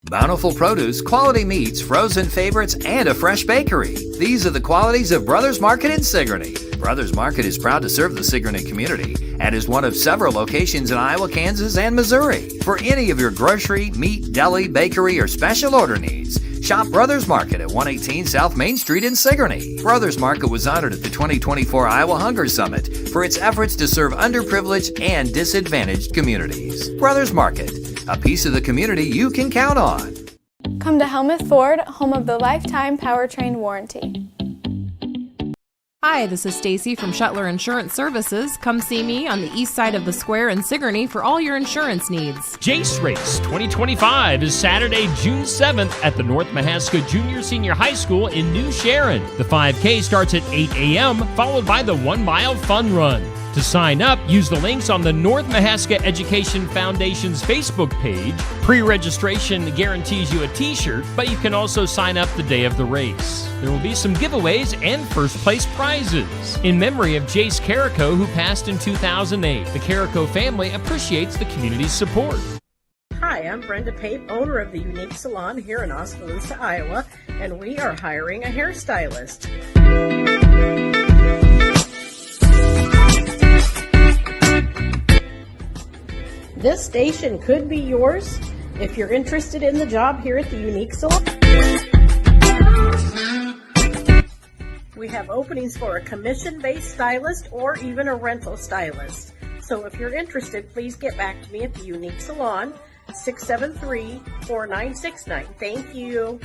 Bountiful produce, quality meats, frozen favorites, and a fresh bakery. These are the qualities of Brothers Market in Sigourney. Brothers Market is proud to serve the Sigourney community and is one of several locations in Iowa, Kansas, and Missouri. For any of your grocery, meat, deli, bakery, or special order needs, shop Brothers Market at 118 South Main Street in Sigourney. Brothers Market was honored at the 2024 Iowa Hunger Summit for its efforts to serve underprivileged and disadvantaged communities. Brothers Market, a piece of the community you can count on. Come to Helmuth Ford, home of the lifetime powertrain warranty. Hi, this is Stacy from Shuttler Insurance Services. Come see me on the east side of the square in Sigourney for all your insurance needs. Jace Race 2025 is Saturday, June 7th at the North Mahaska Junior Senior High School in New Sharon. The 5K starts at 8 a.m., followed by the 1 mile fun run. To sign up, use the links on the North Mahaska Education Foundation's Facebook page. Pre-registration guarantees you a t-shirt, but you can also sign up the day of the race. There will be some giveaways and first place prizes. In memory of Jace Carrico, who passed in 2008, the Carrico family appreciates the community's support. Hi, I'm Brenda Pape, owner of the Unique Salon here in Oskaloosa, Iowa, and we are hiring a hairstylist. This station could be yours if you're interested in the job here at the Unique Salon. We have openings for a commission-based stylist or even a rental stylist. So if you're interested, please get back to me at the Unique Salon, 673-4969. Thank you.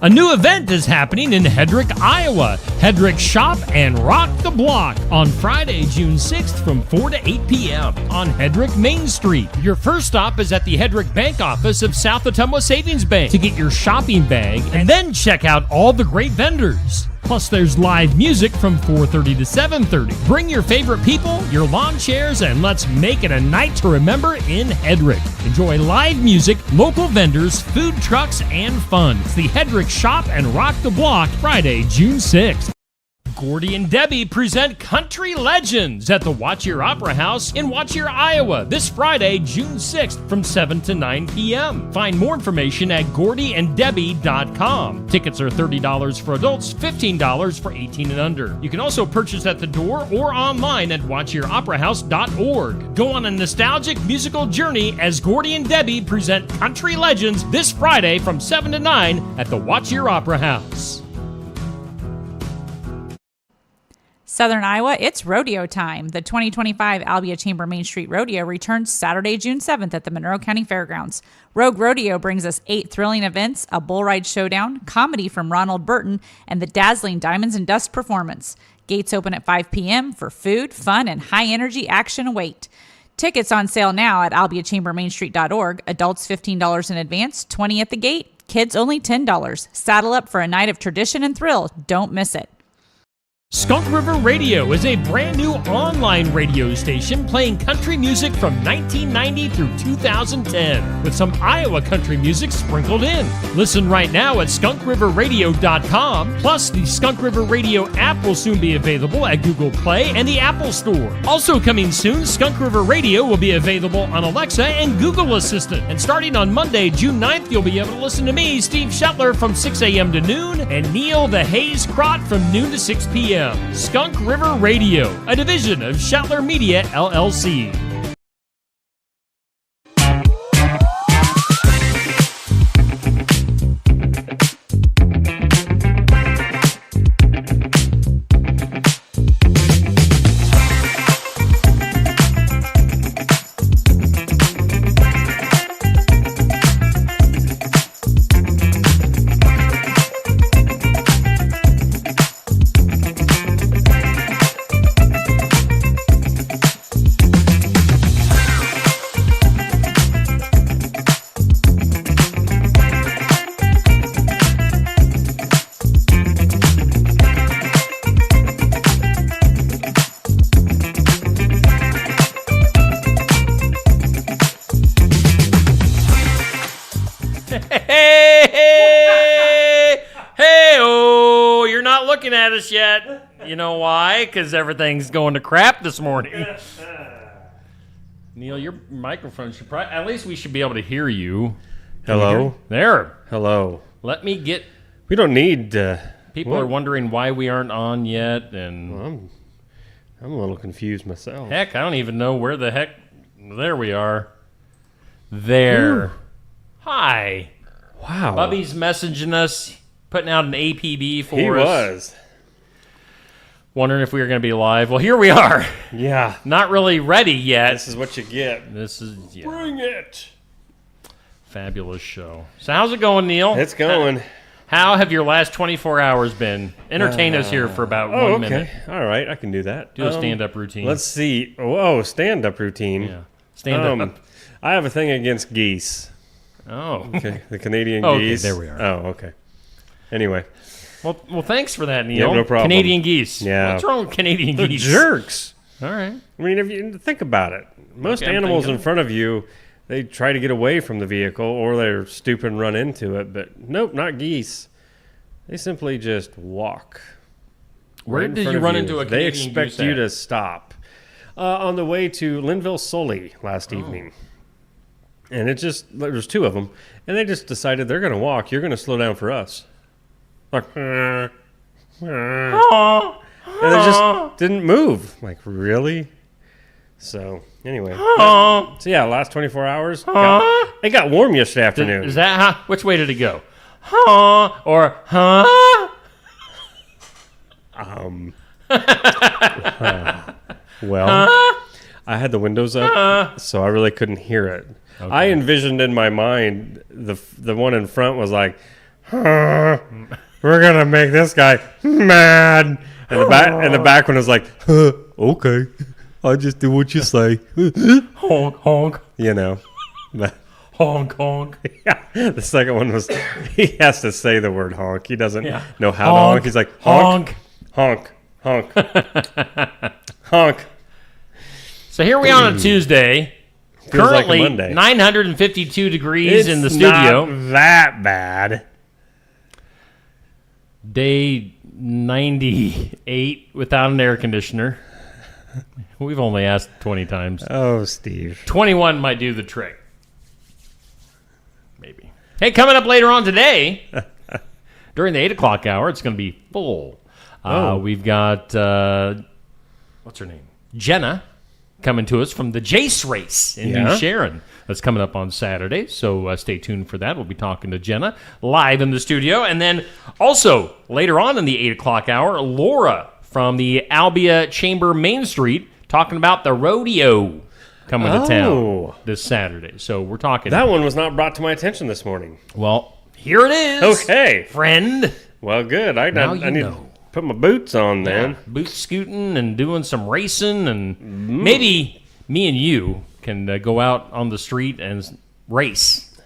A new event is happening in Hedrick, Iowa. Hedrick Shop and Rock the Block on Friday, June 6th from 4 to 8 p.m. on Hedrick Main Street. Your first stop is at the Hedrick Bank office of South Ottumwa Savings Bank to get your shopping bag and then check out all the great vendors. Plus, there's live music from 4:30 to 7:30. Bring your favorite people, your lawn chairs, and let's make it a night to remember in Hedrick. Enjoy live music, local vendors, food trucks, and fun. It's the Hedrick Shop and Rock the Block, Friday, June 6th. Gordy and Debbie present Country Legends at the Watch Your Opera House in Watch Your, Iowa this Friday, June 6th from 7 to 9 p.m. Find more information at gordyanddebbie.com. Tickets are $30 for adults, $15 for 18 and under. You can also purchase at the door or online at watchyouroperahouse.org. Go on a nostalgic musical journey as Gordy and Debbie present Country Legends this Friday from 7 to 9 at the Watch Your Opera House. Southern Iowa, it's rodeo time. The 2025 Albia Chamber Main Street Rodeo returns Saturday, June 7th at the Monroe County Fairgrounds. Rogue Rodeo brings us 8 thrilling events, a bull ride showdown, comedy from Ronald Burton, and the dazzling Diamonds and Dust performance. Gates open at 5 p.m. for food, fun, and high-energy action await. Tickets on sale now at albiachambermainstreet.org. Adults $15 in advance, $20 at the gate. Kids only $10. Saddle up for a night of tradition and thrill. Don't miss it. Skunk River Radio is a brand new online radio station playing country music from 1990 through 2010 with some Iowa country music sprinkled in. Listen right now at skunkriverradio.com. Plus, the Skunk River Radio app will soon be available at Google Play and the Apple Store. Also coming soon, Skunk River Radio will be available on Alexa and Google Assistant. And starting on Monday, June 9th, you'll be able to listen to me, Steve Shetler, from 6 a.m. to noon, and Neil the Hayes Crott from noon to 6 p.m. Skunk River Radio, a division of Shetler Media, LLC. At us yet. You know why? Because everything's going to crap this morning. Neil, your microphone should probably, at least we should be able to hear you. Hello? There. Hello. Let me get... We don't need... People are wondering why we aren't on yet, and... Well, I'm a little confused myself. Heck, I don't even know where the heck... There we are. There. Ooh. Hi. Wow. Bubby's messaging us, putting out an APB for us. He was. Wondering if we were going to be live. Well, here we are. Yeah. Not really ready yet. This is what you get. This is... Yeah. Bring it. Fabulous show. So how's it going, Neil? It's going. How have your last 24 hours been? Entertain us here for about 1 minute. All right, I can do that. Do a stand-up routine. Let's see. Oh, stand-up routine. Yeah. Stand-up. I have a thing against geese. Oh. Okay, the Canadian geese. There we are. Oh, okay. Anyway. Well, thanks for that, Neil. Yeah, no problem. Canadian geese. Yeah. What's wrong with Canadian They're geese? jerks. All right. I mean, if you think about it, most animals in front of you, they try to get away from the vehicle or they're stupid and run into it. But nope, not geese. They simply just walk. Where did you run into a Canadian goose? They expect you to stop. On the way to Linville, Sully last evening. And there's two of them. And they just decided they're going to walk. You're going to slow down for us. Like, and they just didn't move. Like, really? So, anyway. So, yeah, last 24 hours. It got warm yesterday afternoon. Is that how? Which way did it go? Huh? Or, huh? Well, I had the windows up, so I really couldn't hear it. Okay. I envisioned in my mind the one in front was like, huh, we're going to make this guy mad. And the back one was like, huh, okay, I'll just do what you say. Honk, honk. You know. But, honk, honk. Yeah. The second one was, he has to say the word honk. He doesn't know how honk, to honk. He's like, honk, honk, honk, honk. So here we are on a Tuesday. Feels currently like a Monday. 952 degrees in the studio. Not that bad. Day 98 without an air conditioner. We've only asked 20 times. Oh, Steve. 21 might do the trick. Maybe. Hey, coming up later on today, during the 8 o'clock hour, it's going to be full. We've got, what's her name? Jenna coming to us from the Jace race in New Sharon. That's coming up on Saturday, so stay tuned for that. We'll be talking to Jenna live in the studio. And then also, later on in the 8 o'clock hour, Laura from the Albia Chamber Main Street talking about the rodeo coming to town this Saturday. So we're talking... That one was not brought to my attention this morning. Well, here it is. Okay. Friend. Well, good. I need to put my boots on then. Yeah, boot scooting and doing some racing, and maybe me and you can go out on the street and race.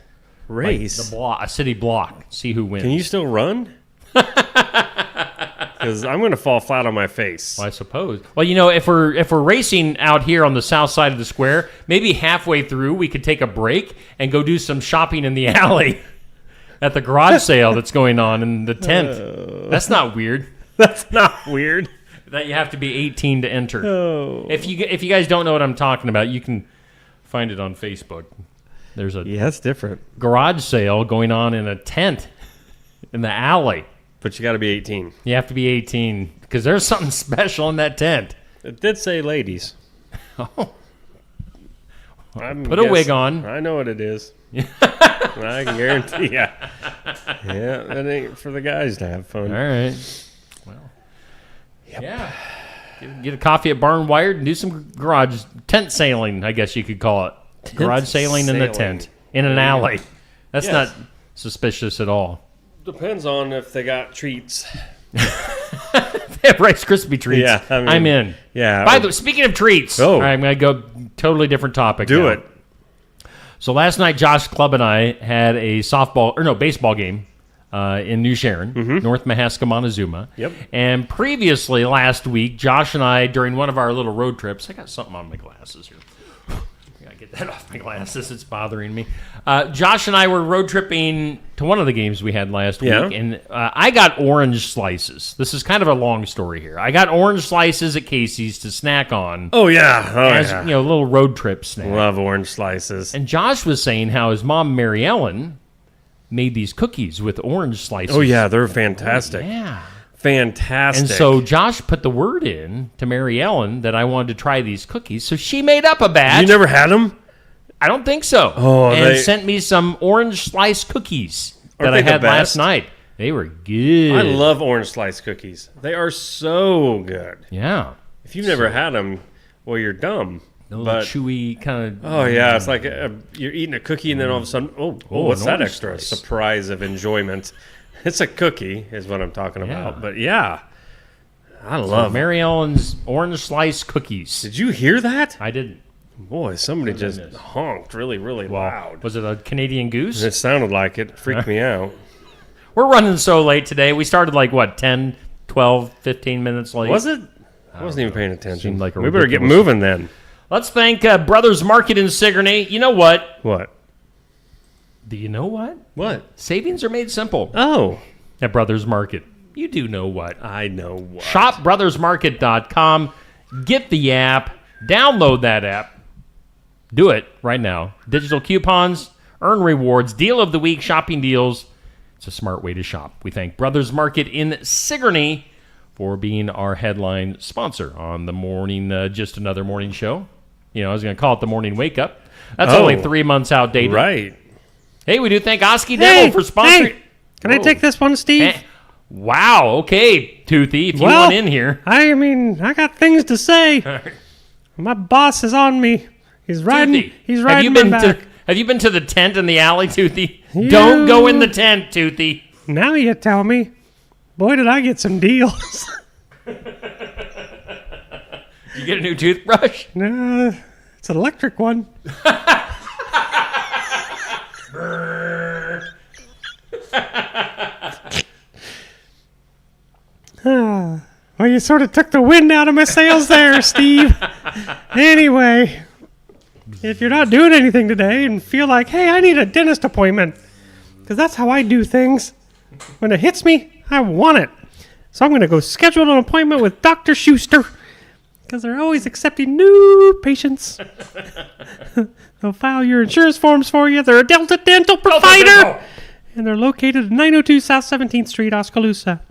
Race? Like the block, a city block. See who wins. Can you still run? Because I'm going to fall flat on my face. Well, I suppose. Well, you know, if we're racing out here on the south side of the square, maybe halfway through we could take a break and go do some shopping in the alley at the garage sale that's going on in the tent. That's not weird. That's not weird. That you have to be 18 to enter. Oh. If you guys don't know what I'm talking about, you can find it on Facebook. There's a it's different garage sale going on in a tent in the alley. But you got to be 18. You have to be 18 because there's something special in that tent. It did say ladies. Oh. Put a wig on. I know what it is. I can guarantee you. Yeah, that ain't for the guys to have fun. All right. Well, yeah. Get a coffee at Barn Wired and do some garage tent sailing, I guess you could call it. Garage sailing in the tent in an alley. That's not suspicious at all. Depends on if they got treats. They have Rice Krispie treats. Yeah, I'm in. Yeah. By the way, speaking of treats, all right, I'm going to go totally different topic. Do it. So last night, Josh Clubb and I had a baseball game in New Sharon, North Mahaska, Montezuma. Yep. And previously, last week, Josh and I, during one of our little road trips, I got something on my glasses here. I gotta get that off my glasses. It's bothering me. Josh and I were road tripping to one of the games we had last week, and I got orange slices. This is kind of a long story here. I got orange slices at Casey's to snack on. Oh, yeah. As you know, little road trip snack. Love orange slices. And Josh was saying how his mom, Mary Ellen, made these cookies with orange slices. Oh, yeah, they're fantastic. Yeah. Fantastic. And so Josh put the word in to Mary Ellen that I wanted to try these cookies. So she made up a batch. You never had them? I don't think so. Oh, and sent me some orange slice cookies that I had last night. They were good. I love orange slice cookies. They are so good. Yeah. If you've never had them, well, you're dumb. But chewy kind of. Oh, yeah. It's like you're eating a cookie and then all of a sudden, what's that extra surprise of enjoyment? It's a cookie is what I'm talking about. But yeah, I love Mary Ellen's orange slice cookies. Did you hear that? I didn't. Boy, somebody just honked really, really loud. Was it a Canadian goose? It sounded like it. Freaked me out. We're running so late today. We started like, 10, 12, 15 minutes late? Was it? I wasn't even paying attention. Seemed like we better get moving then. Let's thank Brothers Market in Sigourney. You know what? What? Do you know what? What? Savings are made simple. Oh. At Brothers Market. You do know what. I know what. ShopBrothersMarket.com. Get the app. Download that app. Do it right now. Digital coupons, earn rewards, deal of the week, shopping deals. It's a smart way to shop. We thank Brothers Market in Sigourney for being our headline sponsor on the morning, just another morning show. You know, I was going to call it the morning wake up. That's only 3 months outdated. Right. Hey, we do thank Osky Devil for sponsoring. Hey, can I take this one, Steve? Wow. Okay, Toothy, if you want in here. I mean, I got things to say. My boss is on me. He's riding. Toothy, he's riding my back. Have you been to the tent in the alley, Toothy? Don't go in the tent, Toothy. Now you tell me. Boy, did I get some deals. You get a new toothbrush? No, it's an electric one. Well, you sort of took the wind out of my sails there, Steve. Anyway, if you're not doing anything today and feel like, hey, I need a dentist appointment, because that's how I do things. When it hits me, I want it. So I'm going to go schedule an appointment with Dr. Schuster, because they're always accepting new patients. They'll file your insurance forms for you. They're a Delta Dental provider. And they're located at 902 South 17th Street, Oskaloosa.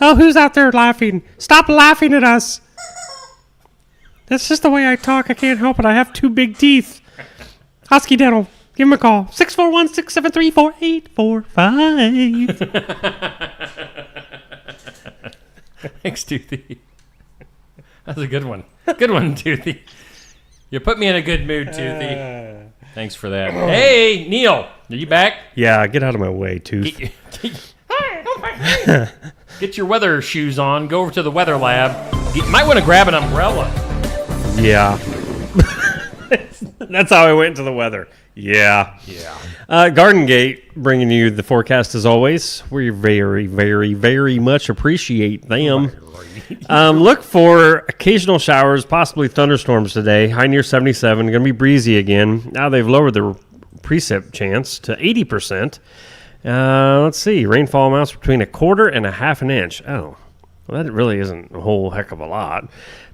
Oh, who's out there laughing? Stop laughing at us. That's just the way I talk. I can't help it. I have 2 big teeth. Osky Dental. Give him a call. 641-673-4845. Thanks, Toothy. That's a good one. Good one, Toothy. You put me in a good mood, Toothy. Thanks for that. Hey, Neil. Are you back? Yeah, get out of my way, Tooth. Get your weather shoes on. Go over to the weather lab. You might want to grab an umbrella. Yeah. That's how I went into the weather. Yeah. Garden Gate bringing you the forecast as always. We very, very, very much appreciate them. Look for occasional showers, possibly thunderstorms today. High near 77. Going to be breezy again. Now they've lowered the precip chance to 80%. Let's see. Rainfall amounts between 1/4 and 1/2 inch. Oh, well, that really isn't a whole heck of a lot.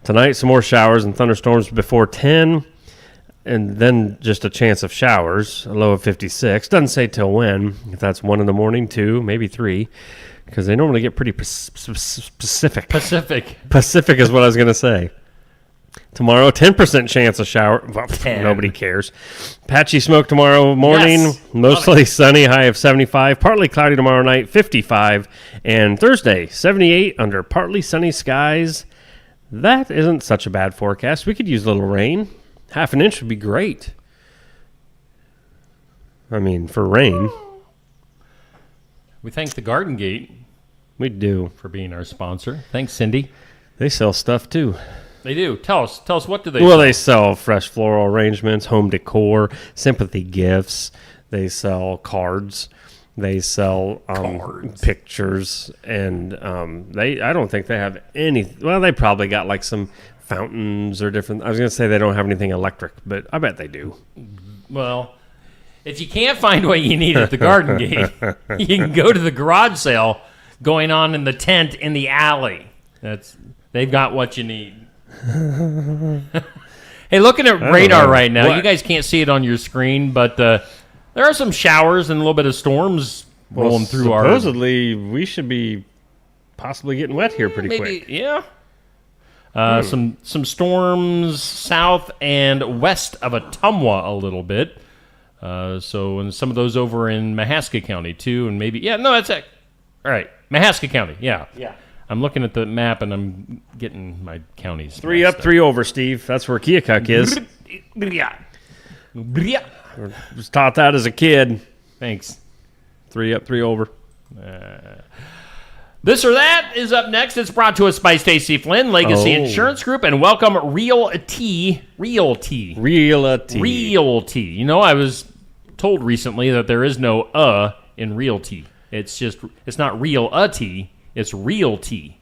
Tonight, some more showers and thunderstorms before 10, and then just a chance of showers, a low of 56. Doesn't say till when. If that's 1 in the morning, 2, maybe 3, because they normally get pretty specific. Pacific is what I was going to say. Tomorrow, 10% chance of shower. Well, nobody cares. Patchy smoke tomorrow morning. Yes. Mostly sunny, high of 75. Partly cloudy tomorrow night, 55. And Thursday, 78 under partly sunny skies. That isn't such a bad forecast. We could use a little rain. 1/2 inch would be great. I mean, for rain. We thank the Garden Gate. We do. For being our sponsor. Thanks, Cindy. They sell stuff, too. They do. Tell us, what do they sell? Well, they sell fresh floral arrangements, home decor, sympathy gifts. They sell cards. They sell pictures. And I don't think they have any. Well, they probably got like some fountains or different. I was going to say they don't have anything electric, but I bet they do. Well, if you can't find what you need at the Garden Gate, you can go to the garage sale going on in the tent in the alley. They've got what you need. Hey, looking at radar right now, you guys can't see it on your screen, but there are some showers and a little bit of storms rolling through our... Supposedly, we should be possibly getting wet here pretty quick. Yeah. Some storms south and west of Ottumwa a little bit. And some of those over in Mahaska County, too. And maybe... Yeah, no, that's it. All right. Mahaska County, yeah. Yeah. I'm looking at the map, and I'm getting my counties. 3 up, 3 over, Steve. That's where Keokuk is. Was taught that as a kid. Thanks. 3 up, 3 over. This or That is up next. It's brought to us by Stacy Flynn, Legacy Insurance Group, and welcome Realty. Realty. You know, I was told recently that there is no in realty. It's not real-a-tea, it's realty.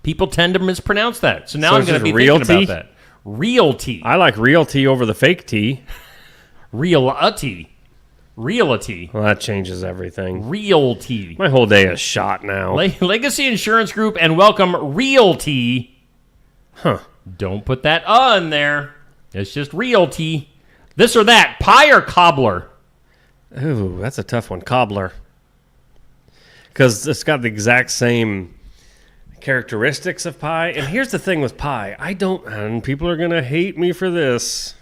People tend to mispronounce that. So now I'm going to be thinking about that. Realty. I like realty over the fake tea. Realty. Well, that changes everything. Realty. My whole day is shot now. Legacy Insurance Group and welcome Realty. Huh. Don't put that in there. It's just Realty. This or That, pie or cobbler? Ooh, that's a tough one. Cobbler. Because it's got the exact same characteristics of pie. And here's the thing with pie. And people are going to hate me for this.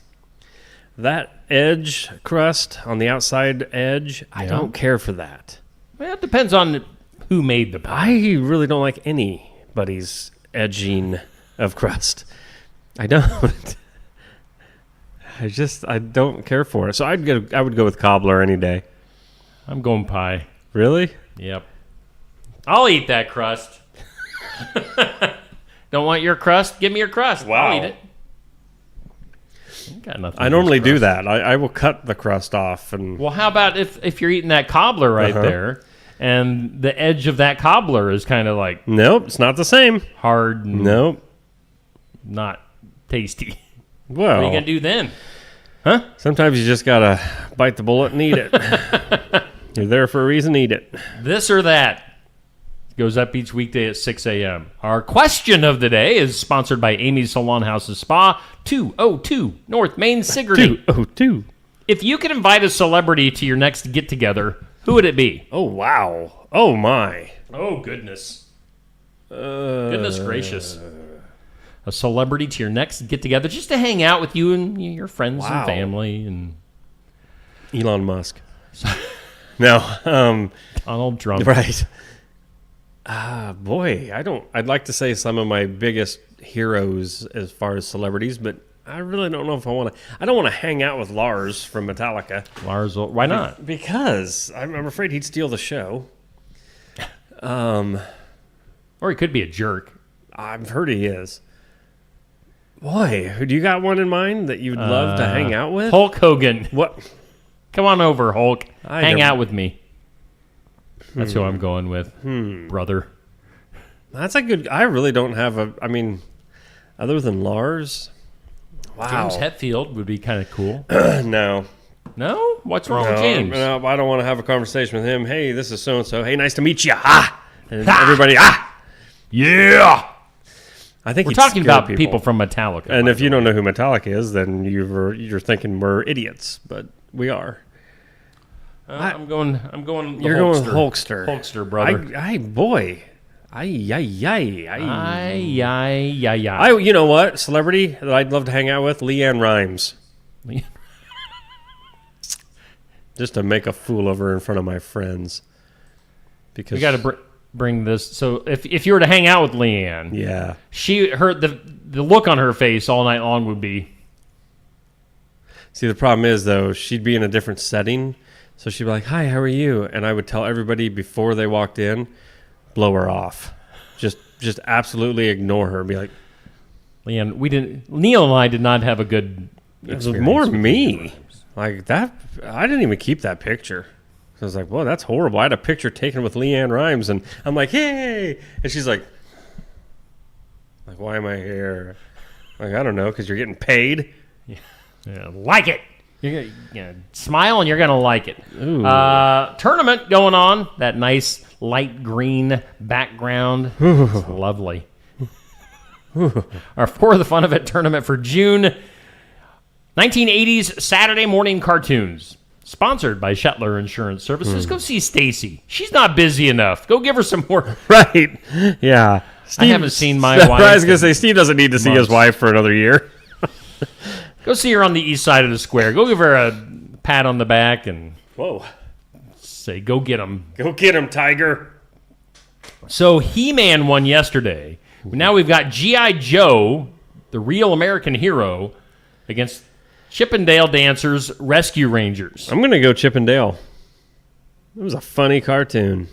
That edge crust on the outside edge, I don't care for that. Well, it depends on who made the pie. I really don't like anybody's edging of crust. I don't. I don't care for it. So I would go with cobbler any day. I'm going pie. Really? Yep. I'll eat that crust. Don't want your crust? Give me your crust. Wow. I'll eat it. Got nothing I normally do that. I will cut the crust off. Well, how about if you're eating that cobbler right there, and the edge of that cobbler is kind of like... Nope, it's not the same. Hard and nope. Not tasty. Well, what are you going to do then? Huh? Sometimes you just got to bite the bullet and eat it. You're there for a reason, eat it. This or That goes up each weekday at 6 a.m. Our question of the day is sponsored by Amy's Salon Houses Spa, 202 North Main, Sigourney. 202. If you could invite a celebrity to your next get-together, who would it be? Oh, wow. Oh, my. Oh, goodness. Goodness gracious. A celebrity to your next get-together just to hang out with you and your friends and family. And Elon Musk. No. Donald Trump. Right. Boy, I'd like to say some of my biggest heroes as far as celebrities, but I really don't know if I don't want to hang out with Lars from Metallica. Lars, why not? Because I'm afraid he'd steal the show. Or he could be a jerk. I've heard he is. Boy, do you got one in mind that you'd love to hang out with? Hulk Hogan. What? Come on over, Hulk. Hang out with me. That's who I'm going with, brother. That's a good... I really don't have other than Lars... Wow. James Hetfield would be kind of cool. No. No? What's wrong with James? No, I don't want to have a conversation with him. Hey, this is so-and-so. Hey, nice to meet you. Ah! And everybody, Yeah! I think we're talking about people from Metallica. And if you don't know who Metallica is, then you're thinking we're idiots, but we are. I'm going. You're going with Hulkster. Hulkster, brother. Boy. You know what? Celebrity that I'd love to hang out with? Leanne Rimes. Just to make a fool of her in front of my friends. Because we got to bring this. So if you were to hang out with Leanne, yeah, the look on her face all night long would be. See, the problem is though, she'd be in a different setting. So she'd be like, "Hi, how are you?" And I would tell everybody before they walked in, blow her off. Just absolutely ignore her. Be like, Leanne, Neil and I did not have a good experience. It was more me. Like that, I didn't even keep that picture. I was like, "Whoa, that's horrible." I had a picture taken with Leanne Rimes, and I'm like, "Hey!" And she's like, "Why am I here?" Like, I don't know, because you're getting paid. Yeah, like it. You're gonna smile and you're gonna like it. Ooh. Tournament going on. That nice light green background. It's lovely. Our For the Fun of It tournament for June. 1980s Saturday morning cartoons. sponsored by Shetler Insurance Services. Go see Stacy. She's not busy enough. Go give her some more. Right. Yeah. I haven't seen my wife. I was going to say, Steve doesn't need to see his wife for another year. Go see her on the east side of the square. Go give her a pat on the back and say, go get him. Go get him, Tiger. So He-Man won yesterday. Now we've got G.I. Joe, the real American hero, against Chippendale Dancers Rescue Rangers. I'm going to go Chippendale. It was a funny cartoon.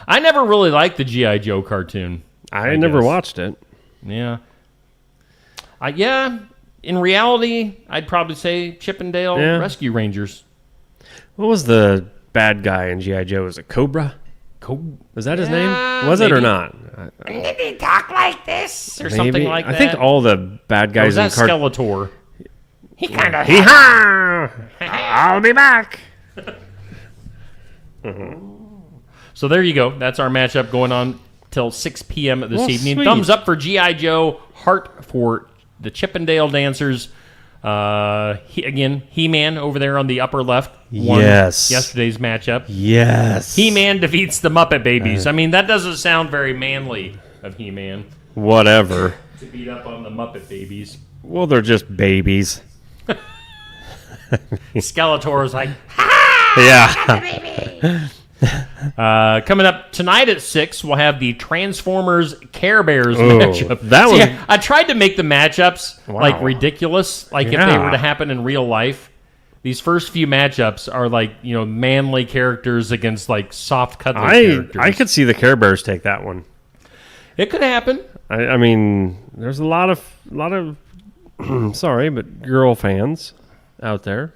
I never really liked the G.I. Joe cartoon. I never watched it. Yeah. In reality, I'd probably say Chippendale Rescue Rangers. What was the bad guy in G.I. Joe? Was it Cobra? Was that his name? Was it or not? Did he talk like this? Or something like that? I think all the bad guys in Skeletor. He kind of... I'll be back. So there you go. That's our matchup going on till 6 p.m. this evening. Sweet. Thumbs up for G.I. Joe. Heart for the Chippendale Dancers. He-Man over there on the upper left won yesterday's matchup. Yes. He-Man defeats the Muppet Babies. I mean, that doesn't sound very manly of He-Man. Whatever. To beat up on the Muppet Babies. Well, they're just babies. Skeletor is like, yeah. Coming up tonight at 6, we'll have the Transformers Care Bears matchup. I tried to make the matchups like ridiculous, like if they were to happen in real life. These first few matchups are like, manly characters against like soft cuddly characters. I could see the Care Bears take that one. It could happen. I mean, there's a lot of sorry, but girl fans out there.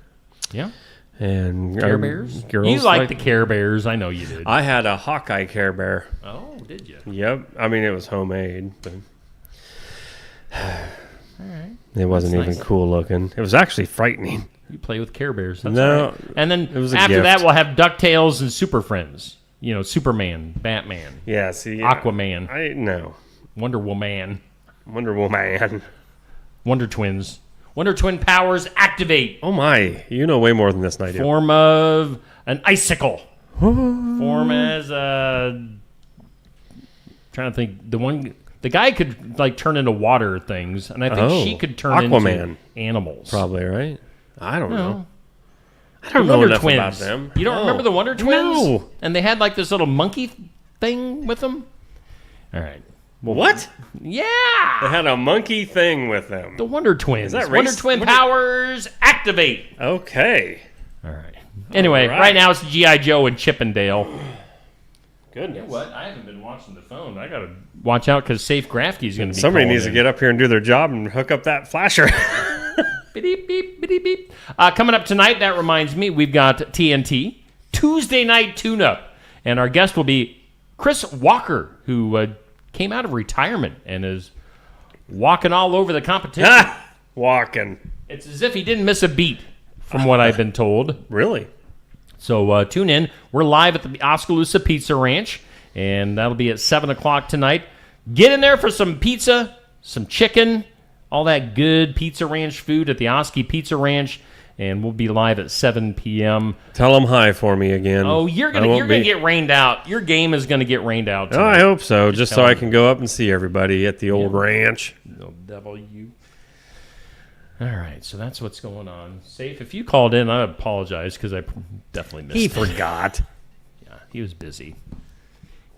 Yeah. And Care Bears? Girls you like the Care Bears. I know you did. I had a Hawkeye Care Bear. Oh, did you? Yep. I mean, it was homemade, but all right. It wasn't even cool looking. It was actually frightening. You play with Care Bears. That's no. all right. And then it was after that, we'll have DuckTales and Super Friends. Superman, Batman. Yeah, see. Aquaman. No. Wonder Woman. Wonder Twins. Wonder Twin powers activate. Oh my, you know way more than this than I do. Form of an icicle. Form as a... trying to think. The guy could like turn into water things, and I think she could turn Aquaman. into animals. Probably, right? I don't know. I don't know enough about them. You don't remember the Wonder Twins? No. And they had like this little monkey thing with them? All right. Well, what? Yeah. They had a monkey thing with them. The Wonder Twins. Is that Wonder Twin powers activate. Okay. All right. Anyway, right now it's G.I. Joe and Chippendale. Goodness. You know what? I haven't been watching the phone. I got to watch out because Safe Grafty's going to be Somebody calling needs to get up here and do their job and hook up that flasher. Beep, beep, beep, beep. Coming up tonight, that reminds me, we've got TNT, Tuesday Night Tune-Up. And our guest will be Chris Walker, who came out of retirement and is walking all over the competition. Walking. It's as if he didn't miss a beat, from what I've been told. Really? So tune in. We're live at the Oskaloosa Pizza Ranch, and that'll be at 7 o'clock tonight. Get in there for some pizza, some chicken, all that good Pizza Ranch food at the Osky Pizza Ranch, and we'll be live at 7 p.m. Tell them hi for me again. Oh, you're gonna get rained out. Your game is gonna get rained out tonight. Oh, I hope so, just so I can go up and see everybody at the old ranch. No W. All right, so that's what's going on. Safe, if you called in, I apologize because I definitely missed it. He forgot. Yeah, he was busy.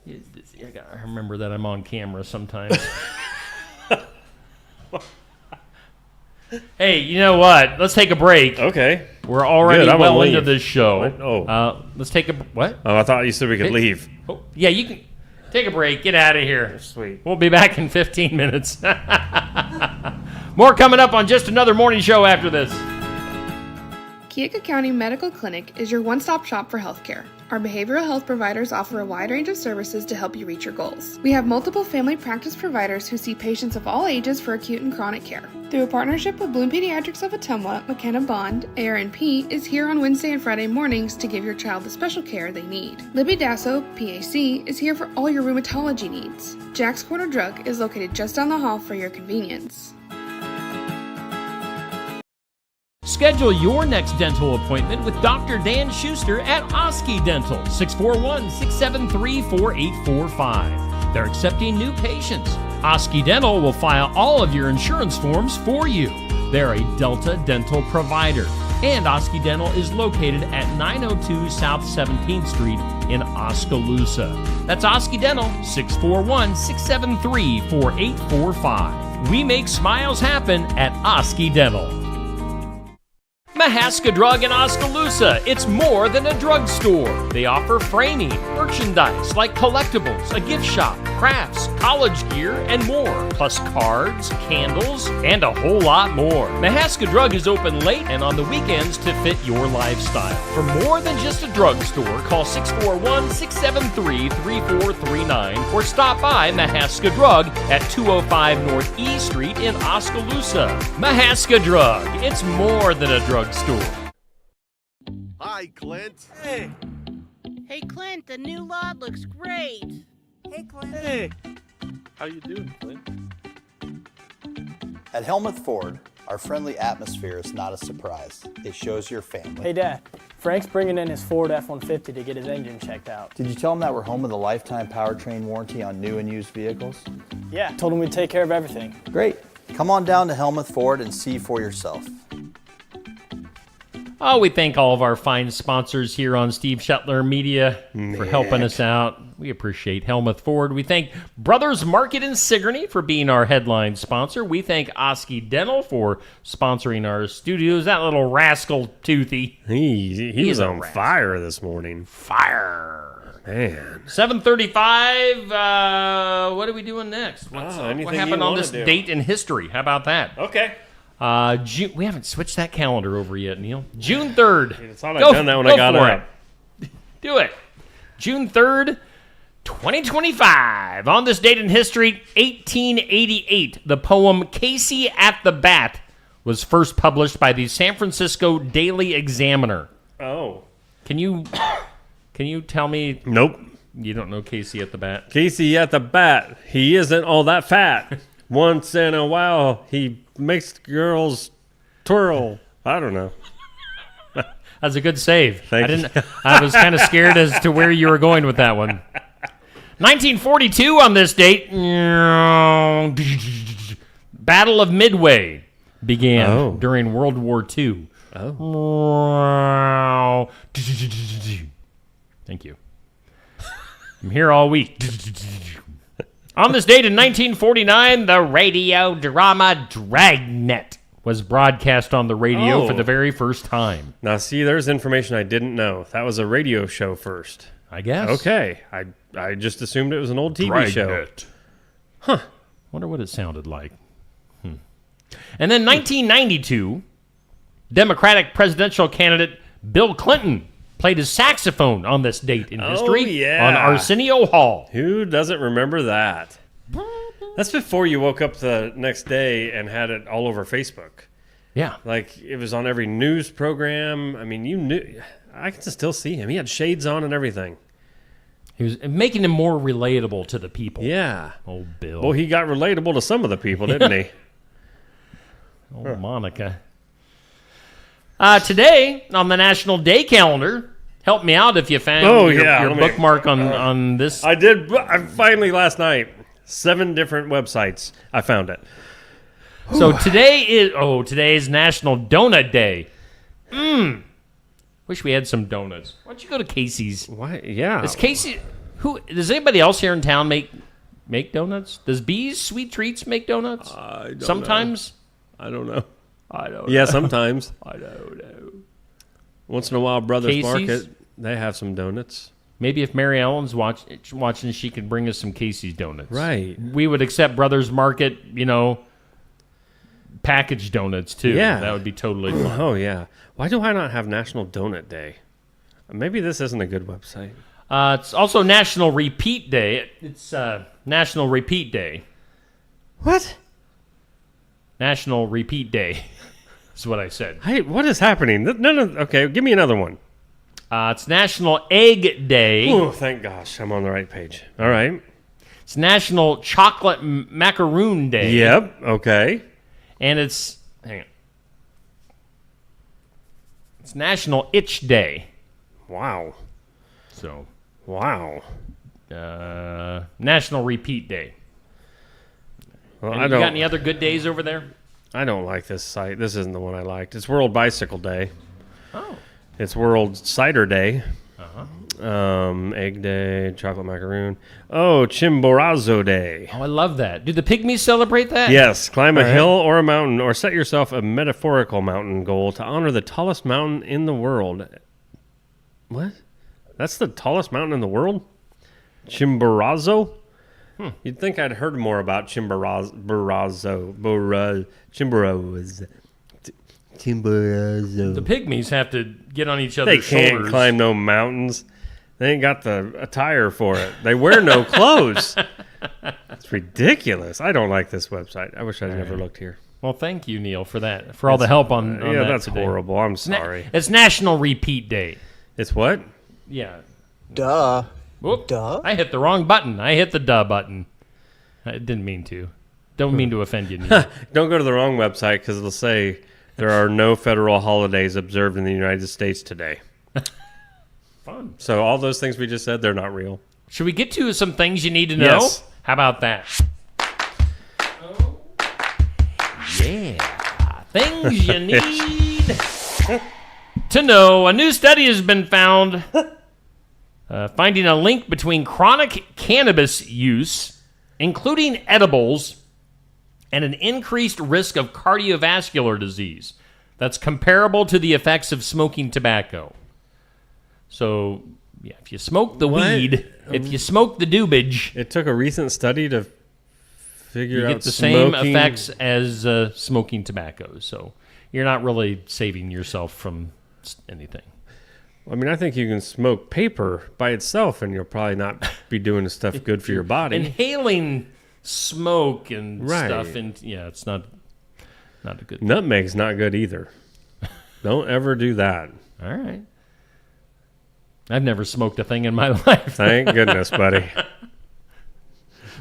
He is busy. I gotta remember that I'm on camera sometimes. Hey, you know what? Let's take a break. Okay. We're already well into this show. What? Oh. Let's take a... What? Oh, I thought you said we could leave. Oh, yeah, you can take a break. Get out of here. Sweet. We'll be back in 15 minutes. More coming up on just another morning show after this. Keokuk County Medical Clinic is your one-stop shop for healthcare. Our behavioral health providers offer a wide range of services to help you reach your goals. We have multiple family practice providers who see patients of all ages for acute and chronic care. Through a partnership with Bloom Pediatrics of Ottumwa, McKenna Bond, ARNP is here on Wednesday and Friday mornings to give your child the special care they need. Libby Dasso, PAC, is here for all your rheumatology needs. Jack's Corner Drug is located just down the hall for your convenience. Schedule your next dental appointment with Dr. Dan Schuster at Osky Dental, 641-673-4845. They're accepting new patients. Osky Dental will file all of your insurance forms for you. They're a Delta dental provider. And Osky Dental is located at 902 South 17th Street in Oskaloosa. That's Osky Dental, 641-673-4845. We make smiles happen at Osky Dental. Mahaska Drug in Oskaloosa. It's more than a drugstore. They offer framing, merchandise like collectibles, a gift shop, crafts, college gear, and more, plus cards, candles, and a whole lot more. Mahaska Drug is open late and on the weekends to fit your lifestyle. For more than just a drugstore, call 641-673-3439 or stop by Mahaska Drug at 205 North E Street in Oskaloosa. Mahaska Drug. It's more than a drugstore. Hi, Clint. Hey. Hey, Clint, the new lot looks great. Hey, Clint. Hey. How you doing, Clint? At Helmuth Ford, our friendly atmosphere is not a surprise. It shows your family. Hey, Dad. Frank's bringing in his Ford F-150 to get his engine checked out. Did you tell him that we're home with a lifetime powertrain warranty on new and used vehicles? Yeah, told him we'd take care of everything. Great. Come on down to Helmuth Ford and see for yourself. Oh, we thank all of our fine sponsors here on Steve Shetler Media for helping us out. We appreciate Helmuth Ford. We thank Brothers Market in Sigourney for being our headline sponsor. We thank Osky Dental for sponsoring our studios. That little rascal Toothy. He was on fire this morning. Fire. Man. 7:35. What are we doing next? What happened on this date in history? How about that? Okay. We haven't switched that calendar over yet, Neil. June 3rd. I thought I'd done that when I got up. Do it. June 3rd, 2025. On this date in history, 1888, the poem Casey at the Bat was first published by the San Francisco Daily Examiner. Oh. Can you tell me? Nope. You don't know Casey at the Bat? Casey at the Bat. He isn't all that fat. Once in a while, he makes girls twirl. I don't know. That's a good save. Thank you. I was kind of scared as to where you were going with that one. 1942 on this date, Battle of Midway began during World War II. Oh. Thank you. I'm here all week. On this date in 1949, the radio drama Dragnet was broadcast on the radio for the very first time. Now, see, there's information I didn't know. That was a radio show first. I guess. Okay. I just assumed it was an old TV show. Huh. Wonder what it sounded like. And then 1992, Democratic presidential candidate Bill Clinton played his saxophone on this date in history on Arsenio Hall. Who doesn't remember that? That's before you woke up the next day and had it all over Facebook. Yeah. Like, it was on every news program. I mean, you knew. I can still see him. He had shades on and everything. He was making him more relatable to the people. Yeah. Oh, Bill. Well, he got relatable to some of the people, didn't he? Oh, Monica. Today, on the National Day calendar, help me out if you found your bookmark on this. I did. I finally, last night, 7 different websites, I found it. So today is National Donut Day. Wish we had some donuts. Why don't you go to Casey's? Why? Yeah. Is Casey? Does anybody else here in town make donuts? Does Bee's Sweet Treats make donuts? I don't Sometimes. know. I don't know. I don't know. Yeah, sometimes. I don't know. Once in a while, Brothers Casey's? Market, they have some donuts. Maybe if Mary Ellen's watching, she could bring us some Casey's donuts. Right. We would accept Brothers Market, packaged donuts too. Yeah. That would be totally fun. Oh, yeah. Why do I not have National Donut Day? Maybe this isn't a good website. It's also National Repeat Day. It's National Repeat Day. What? National Repeat Day is what I said. Hey, what is happening? No. Okay, give me another one. It's National Egg Day. Oh, thank gosh. I'm on the right page. All right. It's National Chocolate Macaroon Day. Yep. Okay. And it's... Hang on. It's National Itch Day. Wow. So, wow. National Repeat Day. Well, You got any other good days over there? I don't like this site. This isn't the one I liked. It's World Bicycle Day. Oh. It's World Cider Day. Uh-huh. Egg Day, chocolate macaroon. Oh, Chimborazo Day. Oh, I love that. Do the Pygmies celebrate that? Yes. Climb a hill or a mountain, or set yourself a metaphorical mountain goal to honor the tallest mountain in the world. What? That's the tallest mountain in the world? Chimborazo? You'd think I'd heard more about Chimborazo. The Pygmies have to get on each other's shoulders. They can't climb no mountains. They ain't got the attire for it. They wear no clothes. It's ridiculous. I don't like this website. I wish I'd never looked here. Well, thank you, Neil, for that. For all the help on yeah, that that's today. horrible. I'm sorry. It's National Repeat Day. It's what? Yeah. Duh. Whoop. Duh. I hit the wrong button. I hit the duh button. I didn't mean to. Don't mean to offend you, Neil. Don't go to the wrong website because it'll say there are no federal holidays observed in the United States today. Fun. So all those things we just said, they're not real. Should we get to some things you need to know? Yes. How about that? Yeah. Things you need to know. A new study has been found finding a link between chronic cannabis use, including edibles, and an increased risk of cardiovascular disease that's comparable to the effects of smoking tobacco. So, yeah, if you smoke the weed, if you smoke the doobage, it took a recent study to figure out you get the same effects as smoking tobacco. So you're not really saving yourself from anything. I mean, I think you can smoke paper by itself, and you'll probably not be doing the stuff good for your body. Inhaling smoke and stuff, and yeah, it's not a good. Nutmeg's not good either. Don't ever do that. All right. I've never smoked a thing in my life. Thank goodness, buddy.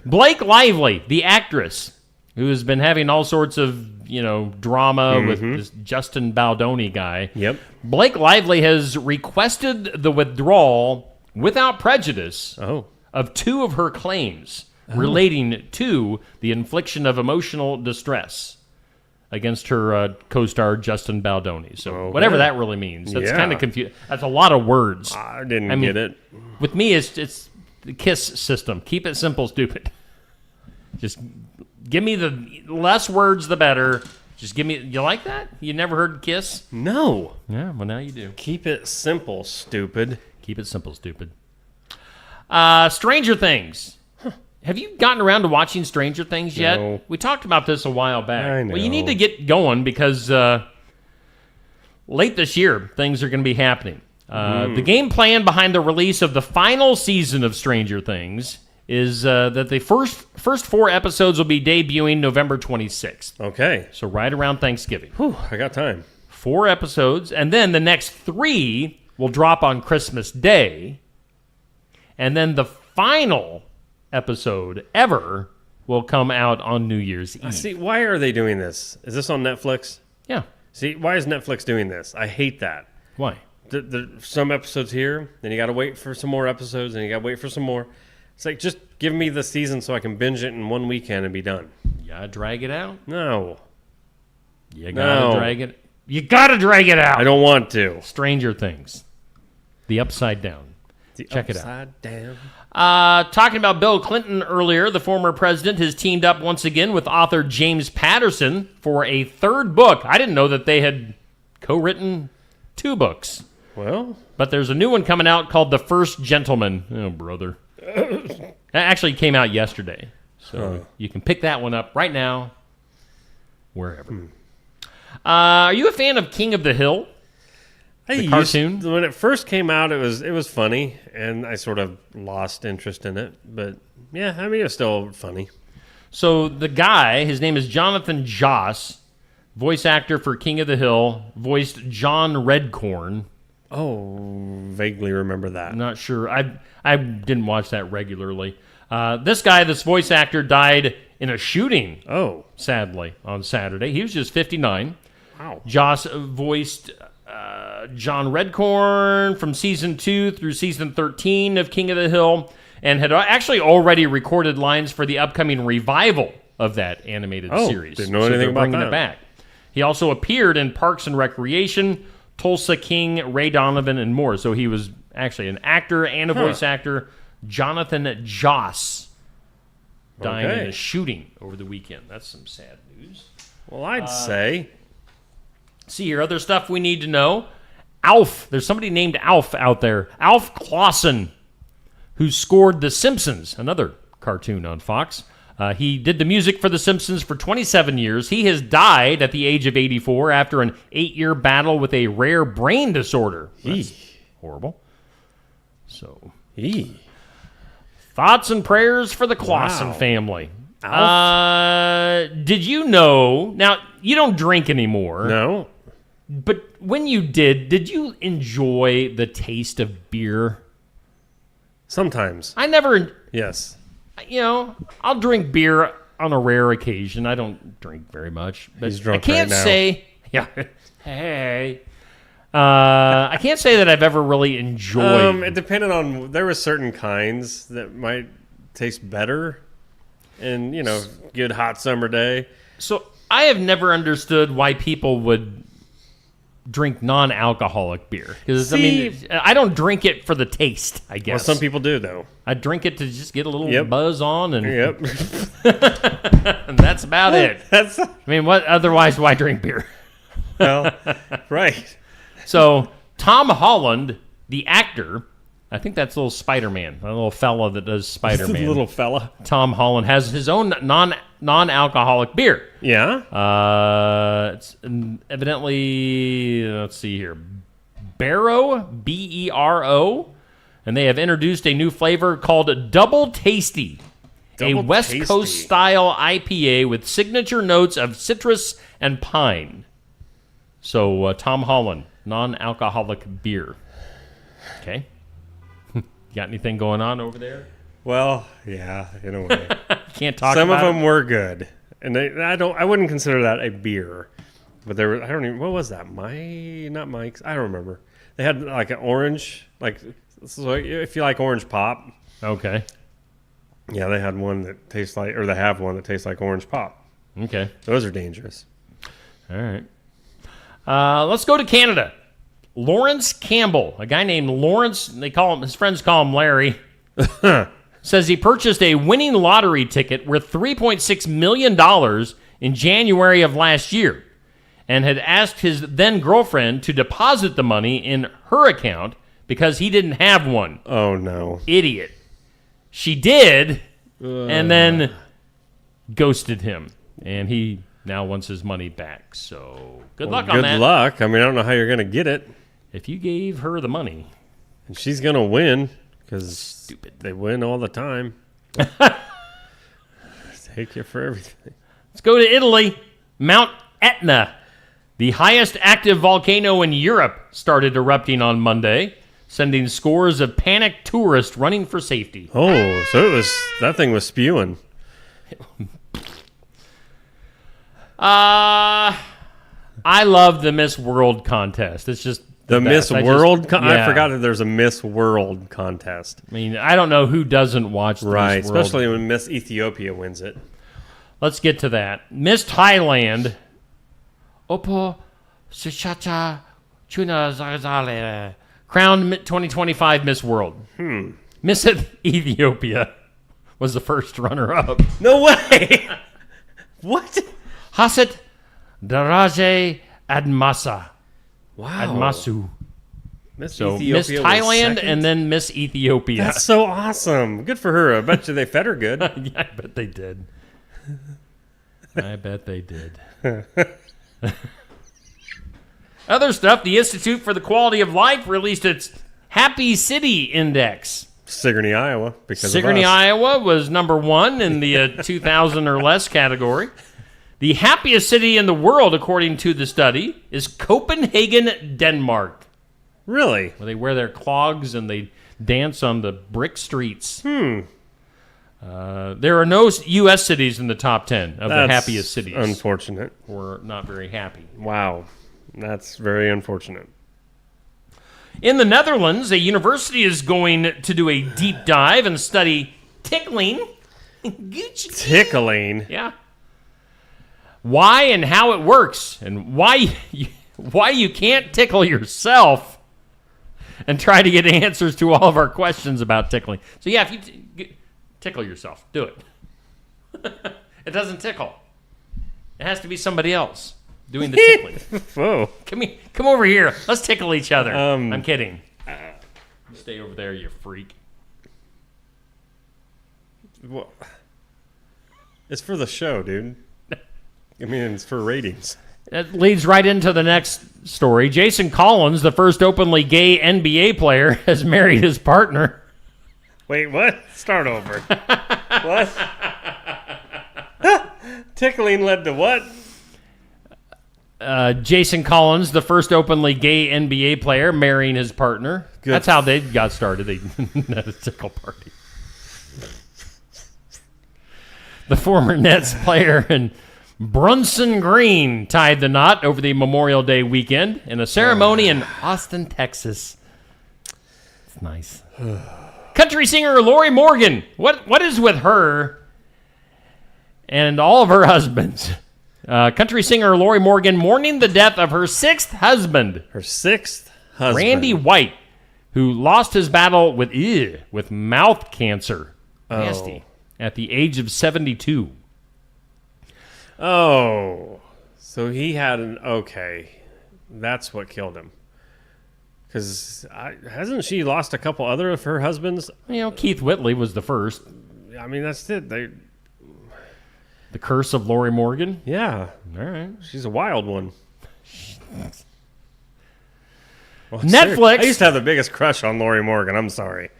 Blake Lively, the actress, who has been having all sorts of, drama with this Justin Baldoni guy. Yep. Blake Lively has requested the withdrawal without prejudice of two of her claims relating to the infliction of emotional distress against her co-star Justin Baldoni. So whatever that really means. That's kind of confusing. That's a lot of words. I didn't get it. With me, it's the KISS system. Keep it simple, stupid. Just give me the less words, the better. Just give me... You like that? You never heard KISS? No. Yeah, well, now you do. Keep it simple, stupid. Keep it simple, stupid. Stranger Things. Have you gotten around to watching Stranger Things yet? No. We talked about this a while back. I know. Well, you need to get going because late this year, things are going to be happening. The game plan behind the release of the final season of Stranger Things is that the first 4 episodes will be debuting November 26th. Okay. So right around Thanksgiving. Whew, I got time. 4 episodes, and then the next 3 will drop on Christmas Day, and then the final episode ever will come out on New Year's Eve. See, why are they doing this? Is this on Netflix? Yeah. See, why is Netflix doing this? I hate that. Why? Some episodes here, then you got to wait for some more episodes, and you got to wait for some more. It's like, just give me the season so I can binge it in one weekend and be done. You gotta drag it out? No. You gotta drag it. You gotta drag it out. I don't want to. Stranger Things. The Upside Down. Check it out. Upside Down. Talking about Bill Clinton earlier, the former president has teamed up once again with author James Patterson for a 3rd book. I didn't know that they had co-written 2 books. Well, but there's a new one coming out called The First Gentleman. Oh, brother. It actually came out yesterday. So you can pick that one up right now, wherever. Are you a fan of King of the Hill? The cartoon? When it first came out, it was funny, and I sort of lost interest in it. But yeah, I mean, it was still funny. So the guy, his name is Jonathan Joss, voice actor for King of the Hill, voiced John Redcorn. Oh, vaguely remember that. I'm not sure. I didn't watch that regularly. This guy, this voice actor, died in a shooting. Oh, sadly, on Saturday. He was just 59. Wow. Joss voiced John Redcorn from season 2 through season 13 of King of the Hill, and had actually already recorded lines for the upcoming revival of that animated series. Didn't know anything they're about bringing that. it back. He also appeared in Parks and Recreation, Tulsa King, Ray Donovan, and more. So he was actually an actor and a voice actor. Jonathan Joss dying in a shooting over the weekend. That's some sad news. Well, I'd say. See here, other stuff we need to know. Alf. There's somebody named Alf out there. Alf Clausen, who scored The Simpsons, another cartoon on Fox. He did the music for The Simpsons for 27 years. He has died at the age of 84 after an 8-year battle with a rare brain disorder. That's horrible. So, thoughts and prayers for the Clausen family. Did you know? Now, you don't drink anymore. No. But when you did you enjoy the taste of beer? Sometimes. I never. Yes. I'll drink beer on a rare occasion. I don't drink very much. But He's drunk I can't right now. say. Yeah. Hey. I can't say that I've ever really enjoyed. It depended on. There were certain kinds that might taste better, and good hot summer day. So I have never understood why people would drink non-alcoholic beer, because I don't drink it for the taste. I guess. Well, some people do though. I drink it to just get a little buzz on, and and that's about it. What? Otherwise, why drink beer? Well, right. So Tom Holland, the actor, I think that's little Spider-Man, a little fella that does Spider-Man. Little fella. Tom Holland has his own non-alcoholic beer. Yeah. It's evidently, let's see here, Bero, B-E-R-O, and they have introduced a new flavor called Double Tasty, a West Coast style IPA with signature notes of citrus and pine. So Tom Holland, non-alcoholic beer. Okay. You got anything going on over there? Well, yeah, in a way. Can't talk Some about of them were good, and I wouldn't consider that a beer. But there were, I don't even, what was that? Not Mike's. I don't remember. They had like an orange, so if you like orange pop. Okay. Yeah, they had one that tastes like, or they have one that tastes like orange pop. Okay. Those are dangerous. All right. Let's go to Canada. Lawrence Campbell, a guy named Lawrence, his friends call him Larry, says he purchased a winning lottery ticket worth $3.6 million in January of last year and had asked his then-girlfriend to deposit the money in her account because he didn't have one. Oh, no. Idiot. She did, and then ghosted him, and he now wants his money back. So good luck on that. Good luck. I don't know how you're going to get it. If you gave her the money. And she's going to win, because they win all the time. Take you for everything. Let's go to Italy. Mount Etna, the highest active volcano in Europe, started erupting on Monday, sending scores of panicked tourists running for safety. Oh, so that thing was spewing. I love the Miss World contest. It's just the Miss World. I forgot that there's a Miss World contest. I don't know who doesn't watch the right, Miss World. Especially when Miss Ethiopia wins it. Let's get to that. Miss Thailand. Opo Shichacha Chuna Zarzale. Crowned 2025 Miss World. Miss Ethiopia was the first runner-up. No way! What? Hasit Daraje Admasa. Wow. Admasu. Miss Miss Thailand and then Miss Ethiopia. That's so awesome. Good for her. I bet you they fed her good. Yeah, I bet they did. I bet they did. Other stuff, the Institute for the Quality of Life released its Happy City Index. Sigourney, Iowa. Sigourney, Iowa was number 1 in the 2,000 or less category. The happiest city in the world, according to the study, is Copenhagen, Denmark. Really? Where they wear their clogs and they dance on the brick streets. There are no U.S. cities in the top 10 of the happiest cities. Unfortunate. We're not very happy. Wow. That's very unfortunate. In the Netherlands, a university is going to do a deep dive and study tickling. Tickling? Yeah. Why and how it works, and why you can't tickle yourself, and try to get answers to all of our questions about tickling. So yeah, if you tickle yourself, do it. It doesn't tickle. It has to be somebody else doing the tickling. Whoa. Come over here. Let's tickle each other. I'm kidding. Stay over there, you freak. Well, it's for the show, dude. I mean, it's for ratings. That leads right into the next story. Jason Collins, the first openly gay NBA player, has married his partner. Wait, what? Start over. What? Tickling led to what? Jason Collins, the first openly gay NBA player, marrying his partner. Good. That's how they got started. They had a tickle party. The former Nets player and Brunson Green tied the knot over the Memorial Day weekend in a ceremony in Austin, Texas. It's nice. Country singer Lori Morgan. What is with her and all of her husbands? Country singer Lori Morgan mourning the death of her sixth husband. Her sixth husband. Randy White, who lost his battle with mouth cancer. Nasty. At the age of 72. Oh, so he had okay. That's what killed him. Because hasn't she lost a couple other of her husbands? You know, Keith Whitley was the first. I mean, that's it. The curse of Lori Morgan? Yeah. All right. She's a wild one. Well, Netflix. I used to have the biggest crush on Lori Morgan. I'm sorry.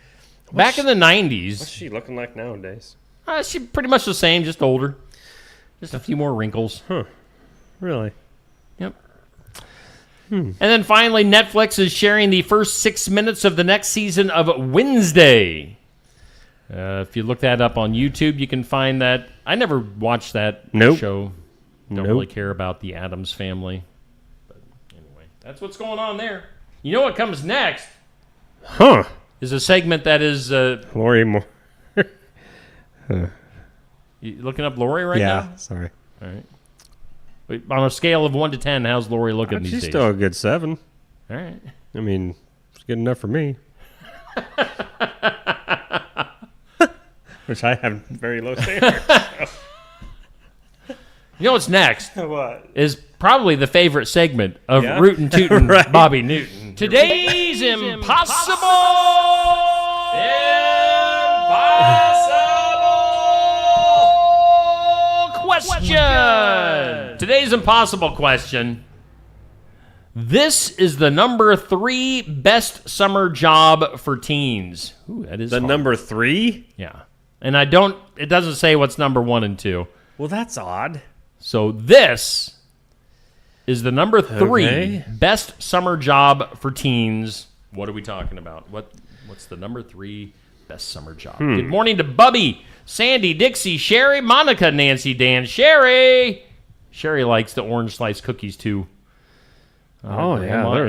Back in the 90s. What's she looking like nowadays? She's pretty much the same, just older. Just a few more wrinkles. Huh. Really? Yep. And then finally, Netflix is sharing the first 6 minutes of the next season of Wednesday. If you look that up on YouTube, you can find that. I never watched that show. Don't really care about the Addams Family. But anyway, that's what's going on there. You know what comes next? Huh. Is a segment that is... Lori Moore. You looking up Lori right now? Yeah, sorry. All right. Wait, on a scale of 1 to 10, how's Lori looking these days? She's still a good 7. All right. I mean, it's good enough for me. Which I have very low standards. So. You know what's next? What? Is probably the favorite segment of Rootin' Tootin' Right. Bobby Newton. Today's impossible question. Today's impossible question. This is the number 3 best summer job for teens. Ooh, that is the hard. number 3? Yeah. And it doesn't say what's number 1 and 2. Well, that's odd. So this is the number 3 best summer job for teens. What are we talking about? What's the number 3 best summer job? Good morning to Bubby, Sandy, Dixie, Sherry, Monica, Nancy, Dan, Sherry. Sherry likes the orange slice cookies too. Grandma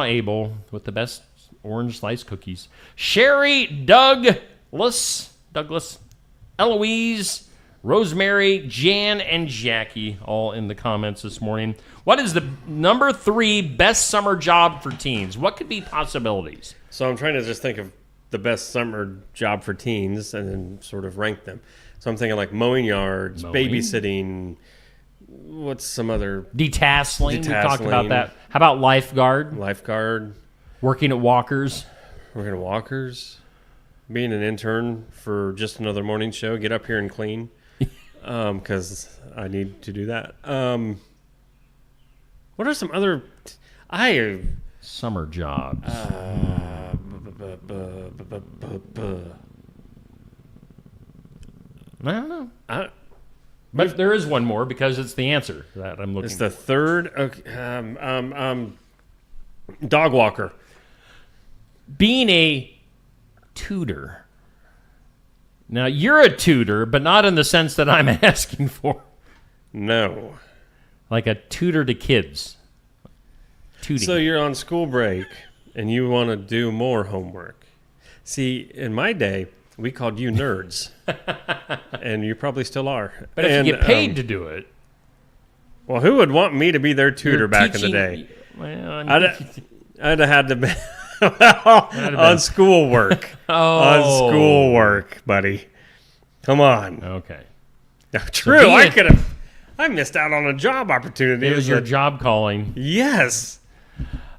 Abel with the best orange slice cookies. Sherry, Douglas, Eloise, Rosemary, Jan, and Jackie, all in the comments this morning. What is the number 3 best summer job for teens? What could be possibilities? So I'm trying to just think of the best summer job for teens and then sort of rank them. So I'm thinking like mowing yards, babysitting. What's some other? Detasseling. We talked about that. How about lifeguard? Working at Walker's. Being an intern for Just Another Morning Show. Get up here and clean. Because I need to do that. What are some other summer jobs? I don't know. But there is one more because it's the answer that I'm looking for. It's the third. Okay, dog walker. Being a tutor. Now, you're a tutor, but not in the sense that I'm asking for. No. Like a tutor to kids. Tooting. So you're on school break, and you want to do more homework. See, in my day, we called you nerds, and you probably still are. But if you get paid to do it. Well, who would want me to be their tutor back in the day? Well, I'd have had to be on schoolwork. On schoolwork, buddy. Come on. Okay. True. So I missed out on a job opportunity. It was your job calling. Yes.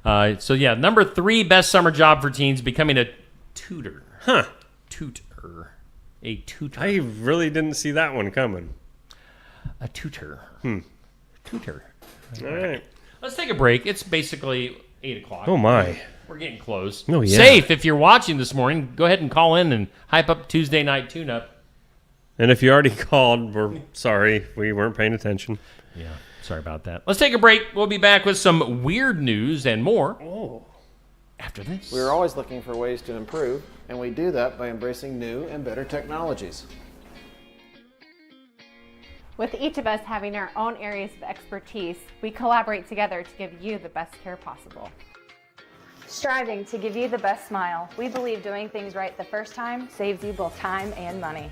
Number 3 best summer job for teens, becoming a tutor. Huh. Tutor. A tutor. I really didn't see that one coming. A tutor. Tutor. All right. Let's take a break. It's basically 8 o'clock. Oh, my. We're getting close. Oh, yeah. Safe, if you're watching this morning, go ahead and call in and hype up Tuesday Night Tune-Up. And if you already called, we're sorry. We weren't paying attention. Yeah, sorry about that. Let's take a break. We'll be back with some weird news and more after this. We're always looking for ways to improve, and we do that by embracing new and better technologies. With each of us having our own areas of expertise, we collaborate together to give you the best care possible. Striving to give you the best smile, we believe doing things right the first time saves you both time and money.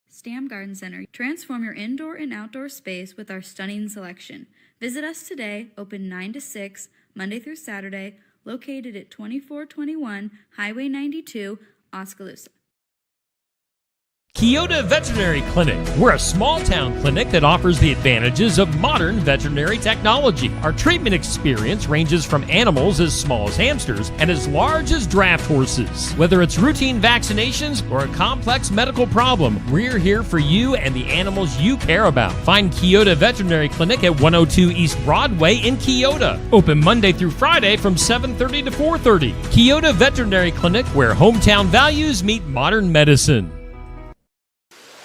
Stam Garden Center. Transform your indoor and outdoor space with our stunning selection. Visit us today, open 9 to 6, Monday through Saturday, located at 2421 Highway 92, Oskaloosa. Keota Veterinary Clinic. We're a small-town clinic that offers the advantages of modern veterinary technology. Our treatment experience ranges from animals as small as hamsters and as large as draft horses. Whether it's routine vaccinations or a complex medical problem, we're here for you and the animals you care about. Find Keota Veterinary Clinic at 102 East Broadway in Keota. Open Monday through Friday from 7:30 to 4:30. Keota Veterinary Clinic, where hometown values meet modern medicine.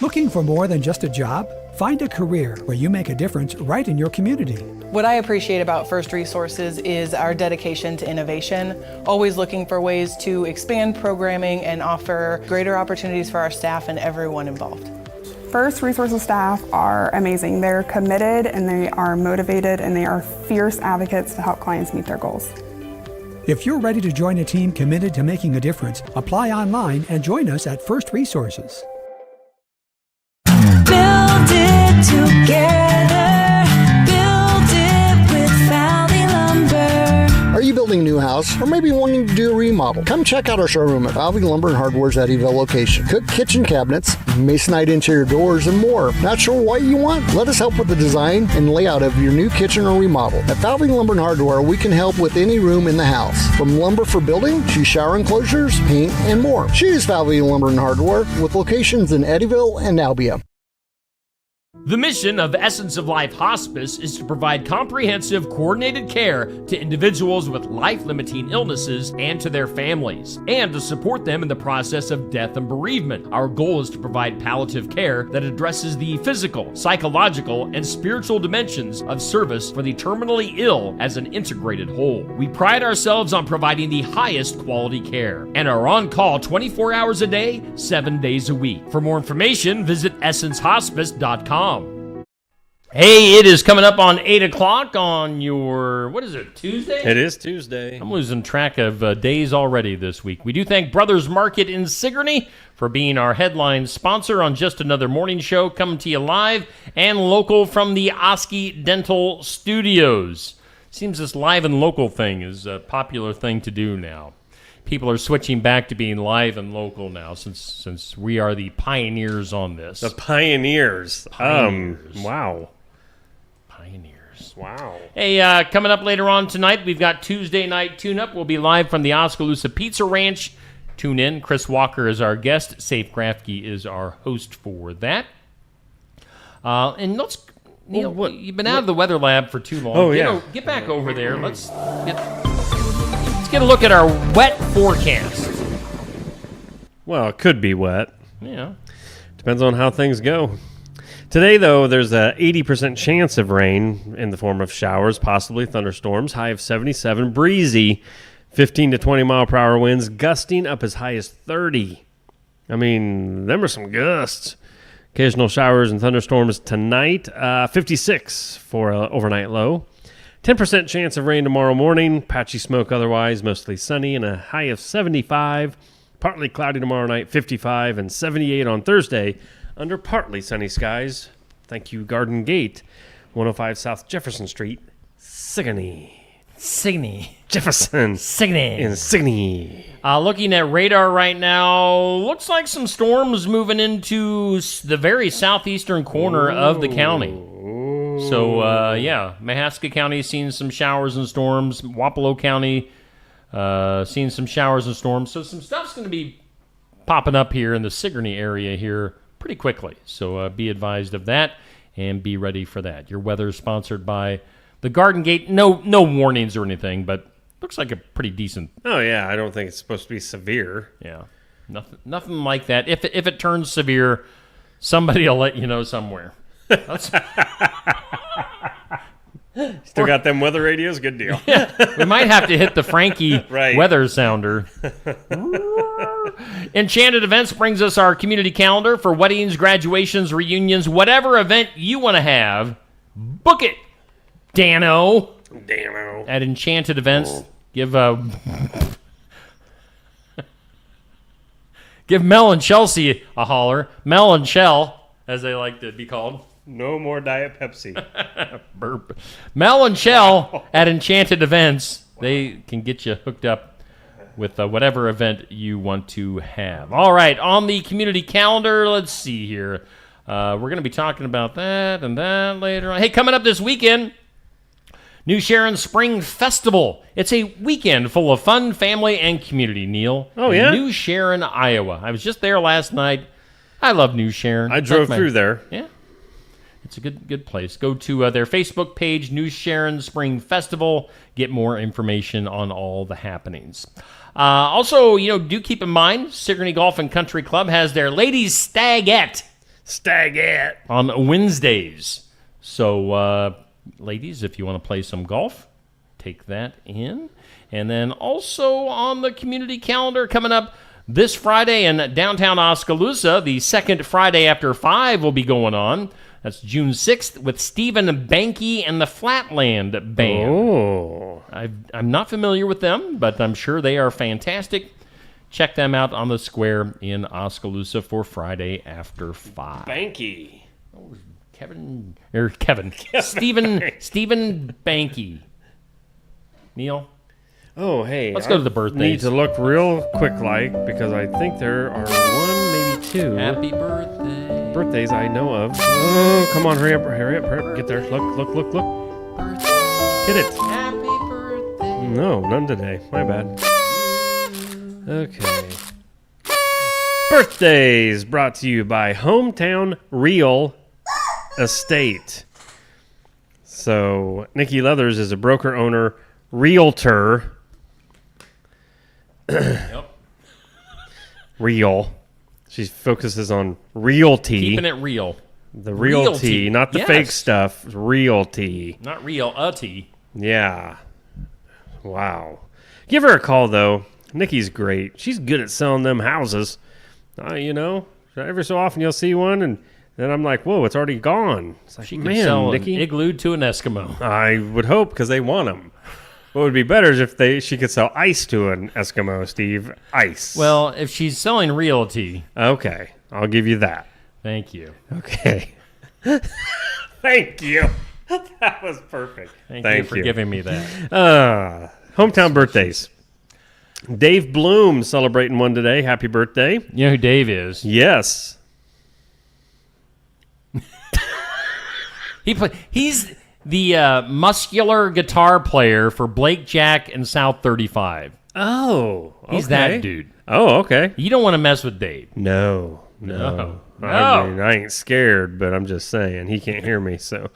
Looking for more than just a job? Find a career where you make a difference right in your community. What I appreciate about First Resources is our dedication to innovation, always looking for ways to expand programming and offer greater opportunities for our staff and everyone involved. First Resources staff are amazing. They're committed and they are motivated and they are fierce advocates to help clients meet their goals. If you're ready to join a team committed to making a difference, apply online and join us at First Resources. Build it together. Build it with Valley Lumber. Are you building a new house or maybe wanting to do a remodel? Come check out our showroom at Valley Lumber and Hardware's Eddyville location. Cook kitchen cabinets, masonite interior doors, and more. Not sure what you want? Let us help with the design and layout of your new kitchen or remodel. At Valley Lumber and Hardware, we can help with any room in the house, from lumber for building to shower enclosures, paint, and more. Choose Valley Lumber and Hardware with locations in Eddyville and Albia. The mission of Essence of Life Hospice is to provide comprehensive, coordinated care to individuals with life-limiting illnesses and to their families, and to support them in the process of death and bereavement. Our goal is to provide palliative care that addresses the physical, psychological, and spiritual dimensions of service for the terminally ill as an integrated whole. We pride ourselves on providing the highest quality care and are on call 24 hours a day, 7 days a week. For more information, visit essencehospice.com. Hey, it is coming up on 8 o'clock on your, what is it, Tuesday? It is Tuesday. I'm losing track of days already this week. We do thank Brothers Market in Sigourney for being our headline sponsor on Just Another Morning Show, coming to you live and local from the Osky Dental Studios. Seems this live and local thing is a popular thing to do now. People are switching back to being live and local now since we are the pioneers on this. The pioneers. Wow. Pioneers. Wow. Hey, coming up later on tonight, we've got Tuesday Night Tune-Up. We'll be live from the Oskaloosa Pizza Ranch. Tune in. Chris Walker is our guest. Safe Grafke is our host for that. And let's... Neil, you've been out of the weather lab for too long. Oh, yeah. Get back over there. Let's get a look at our wet forecast. Well, it could be wet. Yeah. Depends on how things go. Today, though, there's a 80% chance of rain in the form of showers, possibly thunderstorms. High of 77, breezy, 15 to 20 mile per hour winds, gusting up as high as 30. I mean, them are some gusts. Occasional showers and thunderstorms tonight. 56 for an overnight low. 10% chance of rain tomorrow morning. Patchy smoke otherwise. Mostly sunny and a high of 75. Partly cloudy tomorrow night. 55 and 78 on Thursday under partly sunny skies. Thank you, Garden Gate. 105 South Jefferson Street. Sigourney. Jefferson. Sigourney. Looking at radar right now, looks like some storms moving into the very southeastern corner of the county. So, Mahaska County seeing some showers and storms. Wapello County seeing some showers and storms. So some stuff's going to be popping up here in the Sigourney area here pretty quickly. So be advised of that and be ready for that. Your weather is sponsored by the Garden Gate. No warnings or anything, but looks like a pretty decent. Oh yeah, I don't think it's supposed to be severe. Yeah, nothing like that. If it turns severe, somebody will let you know somewhere. Still got them weather radios? Good deal. Yeah, we might have to hit the Frankie weather sounder. Enchanted Events brings us our community calendar for weddings, graduations, reunions, whatever event you want to have. Book it, Dano. At Enchanted Events. Give Mel and Chelsea a holler. Mel and Shell, as they like to be called. No more Diet Pepsi. Burp. Mel and Shell at Enchanted Events. They can get you hooked up with whatever event you want to have. All right, on the community calendar, let's see here. We're going to be talking about that and that later on. Hey, coming up this weekend, New Sharon Spring Festival. It's a weekend full of fun, family, and community, Neil. Oh, yeah? New Sharon, Iowa. I was just there last night. I love New Sharon. I drove through there. Yeah. It's a good place. Go to their Facebook page, New Sharon Spring Festival. Get more information on all the happenings. Also, do keep in mind, Sigourney Golf and Country Club has their Ladies Stagette on Wednesdays. So, ladies, if you want to play some golf, take that in. And then also on the community calendar coming up this Friday in downtown Oskaloosa, the second Friday after 5 will be going on. That's June 6th with Stephen Banky and the Flatland Band. Oh. I'm not familiar with them, but I'm sure they are fantastic. Check them out on the square in Oskaloosa for Friday after 5. Banky. Oh, Stephen Banky. Neil? Oh, hey. Let's go to the birthdays. Need to look real quick because I think there are one, maybe two. Happy birthday. Birthdays I know of. Oh, come on, hurry up. Get there. Look. Hit it. Happy birthday. No, none today. My bad. Okay. Birthdays brought to you by Hometown Real Estate. So, Nikki Leathers is a broker owner, realtor. Yep. Real. She focuses on realty. Keeping it real. The realty, not the fake stuff. Realty. Not realty. Yeah. Wow. Give her a call, though. Nikki's great. She's good at selling them houses. Every so often you'll see one, and then I'm like, whoa, it's already gone. It's like, she can sell Nikki. An igloo to an Eskimo. I would hope, because they want them. What would be better is if she could sell ice to an Eskimo, Steve. Ice. Well, if she's selling realty. Okay. I'll give you that. Thank you. Okay. Thank you. That was perfect. Thank you for giving me that. Hometown birthdays. Dave Bloom celebrating one today. Happy birthday. You know who Dave is? Yes. He's the muscular guitar player for Blake Jack and South 35. Oh, okay. He's that dude. Oh, okay. You don't want to mess with Dave. No. I mean, I ain't scared, but I'm just saying he can't hear me. So,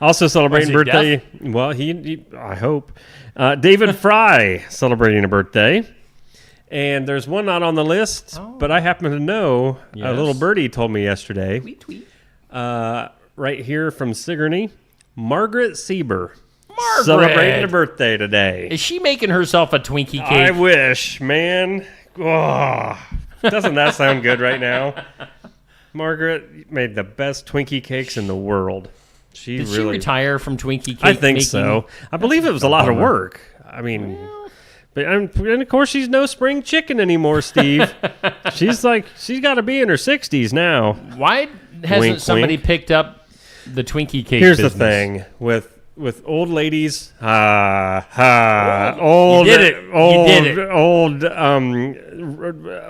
also celebrating birthday. Deaf? Well, he I hope David Fry celebrating a birthday, and there's one not on the list, but I happen to know. Yes. A little birdie told me yesterday. Tweet. Right here from Sigourney, Margaret Sieber. Margaret! Celebrating a birthday today. Is she making herself a Twinkie cake? I wish, man. Oh, doesn't that sound good right now? Margaret made the best Twinkie cakes in the world. Did she retire from Twinkie cake I think making? so. I believe it was a lot of work. I mean, and of course she's no spring chicken anymore, Steve. she's got to be in her 60s now. Why hasn't Wink, somebody wink. picked up the Twinkie cake Here's business? the thing with old ladies, old, You did it. old, You did it.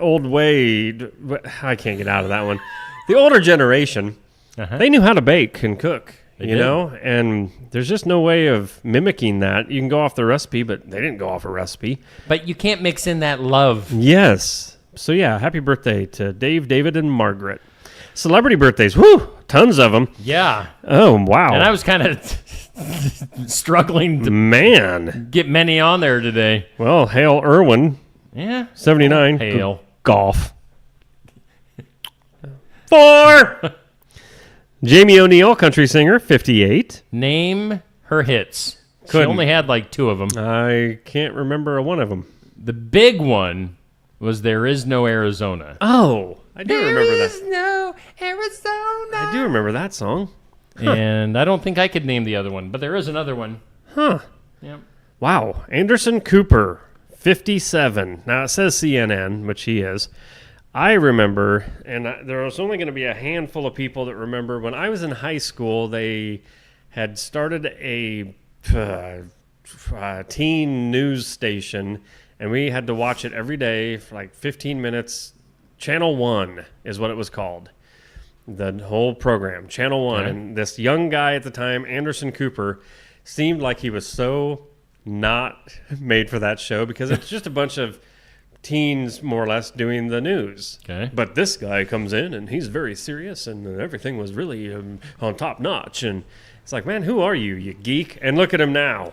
old way. I can't get out of that one. The older generation, they knew how to bake and cook. They You did. know, and there's just no way of mimicking that. You can go off the recipe, but they didn't go off a recipe. But you can't mix in that love. Yes. So yeah, happy birthday to Dave, David, and Margaret. Celebrity birthdays, whoo, tons of them. Yeah. Oh wow. And I was kind of struggling to get many on there today. Well, Hale Irwin. Yeah. 79. Hale. Golf. 4. Jamie O'Neill, country singer, 58. Name her hits. Couldn't. She only had like 2 of them. I can't remember one of them. The big one was There Is No Arizona. Oh, I do remember that. No Arizona. I do remember that song. And I don't think I could name the other one, but there is another one. Huh. Yep. Wow. Anderson Cooper, 57. Now, it says CNN, which he is. I remember, and there was only going to be a handful of people that remember, when I was in high school, they had started a teen news station, and we had to watch it every day for like 15 minutes. Channel 1 is what it was called. The whole program, Channel 1. Okay. And this young guy at the time, Anderson Cooper, seemed like he was so not made for that show because it's just a bunch of teens, more or less, doing the news. Okay. But this guy comes in, and he's very serious, and everything was really on top notch. And it's like, man, who are you, you geek? And look at him now.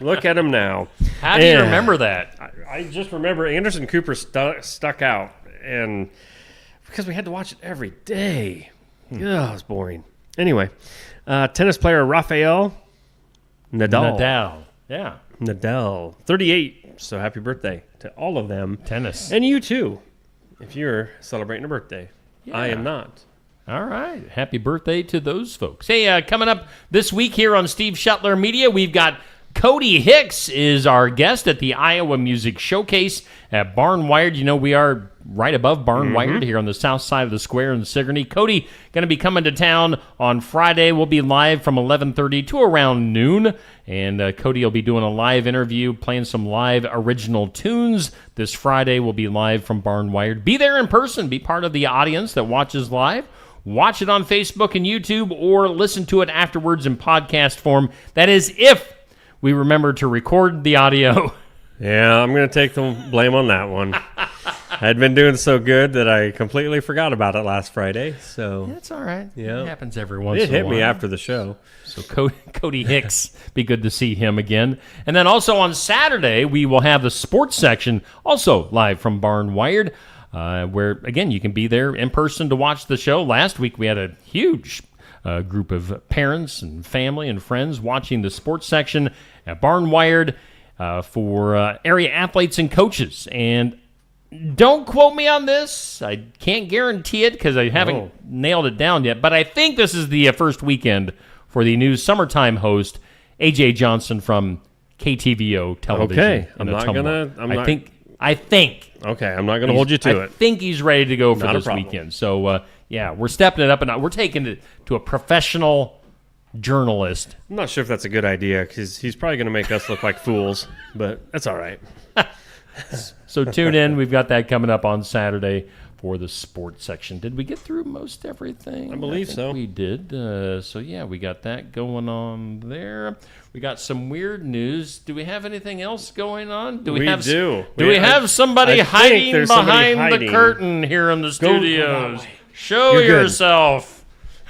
Look at him now. How do you remember that? I just remember Anderson Cooper stuck out, and because we had to watch it every day. It was boring. Anyway, tennis player Rafael Nadal. Yeah. Nadal, 38. So happy birthday to all of them. Tennis. And you too, if you're celebrating a birthday. Yeah. I am not. All right. Happy birthday to those folks. Hey, coming up this week here on Steve Shuttler Media, we've got Cody Hicks is our guest at the Iowa Music Showcase at Barn Wired. You know, we are right above Barn Wired here on the south side of the square in Sigourney. Cody going to be coming to town on Friday. We'll be live from 11:30 to around noon. And Cody will be doing a live interview, playing some live original tunes. This Friday we'll be live from Barn Wired. Be there in person. Be part of the audience that watches live. Watch it on Facebook and YouTube or listen to it afterwards in podcast form. That is if we remember to record the audio. Yeah, I'm going to take the blame on that one. I'd been doing so good that I completely forgot about it last Friday. So That's all right. Yeah. It happens every once in a It hit while. me after the show. So Cody Hicks, be good to see him again. And then also on Saturday, we will have the sports section, also live from Barn Wired, where, again, you can be there in person to watch the show. Last week, we had a huge group of parents and family and friends watching the sports section at Barn Wired for area athletes and coaches. And don't quote me on this. I can't guarantee it because I haven't nailed it down yet. But I think this is the first weekend for the new summertime host, A.J. Johnson from KTVO Television. Okay. in Ottumwa. I think. Okay, I'm not going to hold you to I it. think he's ready to go for Not a this problem. weekend. So, yeah, we're stepping it up, and we're taking it to a professional journalist. I'm not sure if that's a good idea because he's probably going to make us look like fools, but that's all right. So tune in. We've got that coming up on Saturday for the sports section. Did we get through most everything? I believe think so. We did. So, yeah, we got that going on there. We got some weird news. Do we have anything else going on? We have do. Do we have somebody I think hiding there's somebody behind the hiding. curtain here in the studios? Show You're good. yourself.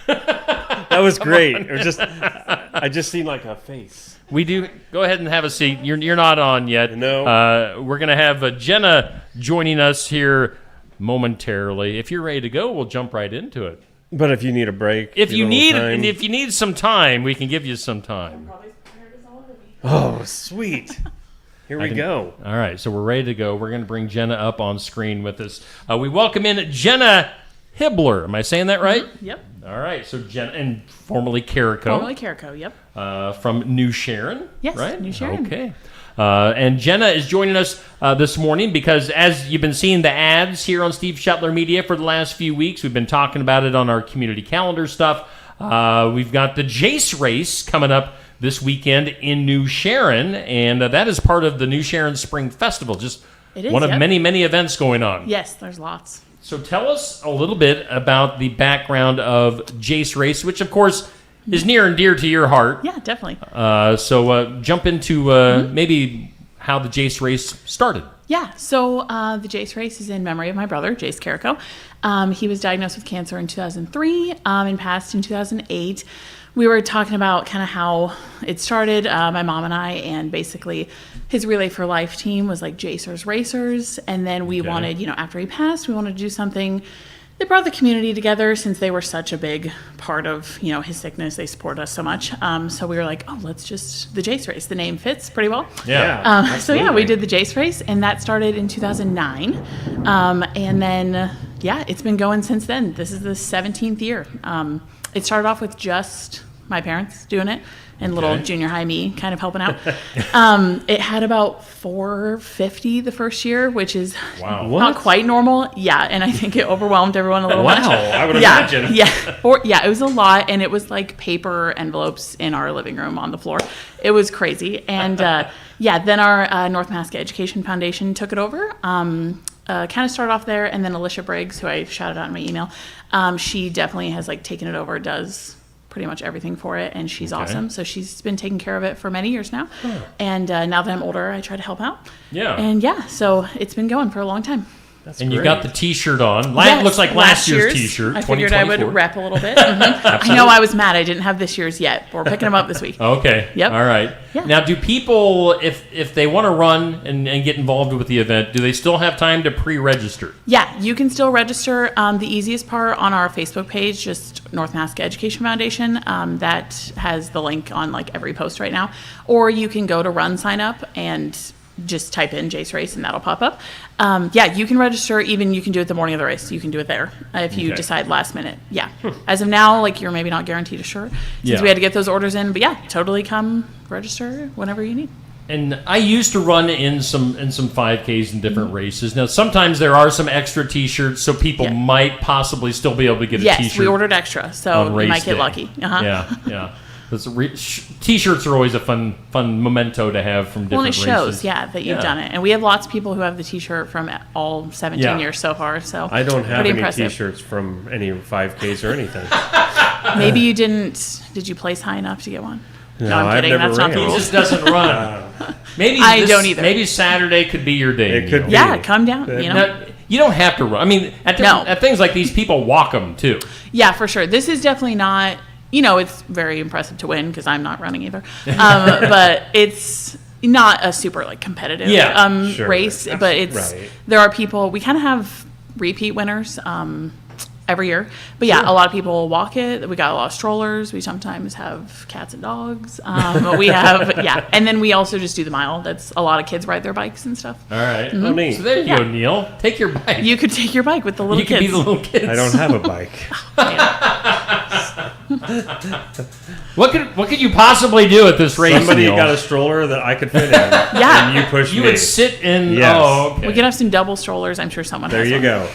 That was great. It was just, I just seen like a face. We do. Go ahead and have a seat. You're not on yet. No. We're going to have Jenna joining us here momentarily. If you're ready to go, we'll jump right into it. But if you need a break, If you a little need time- and if you need some time, we can give you some time. Oh, sweet. Here we go. All right, so we're ready to go. We're going to bring Jenna up on screen with us. We welcome in Jenna Hibbler. Am I saying that right? Yep. All right. So Jenna, and formerly Carico. Formerly Carico, yep. From New Sharon. Yes, right? New Sharon. Okay. And Jenna is joining us this morning because as you've been seeing the ads here on Steve Shetler Media for the last few weeks, we've been talking about it on our community calendar stuff. We've got the Jace race coming up this weekend in New Sharon, and that is part of the New Sharon Spring Festival. Just one of many, many events going on. Yes, there's lots. So tell us a little bit about the background of Jace race, which of course is near and dear to your heart. Yeah, definitely. So jump into maybe how the Jace race started. Yeah, so the Jace race is in memory of my brother, Jace Carico. He was diagnosed with cancer in 2003 and passed in 2008. We were talking about kind of how it started, my mom and I, and basically his Relay for Life team was like Jacers Racers. And then we wanted, after he passed, we wanted to do something that brought the community together since they were such a big part of, his sickness. They supported us so much. So we were like, let's just, the Jace race. The name fits pretty well. Yeah. So yeah, we did the Jace race, and that started in 2009. And then, it's been going since then. This is the 17th year. It started off with just my parents doing it and little junior high me kind of helping out. It had about 450 the first year, which is not quite normal. Yeah, and I think it overwhelmed everyone a little much. Wow, I would imagine. Yeah, it was a lot, and it was like paper envelopes in our living room on the floor. It was crazy. And then our North Masca Education Foundation took it over. Kind of started off there, and then Alicia Briggs, who I shouted out in my email, she definitely has taken it over, does pretty much everything for it, and she's awesome. So she's been taking care of it for many years now. And now that I'm older, I try to help out. Yeah. And so it's been going for a long time. That's great. You got the T-shirt on. It looks like last year's T-shirt. I figured I would rep a little bit. I know I was mad I didn't have this year's yet. But we're picking them up this week. Okay. Yep. All right. Yeah. Now, do people, if they want to run and get involved with the event, do they still have time to pre-register? Yeah, you can still register. The easiest part on our Facebook page, just North Masca Education Foundation, that has the link on every post right now. Or you can go to Run Sign Up and just type in Jace Race and that'll pop up. You can register. Even you can do it the morning of the race. You can do it there if you decide last minute. Yeah. As of now, you're maybe not guaranteed a shirt since we had to get those orders in. But totally come register whenever you need. And I used to run in some 5Ks and different races. Now, sometimes there are some extra T-shirts, so people might possibly still be able to get a T-shirt. Yes, we ordered extra, so you might get lucky. Yeah. T-shirts are always a fun memento to have from different races. Well, it shows, that you've done it. And we have lots of people who have the T-shirt from all 17 years so far. So I don't have any impressive. T-shirts from any 5Ks or anything. Maybe you didn't. Did you place high enough to get one? No, I'm kidding. That's not the He rule. just doesn't run. Maybe I don't either. Maybe Saturday could be your day. It could be. Yeah, come down. Now, you don't have to run. I mean, at things like these, people walk them too. Yeah, for sure. This is definitely not. It's very impressive to win because I'm not running either. But it's not a super competitive race. But it's there are people. We kind of have repeat winners every year. But a lot of people walk it. We got a lot of strollers. We sometimes have cats and dogs. We have and then we also just do the mile. That's a lot of kids ride their bikes and stuff. All right. Mm-hmm. Oh, neat. So there you go, Neil. Take your bike. You could take your bike with the little kids. You could be the little kids. I don't have a bike. What could you possibly do at this race? Somebody Neil? got a stroller that I could fit in. Yeah. And you push me. You would sit in. Yes. Oh, okay. We could have some double strollers. I'm sure someone There has you one. go.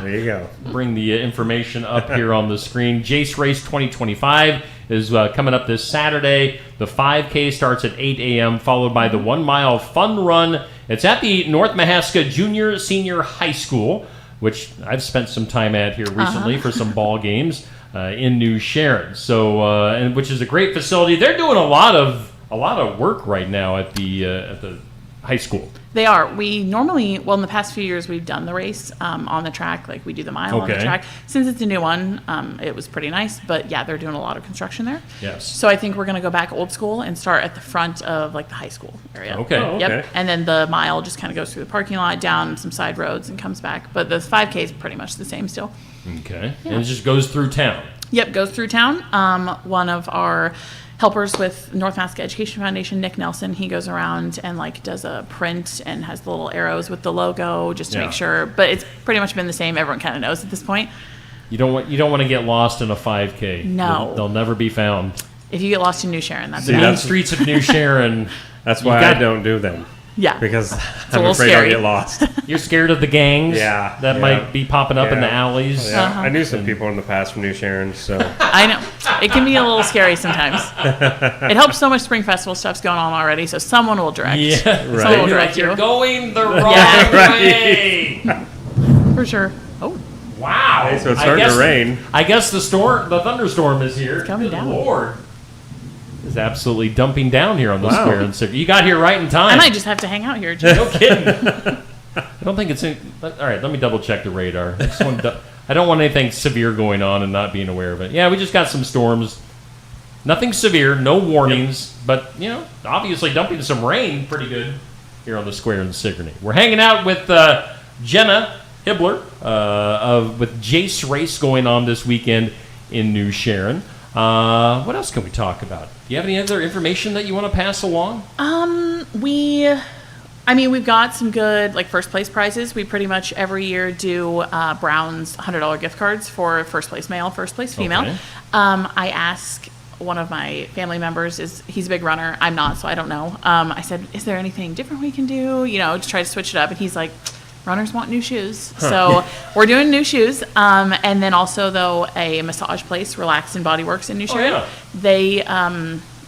There you go. Bring the information up here on the screen. Jace Race 2025 is coming up this Saturday. The 5K starts at 8 a.m., followed by the 1 mile fun run. It's at the North Mahaska Junior Senior High School, which I've spent some time at here recently for some ball games in New Sharon. So, and which is a great facility. They're doing a lot of work right now at the high school. They are. We normally, in the past few years, we've done the race on the track. We do the mile on the track. Since it's a new one, it was pretty nice. But they're doing a lot of construction there. Yes. So I think we're going to go back old school and start at the front of the high school area. Okay. Oh, yep. And then the mile just kind of goes through the parking lot, down some side roads, and comes back. But the 5K is pretty much the same still. Okay. Yeah. And it just goes through town. Yep, goes through town. One of our helpers with North Masca Education Foundation, Nick Nelson, he goes around and does a print and has the little arrows with the logo just to make sure. But it's pretty much been the same. Everyone kind of knows at this point. You don't want to get lost in a 5K. No. They'll never be found. If you get lost in New Sharon, that's the main streets of New Sharon. That's why I don't do them. Yeah. Because It's a I'm little afraid scary. I'll get lost. You're scared of the gangs that yeah. might be popping up in the alleys. Yeah. Uh-huh. I knew some people in the past from New Sharon, so. I know. It can be a little scary sometimes. It helps so much Spring Festival stuff's going on already, so someone will direct. Yeah, Someone will direct you. You're going the wrong way. For sure. Oh. Wow. Hey, so it's starting to rain. I guess the thunderstorm is here. It's coming down. Lord. It's absolutely dumping down here on the Wow. square. And so you got here right in time. I might just have to hang out here. Jim. No kidding. I don't think it's in. All right, let me double check the radar. I don't want anything severe going on and not being aware of it. Yeah, we just got some storms. Nothing severe, no warnings, but obviously dumping some rain pretty good here on the square in Sigourney. We're hanging out with Jenna Hibbler with Jace Race going on this weekend in New Sharon. What else can we talk about? Do you have any other information that you want to pass along? We've got some good first place prizes. We pretty much every year do Brown's $100 gift cards for first place male, first place female. Okay. I ask one of my family members, he's a big runner. I'm not, so I don't know. I said, is there anything different we can do? To try to switch it up. And he's like, runners want new shoes. Huh. So we're doing new shoes. And then also, though, a massage place, Relax and Body Works in New Sharon. yeah. They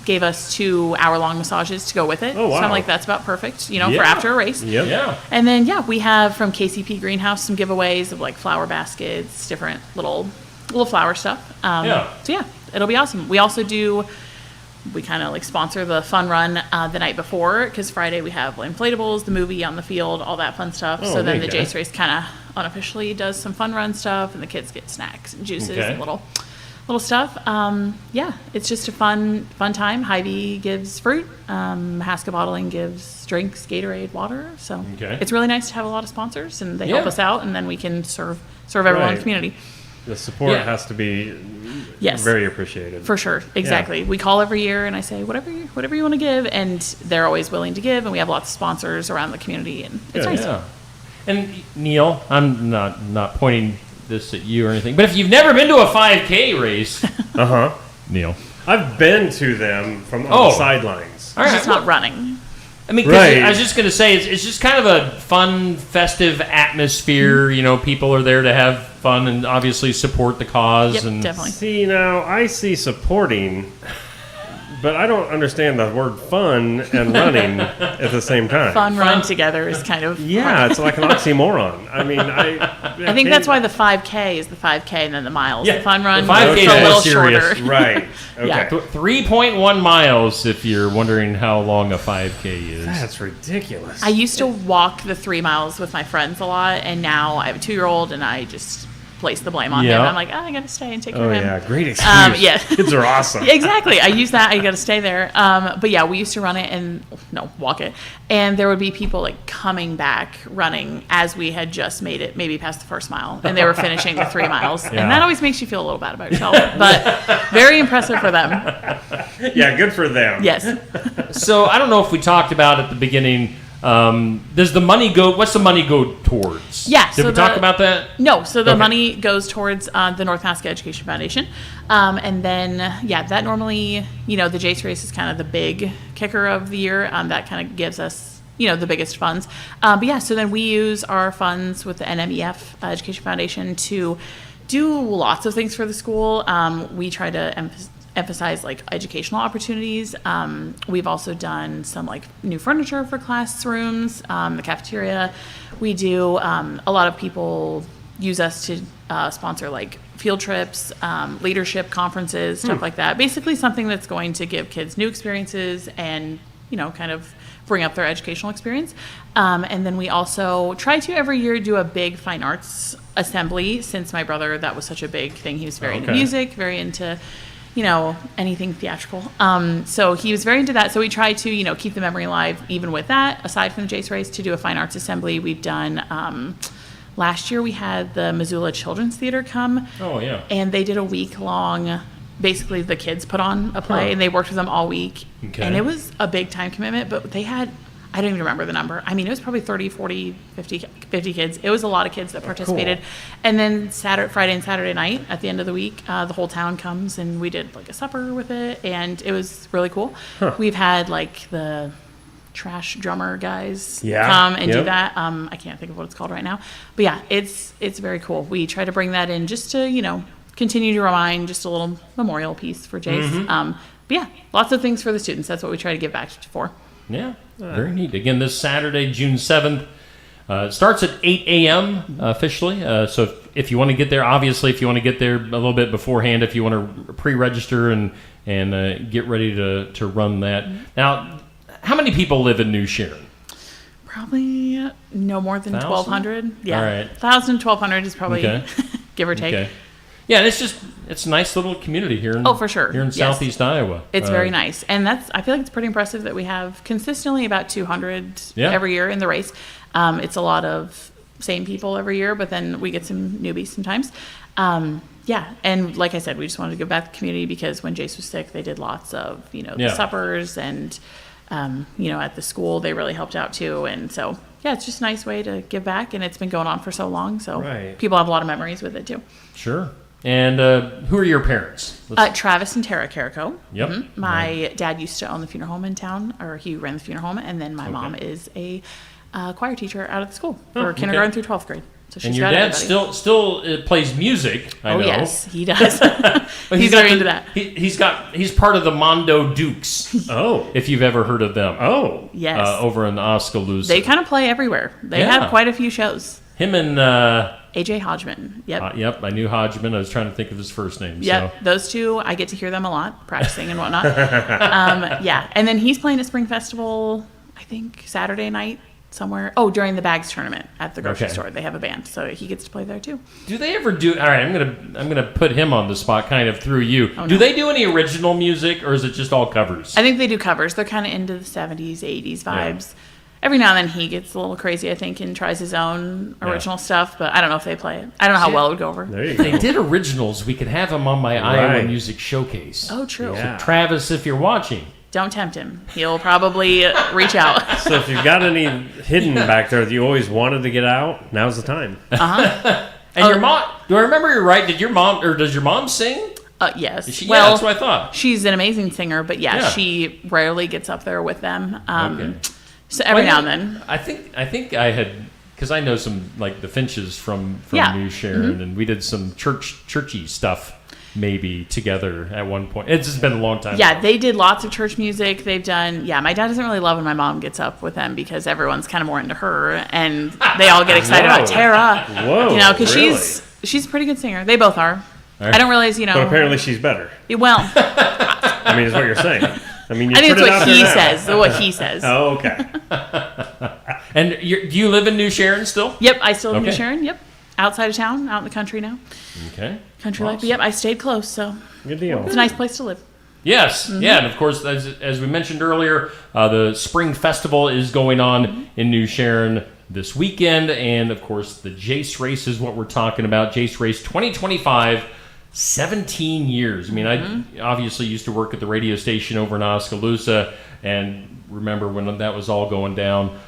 gave us 2 hour-long massages to go with it. Oh, wow. So I'm like, that's about perfect, for after a race. Yep. Yeah. And then, we have from KCP Greenhouse some giveaways of flower baskets, different little flower stuff. So it'll be awesome. We also we kind of sponsor the fun run the night before, because Friday we have inflatables, the movie on the field, all that fun stuff. Oh, so then the okay. Jace Race kind of unofficially does some fun run stuff, and the kids get snacks and juices Okay. and little stuff. It's just a fun time. Hy-Vee gives fruit. Haska Bottling gives drinks, Gatorade, water. So Okay. it's really nice to have a lot of sponsors, and they Yeah. help us out, and then we can serve everyone in Right. the community. The support Yeah. has to be Yes. very appreciated. For sure, exactly. We call every year, and I say whatever you want to give, and they're always willing to give. And we have lots of sponsors around the community, and it's nice. Yeah. And Neil, I'm not pointing this at you or anything, but if you've never been to a 5K race, Neil, I've been to them from on Oh. the sidelines. It's just not running. I mean, 'cause Right. I was just going to say, it's just kind of a fun, festive atmosphere. People are there to have fun and obviously support the cause. Yep, and definitely. See, now I see supporting, but I don't understand the word fun and running at the same time. Fun run together is kind of Yeah, it's like an oxymoron. I mean, I think that's why the 5K is the 5K, and then the miles. Yeah, The fun run the 5K is is a little more serious. shorter. Right. Okay. Yeah. 3.1 miles, if you're wondering how long a 5K is. That's ridiculous. I used to walk the 3 miles with my friends a lot, and now I have a 2-year-old, and I just place the blame on him. Yeah. I'm like, I gotta stay and take care Oh of him. yeah, great excuse. Yeah. Kids are awesome. Exactly. I use that. I got to stay there. But yeah, we used to run it walk it. And there would be people coming back running as we had just made it, maybe past the first mile, and they were finishing the 3 miles. Yeah. And that always makes you feel a little bad about yourself, but very impressive for them. Yeah, good for them. Yes. So I don't know if we talked about at the beginning. Does the money go? What's the money go towards? Yeah. Did we talk about that? No. So the Okay. money goes towards the North Haska Education Foundation. And then, that normally, the Jace Race is kind of the big kicker of the year. That kind of gives us, the biggest funds. So then we use our funds with the NMEF Education Foundation to do lots of things for the school. We try to emphasize educational opportunities. We've also done some new furniture for classrooms, the cafeteria. We do a lot of people use us to sponsor field trips, leadership conferences, stuff like that. Basically something that's going to give kids new experiences and kind of bring up their educational experience. And then we also try to every year do a big fine arts assembly. Since my brother, that was such a big thing. He was very into music, very into anything theatrical. So he was very into that. So we try to, keep the memory alive even with that. Aside from the Jace Race, to do a fine arts assembly, we've done, last year we had the Missoula Children's Theater come. Oh, yeah. And they did a week-long, basically the kids put on a play, and they worked with them all week. Okay. And it was a big time commitment, but they had, I don't even remember the number. I mean, it was probably 30, 40, 50 50 kids. It was a lot of kids that participated. Cool. And then Friday and Saturday night at the end of the week, the whole town comes and we did like a supper with it, and it was really cool. We've had like the trash drummer guys come and do that. I can't think of what it's called right now, but yeah, it's very cool. We try to bring that in just to continue to remind, just a little memorial piece for Jace. But yeah, lots of things for the students. That's what we try to give back for. Yeah, very neat. Again, this Saturday, June 7th, it starts at 8 a.m. Officially. So if you want to get there, obviously, if you want to get there a little bit beforehand, if you want to pre-register and get ready to run that. Now, how many people live in New Sharon? Probably no more than 1,200. Yeah, all right. 1,000, 1,200 is probably give or take. Okay. Yeah, it's a nice little community here. For sure. Here in Southeast Iowa. It's very nice. And I feel like it's pretty impressive that we have consistently about 200 every year in the race. It's a lot of same people every year, but then we get some newbies sometimes. And like I said, we just wanted to give back to the community because when Jace was sick, they did lots of, the suppers and, at the school, they really helped out too. And so, it's just a nice way to give back, and it's been going on for so long. So people have a lot of memories with it too. Sure. And who are your parents? Travis and Tara Carrico. Yep. Mm-hmm. My dad used to own the funeral home in town, or he ran the funeral home, and then my mom is a choir teacher out of the school for kindergarten through 12th grade. So she's and your dad still plays music. I know. Yes, he does. He's very into that. He's part of the Mondo Dukes. If you've ever heard of them. Yes. Over in Oskaloosa. They kind of play everywhere. They have quite a few shows. Him and AJ Hodgman. Yep. Yep. I knew Hodgman. I was trying to think of his first name. Yep. So. Those two, I get to hear them a lot, practicing and whatnot. And then he's playing at Spring Festival, I think Saturday night somewhere. Oh, during the Bags tournament at the grocery store. They have a band, so he gets to play there too. Do they ever do? All right, I'm gonna put him on the spot, kind of through you. Do they do any original music, or is it just all covers? I think they do covers. They're kind of into the 70s, 80s vibes. Yeah. Every now and then he gets a little crazy, I think, and tries his own original stuff, but I don't know if they play it. I don't know how well it would go over. There you go. They did originals. We could have him on my Iowa Music Showcase. Oh, true. So Travis, if you're watching. Don't tempt him. He'll probably reach out. So if you've got any hidden back there that you always wanted to get out, now's the time. And your mom, do I remember you're right? Does your mom sing? Yes. Well, that's what I thought. She's an amazing singer, but she rarely gets up there with them. So every now and then. I think I had, because I know some, like the Finches from New Sharon, and we did some churchy stuff maybe together at one point. It's just been a long time ago. They did lots of church music. They've done, my dad doesn't really love when my mom gets up with them because everyone's kind of more into her, and they all get excited about Tara. Whoa, because she's a pretty good singer. They both are. I don't realize, But apparently she's better. Well. I mean, is what you're saying. I mean, I think it's what he says. What he says. Oh, okay. And do you live in New Sharon still? Yep, I still live in New Sharon. Yep, outside of town, out in the country now. Okay. Country life. But yep, I stayed close, so good deal. It's a nice place to live. Yes, and of course, as we mentioned earlier, the Spring Festival is going on in New Sharon this weekend, and of course, the Jace Race is what we're talking about. Jace Race 2025. 17 years. I mean, I obviously used to work at the radio station over in Oskaloosa and remember when that was all going down.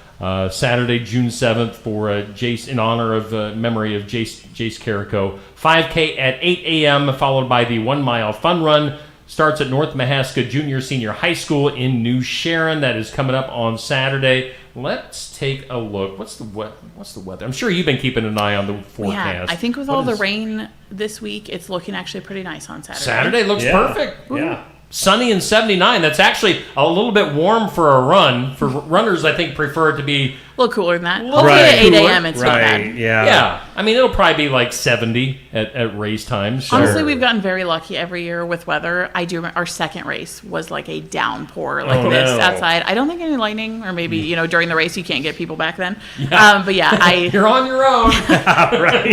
Saturday, June 7th for Jace, in honor of memory of Jace Carrico. 5K at 8 a.m. followed by the 1 mile fun run. Starts at North Mahaska Junior Senior High School in New Sharon. That is coming up on Saturday. Let's take a look. What's the weather? I'm sure you've been keeping an eye on the forecast. Yeah, I think with all the rain this week, it's looking actually pretty nice on Saturday. Saturday looks perfect. Yeah. Sunny and 79. That's actually a little bit warm for a run. For runners, I think prefer it to be a little cooler than that. Hopefully at 8 a.m. it's not bad. Yeah. I mean, it'll probably be like 70 at race time. So. Honestly, we've gotten very lucky every year with weather. I do. Our second race was like a downpour outside. I don't think any lightning, or maybe during the race you can't get people back then. Yeah. But yeah, you're on your own.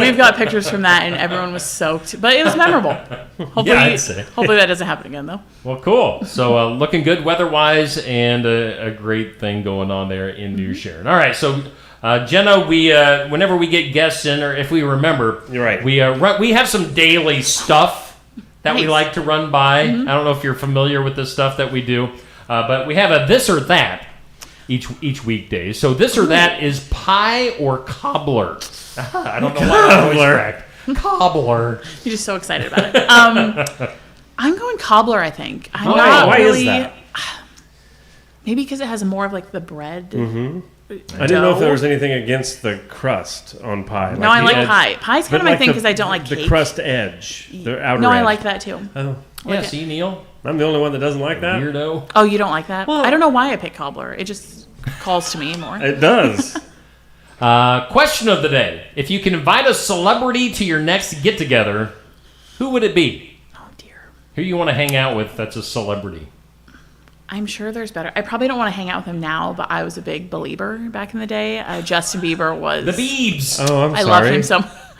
We've got pictures from that, and everyone was soaked. But it was memorable. Hopefully that doesn't happen again, though. Well, cool. So looking good weather-wise, and a great thing going on there in New Sharon. All right, so Jenna, we whenever we get guests in, or if we remember, you're right. We have some daily stuff that we like to run by. I don't know if you're familiar with the stuff that we do, but we have a this or that. each weekday. So this or that is pie or cobbler. I don't know why I always correct. Cobbler. You're just so excited about it. I'm going cobbler, I think. I'm not why really. is that? Maybe because it has more of like the bread. Mm-hmm. I didn't know if there was anything against the crust on pie. No, I like pie. Pie's kind of my thing because I don't like the cake. crust edge, the outer No, edge. I like that too. Oh, yeah. See, Neil, I'm the only one that doesn't like that. Weirdo. Oh, you don't like that? Well, I don't know why I picked cobbler. It just calls to me more. It does. Question of the day: if you can invite a celebrity to your next get-together, who would it be? Oh dear. Who you want to hang out with? That's a celebrity. I'm sure there's better. I probably don't want to hang out with him now, but I was a big Belieber back in the day. Justin Bieber was the Biebs. Oh, I'm sorry. I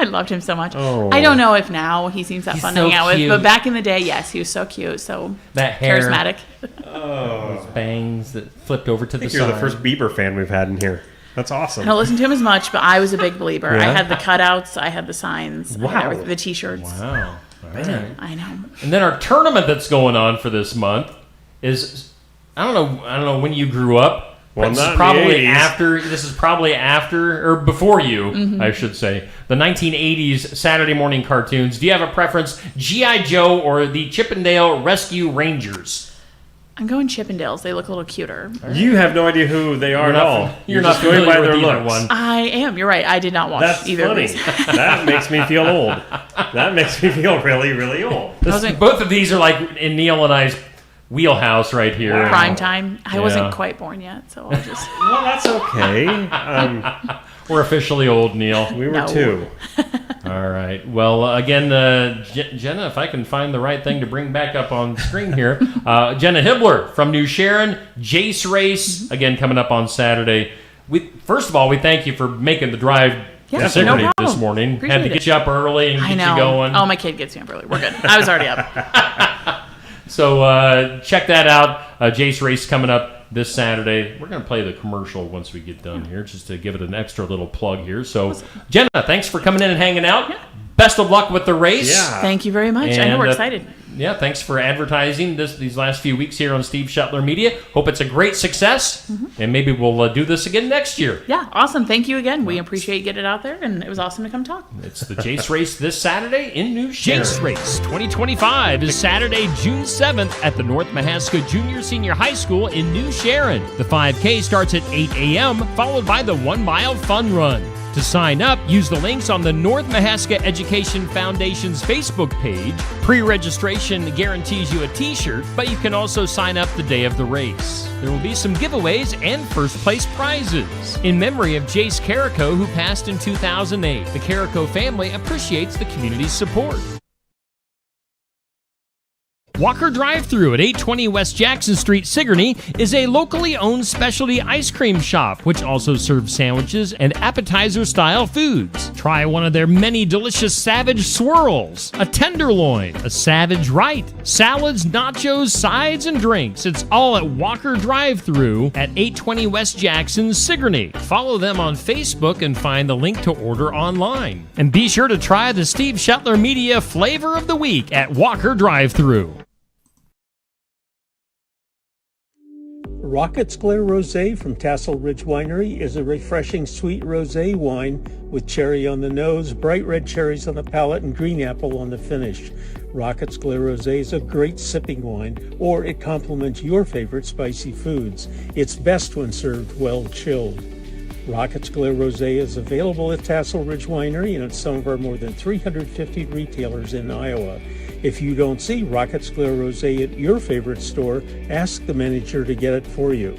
loved him so much. Oh. I don't know if now he seems that fun to so hang out cute. with, but back in the day, yes, he was so cute, so That hair. charismatic. Those bangs that flipped over to I think the you're side. the first Bieber fan we've had in here. That's awesome. I don't listen to him as much, but I was a big Belieber. Yeah? I had the cutouts, I had the signs, I had Wow. everything, the T-shirts. Wow. All right. I know. And then our tournament that's going on for this month is I don't know when you grew up. Well, This not is in probably the 80s. after. This is probably after or before you, Mm-hmm. I should say. The 1980s Saturday morning cartoons. Do you have a preference, G.I. Joe or the Chippendale Rescue Rangers? I'm going Chippendales. They look a little cuter. You have no idea who they are You're at not- all. you're just not going by familiar their with either looks. one. I am. You're right. I did not watch That's either funny. of these. That makes me feel old. That makes me feel really, really old. Both of these are like in Neil and I's wheelhouse right here. Wow. Prime time. I Yeah. wasn't quite born yet, so I'll just. Well, that's okay. We're officially old, Neil. We were No. too. All right. Well, again, Jenna, if I can find the right thing to bring back up on screen here. Jenna Hibbler from New Sharon, Jace Race, again, coming up on Saturday. First of all, we thank you for making the drive Yeah, to Sigourney no this problem. morning. Appreciate Had to get it. you up early and I get know. you going. Oh, my kid gets me up early. We're good. I was already up. So check that out. Jace Race coming up this Saturday. We're going to play the commercial once we get done here, just to give it an extra little plug here. So, Jenna, thanks for coming in and hanging out. Yeah. Best of luck with the race. Yeah. Thank you very much. I know And, we're excited. Yeah, thanks for advertising these last few weeks here on Steve Shetler Media. Hope it's a great success, and maybe we'll do this again next year. Yeah, awesome. Thank you again. We appreciate you getting it out there, and it was awesome to come talk. It's the Jace Race this Saturday in New Sharon. Jace Race 2025 is Saturday, June 7th at the North Mahaska Junior Senior High School in New Sharon. The 5K starts at 8 a.m., followed by the 1 mile fun run. To sign up, use the links on the North Mahaska Education Foundation's Facebook page. Pre-registration guarantees you a t-shirt, but you can also sign up the day of the race. There will be some giveaways and first place prizes. In memory of Jace Carrico, who passed in 2008, the Carrico family appreciates the community's support. Walker Drive-Thru at 820 West Jackson Street, Sigourney, is a locally owned specialty ice cream shop, which also serves sandwiches and appetizer-style foods. Try one of their many delicious Savage Swirls, a Tenderloin, a Savage Right, salads, nachos, sides, and drinks. It's all at Walker Drive-Thru at 820 West Jackson, Sigourney. Follow them on Facebook and find the link to order online. And be sure to try the Steve Shetler Media Flavor of the Week at Walker Drive-Thru. Rocket's Glare Rosé from Tassel Ridge Winery is a refreshing sweet rosé wine with cherry on the nose, bright red cherries on the palate, and green apple on the finish. Rocket's Glare Rosé is a great sipping wine, or it complements your favorite spicy foods. It's best when served well chilled. Rocket's Glare Rosé is available at Tassel Ridge Winery and at some of our more than 350 retailers in Iowa. If you don't see Rocket's Glare Rosé at your favorite store, ask the manager to get it for you.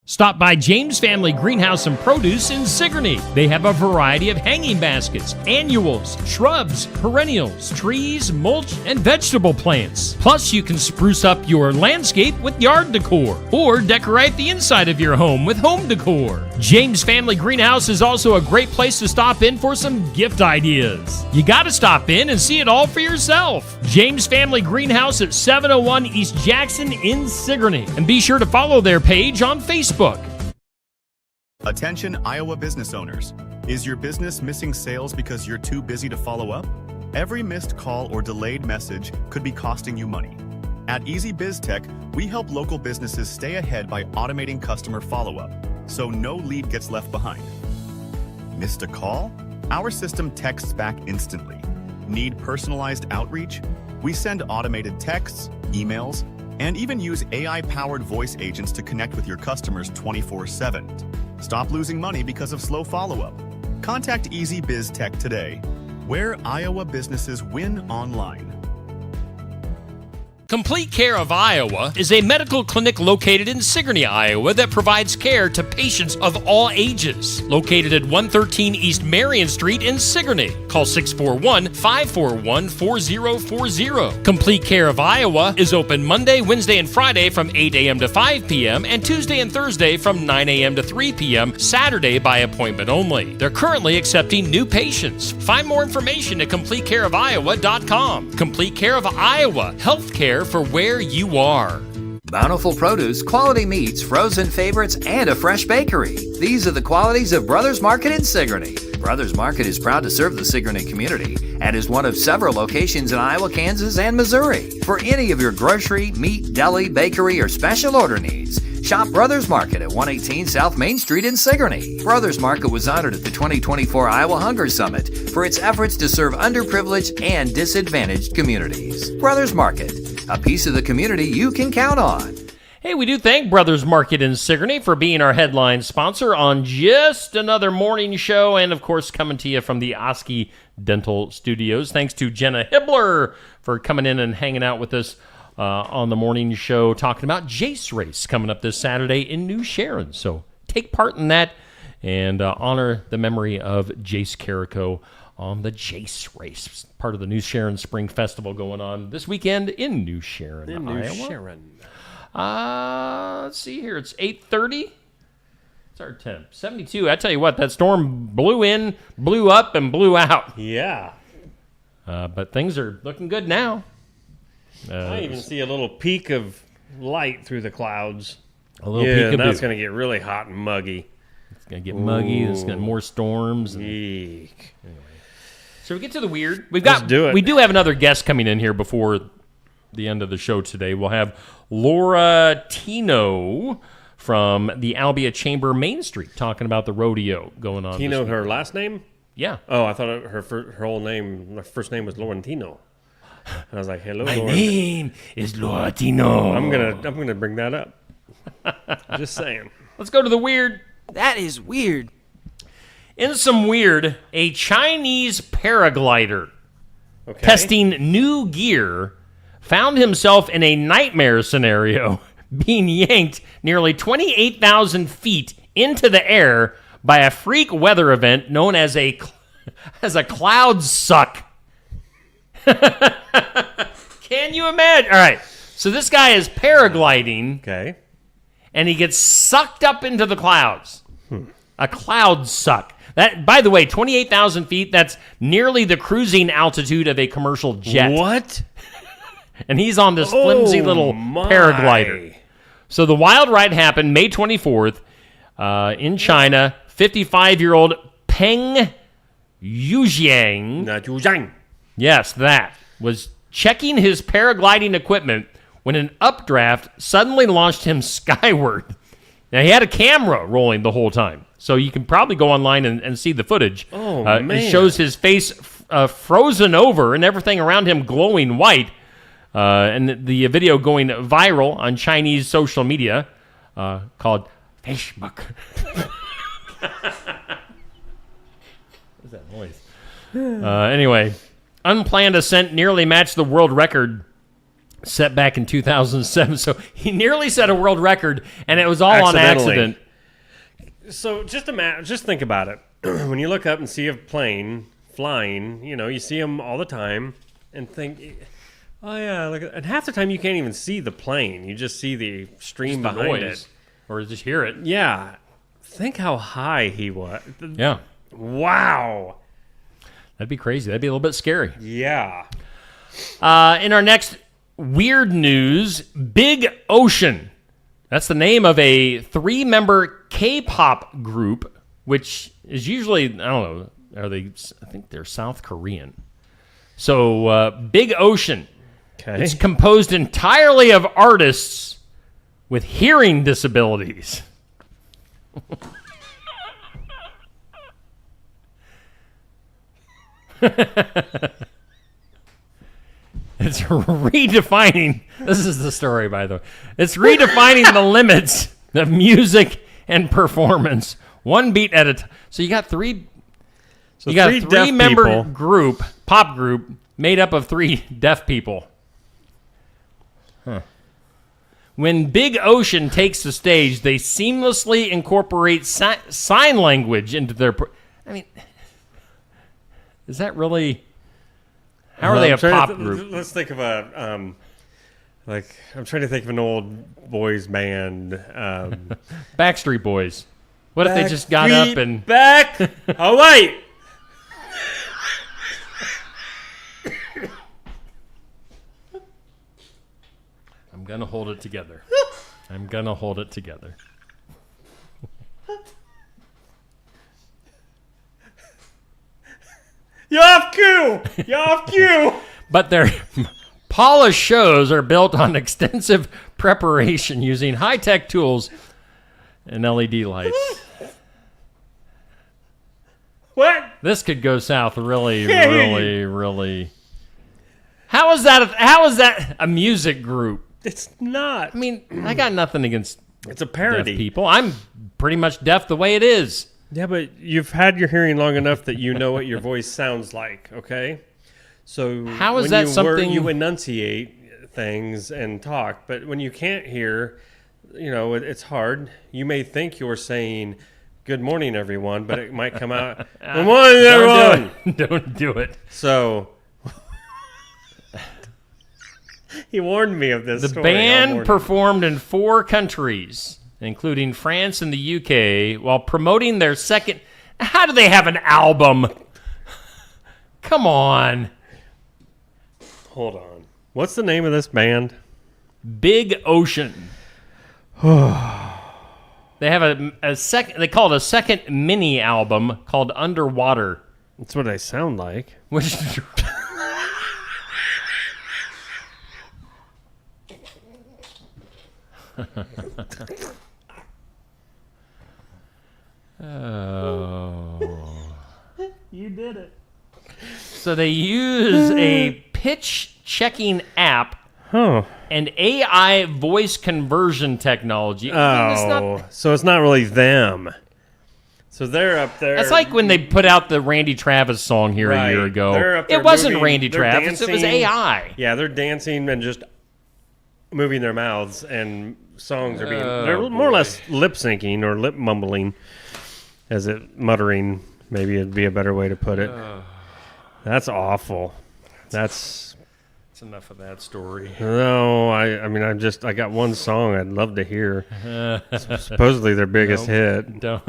Stop by James Family Greenhouse and Produce in Sigourney. They have a variety of hanging baskets, annuals, shrubs, perennials, trees, mulch, and vegetable plants. Plus, you can spruce up your landscape with yard decor or decorate the inside of your home with home decor. James Family Greenhouse is also a great place to stop in for some gift ideas. You gotta stop in and see it all for yourself. James Family Greenhouse at 701 East Jackson in Sigourney. And be sure to follow their page on Facebook. Attention Iowa business owners. Is your business missing sales because you're too busy to follow up? Every missed call or delayed message could be costing you money. At Easy Biz Tech, we help local businesses stay ahead by automating customer follow-up, so no lead gets left behind. Missed a call? Our system texts back instantly. Need personalized outreach? We send automated texts, emails, and even use AI-powered voice agents to connect with your customers 24/7. Stop losing money because of slow follow-up. Contact Easy Biz Tech today, where Iowa businesses win online. Complete Care of Iowa is a medical clinic located in Sigourney, Iowa that provides care to patients of all ages. Located at 113 East Marion Street in Sigourney. Call 641-541-4040. Complete Care of Iowa is open Monday, Wednesday, and Friday from 8 a.m. to 5 p.m. and Tuesday and Thursday from 9 a.m. to 3 p.m. Saturday by appointment only. They're currently accepting new patients. Find more information at CompleteCareOfIowa.com. Complete Care of Iowa. Healthcare for where you are. Bountiful produce, quality meats, frozen favorites, and a fresh bakery. These are the qualities of Brothers Market in Sigourney. Brothers Market is proud to serve the Sigourney community and is one of several locations in Iowa, Kansas, and Missouri. For any of your grocery, meat, deli, bakery, or special order needs, shop Brothers Market at 118 South Main Street in Sigourney. Brothers Market was honored at the 2024 Iowa Hunger Summit for its efforts to serve underprivileged and disadvantaged communities. Brothers Market, a piece of the community you can count on. Hey, we do thank Brothers Market in Sigourney for being our headline sponsor on just another morning show, and of course coming to you from the Osky Dental Studios. Thanks to Jenna Hibbler for coming in and hanging out with us on the morning show, talking about Jace Race coming up this Saturday in New Sharon. So take part in that and honor the memory of Jace Carrico on the Jace Race, part of the New Sharon Spring Festival going on this weekend in New Sharon, Iowa. Sharon. Let's see here. It's 8:30. It's our temp. 72. I tell you what, that storm blew in, blew up, and blew out. Yeah. But things are looking good now. I even see a little peak of light through the clouds. A little peek. Now it's going to get really hot and muggy. It's going to get muggy. There's going to be more storms. Eek. Anyway. So we get to the weird. Let's do it. We do have another guest coming in here before the end of the show today. We'll have Laura Tino from the Albia Chamber Main Street talking about the rodeo going on. Tino, her last name? Yeah. Oh, I thought her whole name, her first name was Laurentino. And I was like, hello, My Laura. name is Laura Tino. I'm gonna bring that up. Just saying. Let's go to the weird. That is weird. In some weird, a Chinese paraglider testing new gear found himself in a nightmare scenario, being yanked nearly 28,000 feet into the air by a freak weather event known as a cloud suck. Can you imagine? All right, so this guy is paragliding, okay, and he gets sucked up into the clouds. A cloud suck. That, by the way, 28,000 feet, that's nearly the cruising altitude of a commercial jet. What? And he's on this flimsy little paraglider. So the wild ride happened May 24th in China. 55-year-old Peng Yujiang. Yes, that was checking his paragliding equipment when an updraft suddenly launched him skyward. Now, he had a camera rolling the whole time, so you can probably go online and see the footage. Oh, man. It shows his face frozen over and everything around him glowing white. And the video going viral on Chinese social media called Facebook. What's that noise? Anyway, unplanned ascent nearly matched the world record set back in 2007. So he nearly set a world record, and it was all on accident. So just think about it. When you look up and see a plane flying, you see them all the time, and think, oh yeah, look at, and half the time you can't even see the plane. You just see the stream behind it, or just hear it. Yeah. Think how high he was. Yeah. Wow. That'd be crazy. That'd be a little bit scary. Yeah. In our next weird news, Big Ocean. That's the name of a 3-member K-pop group, which is usually, I don't know, I think they're South Korean. So Big Ocean Okay. It's composed entirely of artists with hearing disabilities. It's redefining. This is the story, by the way. It's redefining the limits of music and performance, one beat at a time. So you got three. So you got three a deaf three-member people. pop group, made up of three deaf people. Huh. When Big Ocean takes the stage, they seamlessly incorporate sign language into their. I mean, is that really? How are they a pop group? Let's think of a I'm trying to think of an old boys band. Backstreet Boys. What if they just got up and back? Oh wait. I'm gonna hold it together. I'm gonna hold it together. You're off cue. You're off cue. But their polished shows are built on extensive preparation using high-tech tools and LED lights. What? This could go south really, really. How is that a music group? It's not. I mean, I got nothing against it's a parody. deaf people. I'm pretty much deaf the way it is. Yeah, but you've had your hearing long enough that you know what your voice sounds like, okay? So how is that something you enunciate things and talk, but when you can't hear, it's hard. You may think you're saying good morning everyone, but it might come out good morning everyone. Don't do it. So he warned me of this The story. band performed in 4 countries, including France and the UK, while promoting their second... How do they have an album? Come on. Hold on. What's the name of this band? Big Ocean. They have a second... They call it a second mini album called Underwater. That's what they sound like. Which... Oh. You did it. So they use a pitch checking app and AI voice conversion technology. So it's not really them. So they're up there. That's like when they put out the Randy Travis song here a year ago. They're up there It wasn't moving, Randy they're Travis, dancing. it was AI. Yeah, they're dancing and just moving their mouths, and songs are they're more or less lip syncing or lip mumbling, muttering. Maybe it'd be a better way to put it. That's awful. That's enough of that story. No, I mean, I got one song I'd love to hear. Supposedly their biggest hit. Don't.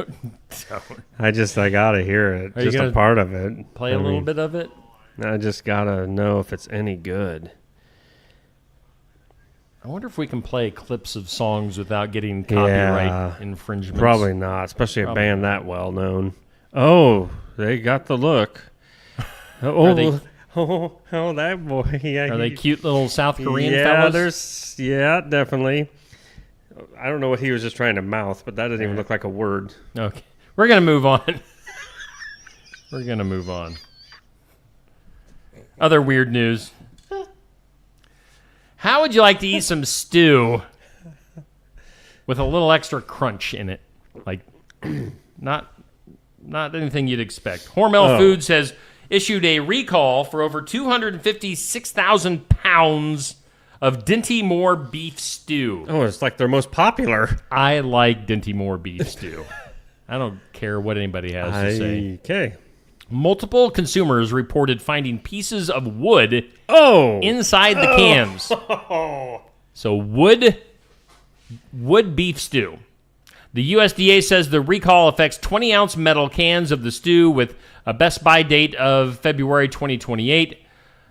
I gotta hear it. Just a part of it. Play a little bit of it. I just gotta know if it's any good. I wonder if we can play clips of songs without getting copyright infringements. Probably not, especially a band that well known. Oh, they got the look. That boy. Yeah, Are they cute little South Korean fellas? Definitely. I don't know what he was just trying to mouth, but that doesn't even look like a word. Okay. We're going to move on. Other weird news. How would you like to eat some stew with a little extra crunch in it? Like, not anything you'd expect. Hormel Foods has issued a recall for over 256,000 pounds of Dinty Moore beef stew. Oh, it's like their most popular. I like Dinty Moore beef stew. I don't care what anybody has to say. Okay. Multiple consumers reported finding pieces of wood inside the cans. So wood beef stew. The USDA says the recall affects 20-ounce metal cans of the stew with a best buy date of February 2028,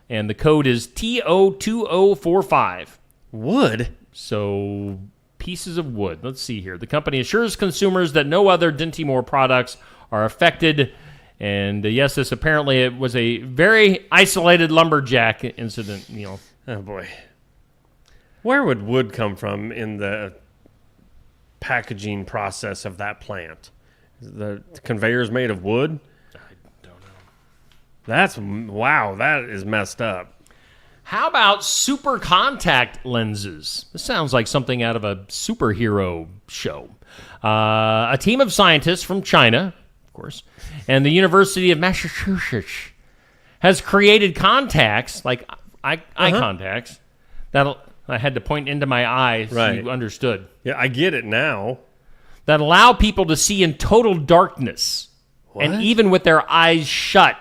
and the code is TO2045. Wood? So pieces of wood. Let's see here. The company assures consumers that no other Dinty Moore products are affected. And yes, this apparently it was a very isolated lumberjack incident. Oh, boy. Where would wood come from in the packaging process of that plant? The conveyor's made of wood? I don't know. Wow, that is messed up. How about super contact lenses? This sounds like something out of a superhero show. A team of scientists from China, of course, and the University of Massachusetts has created contacts, like eye contacts, that I had to point into my eye so you understood. Yeah, I get it now. That allow people to see in total darkness, and even with their eyes shut.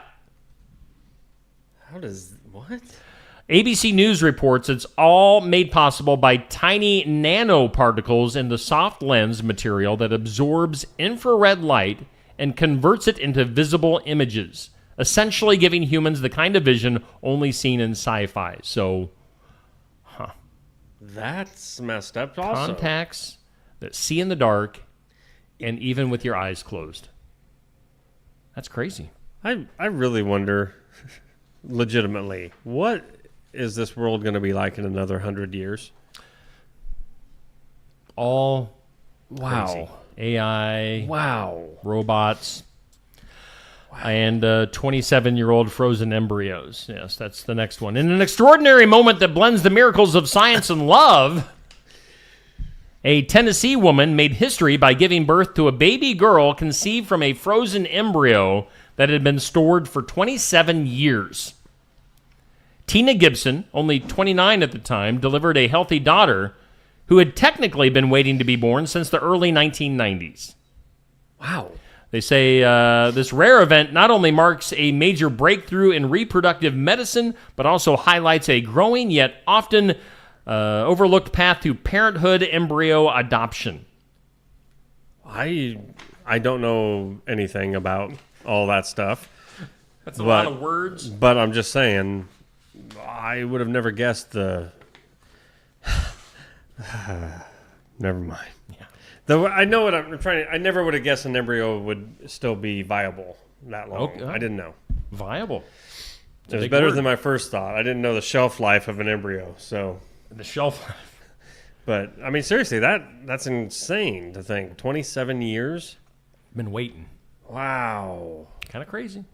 What? ABC News reports it's all made possible by tiny nanoparticles in the soft lens material that absorbs infrared light and converts it into visible images, essentially giving humans the kind of vision only seen in sci-fi. So, That's messed up also. Contacts that see in the dark and even with your eyes closed. That's crazy. I really wonder, legitimately, what is this world going to be like in another 100 years? All wow. Crazy. AI. Wow. Robots. Wow. And 27-year-old frozen embryos. Yes, that's the next one. In an extraordinary moment that blends the miracles of science and love, a Tennessee woman made history by giving birth to a baby girl conceived from a frozen embryo that had been stored for 27 years. Tina Gibson, only 29 at the time, delivered a healthy daughter who had technically been waiting to be born since the early 1990s. Wow. They say this rare event not only marks a major breakthrough in reproductive medicine, but also highlights a growing yet often overlooked path to parenthood embryo adoption. I don't know anything about all that stuff. That's a lot of words. But I'm just saying, I would have never guessed the... Never mind. Yeah. Though I know what I'm trying to... I never would have guessed an embryo would still be viable that long. Okay. I didn't know. Viable. It was better than my first thought. I didn't know the shelf life of an embryo, so... The shelf life. But, I mean, seriously, that's insane to think. 27 years? Been waiting. Wow. Kind of crazy.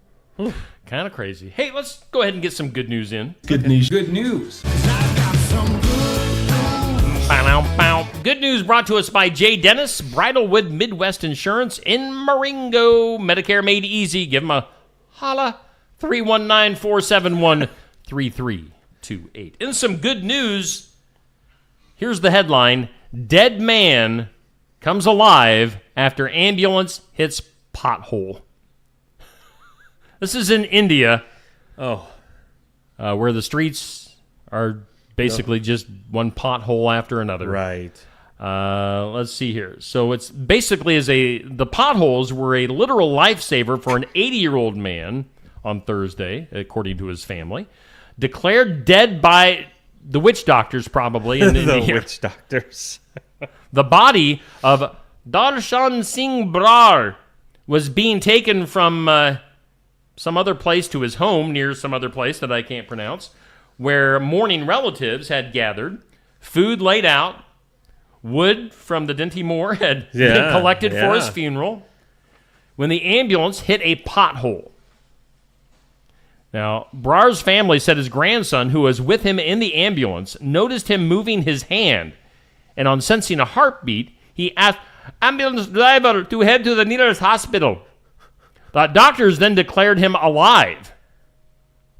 Kind of crazy. Hey, let's go ahead and get some good news in. Good news. Good news. Good news brought to us by Jay Dennis, Bridalwood Midwest Insurance in Marengo. Medicare made easy. Give them a holla. 319-471-3328. In some good news, here's the headline. Dead man comes alive after ambulance hits pothole. This is in India. Where the streets are basically just one pothole after another. Right. Let's see here. So it's basically the potholes were a literal lifesaver for an 80-year-old man on Thursday, according to his family. Declared dead by the witch doctors, probably. In the witch doctors. The body of Darshan Singh Brar was being taken from some other place to his home near some other place that I can't pronounce, where mourning relatives had gathered, food laid out, wood from the Dinty Moor had been collected for his funeral, when the ambulance hit a pothole. Now, Brar's family said his grandson, who was with him in the ambulance, noticed him moving his hand, and on sensing a heartbeat, he asked ambulance driver to head to the nearest hospital. The doctors then declared him alive.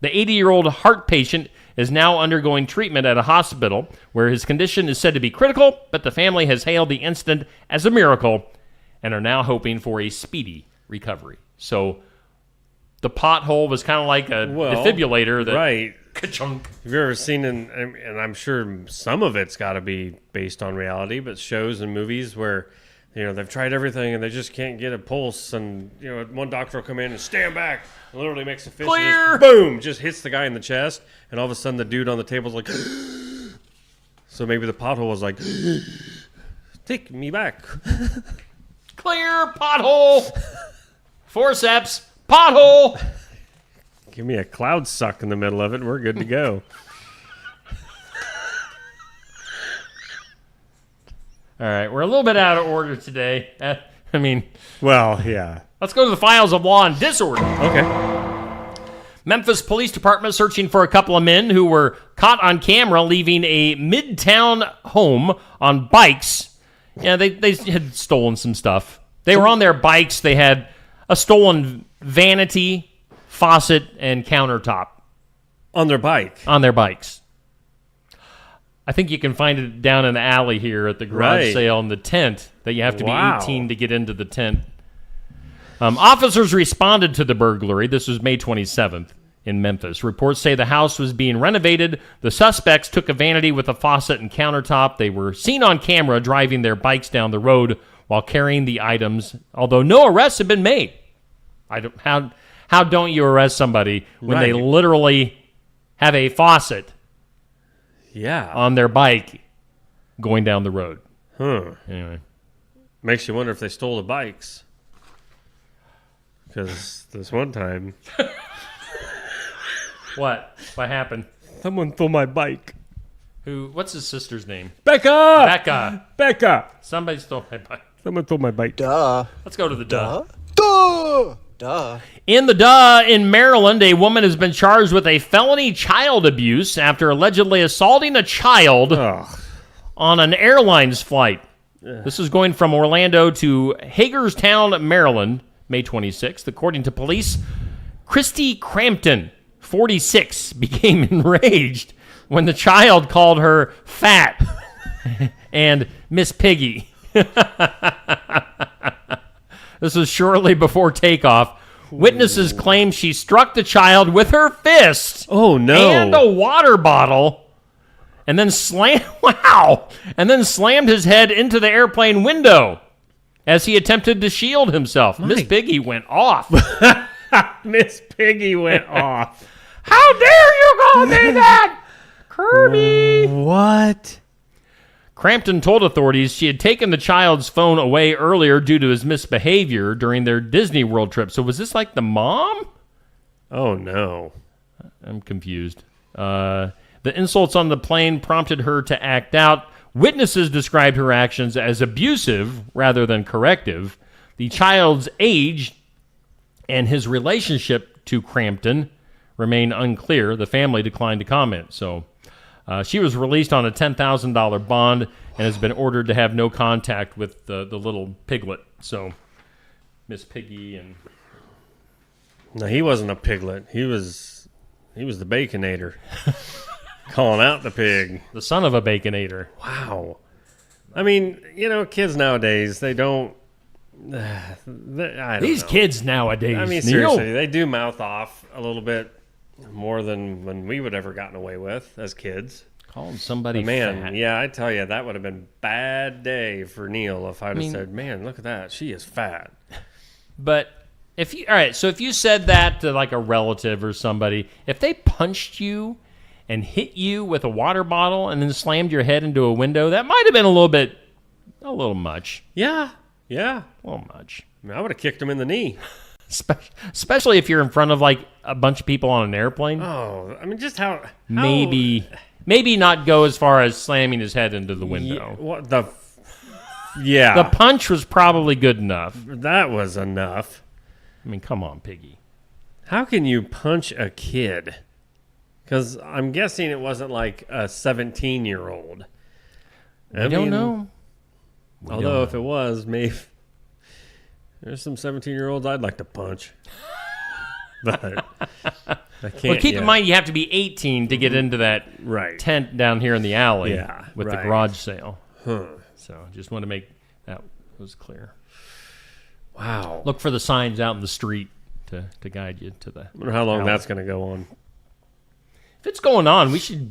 The 80-year-old heart patient is now undergoing treatment at a hospital where his condition is said to be critical, but the family has hailed the incident as a miracle and are now hoping for a speedy recovery. So the pothole was kind of like a defibrillator. Right. Ka-chunk. Have you ever seen, and I'm sure some of it's got to be based on reality, but shows and movies where they've tried everything and they just can't get a pulse, and one doctor will come in and stand back and literally makes a fist, clear, boom, just hits the guy in the chest, and all of a sudden the dude on the table's like, so maybe the pothole was like, take me back. Clear, pothole, forceps, pothole. Give me a cloud suck in the middle of it, and we're good to go. All right, we're a little bit out of order today. Well, yeah. Let's go to the files of law and disorder. Okay. Memphis Police Department searching for a couple of men who were caught on camera leaving a midtown home on bikes. Yeah, they had stolen some stuff. They were on their bikes. They had a stolen vanity, faucet, and countertop. On their bike? On their bikes. I think you can find it down in the alley here at the garage sale in the tent that you have to be 18 to get into the tent. Officers responded to the burglary. This was May 27th in Memphis. Reports say the house was being renovated. The suspects took a vanity with a faucet and countertop. They were seen on camera driving their bikes down the road while carrying the items, although no arrests have been made. How don't you arrest somebody when they literally have a faucet on their bike going down the road? Anyway. Makes you wonder if they stole the bikes. Because this one time... What happened? Someone stole my bike. What's his sister's name? Becca! Somebody stole my bike. Someone stole my bike. Duh. Let's go to the duh. Duh. In the duh, in Maryland, a woman has been charged with a felony child abuse after allegedly assaulting a child on an airlines flight. This is going from Orlando to Hagerstown, Maryland, May 26th. According to police, Christy Crampton, 46, became enraged when the child called her fat and Miss Piggy. This was shortly before takeoff. Witnesses claim she struck the child with her fist. Oh, no. And a water bottle. And then slammed his head into the airplane window as he attempted to shield himself. Miss Piggy went off. Miss Piggy went off. How dare you call me that? Kirby. What? Crampton told authorities she had taken the child's phone away earlier due to his misbehavior during their Disney World trip. So was this like the mom? Oh, no. I'm confused. The insults on the plane prompted her to act out. Witnesses described her actions as abusive rather than corrective. The child's age and his relationship to Crampton remain unclear. The family declined to comment. So she was released on a $10,000 bond and has been ordered to have no contact with the little piglet. So Miss Piggy and... No, he wasn't a piglet. He was the Baconator. Calling out the pig. The son of a Baconator. Wow. I mean, kids nowadays, they don't... I don't These know. kids nowadays, I mean, seriously, they do mouth off a little bit more than when we would ever gotten away with as kids. Calling somebody fat. fat. Yeah, I tell you, that would have been a bad day for Neil if I'd have said, man, look at that. She is fat. But if you said that to like a relative or somebody, if they punched you and hit you with a water bottle and then slammed your head into a window, that might have been a little much. Yeah. A little much. I mean, I would have kicked him in the knee. Especially if you're in front of like a bunch of people on an airplane. Oh, I mean, just how maybe not go as far as slamming his head into the window. The punch was probably good enough. That was enough. I mean, come on, Piggy. How can you punch a kid? Because I'm guessing it wasn't like a 17-year-old. I don't know. Although if it was, maybe there's some 17-year-olds I'd like to punch. But I can't. Well, keep in mind you have to be 18 to get into that tent down here in the alley with the garage sale. So just want to make that was clear. Wow. Look for the signs out in the street to guide you to the I wonder how long alley. that's going to go on. If it's going on, we should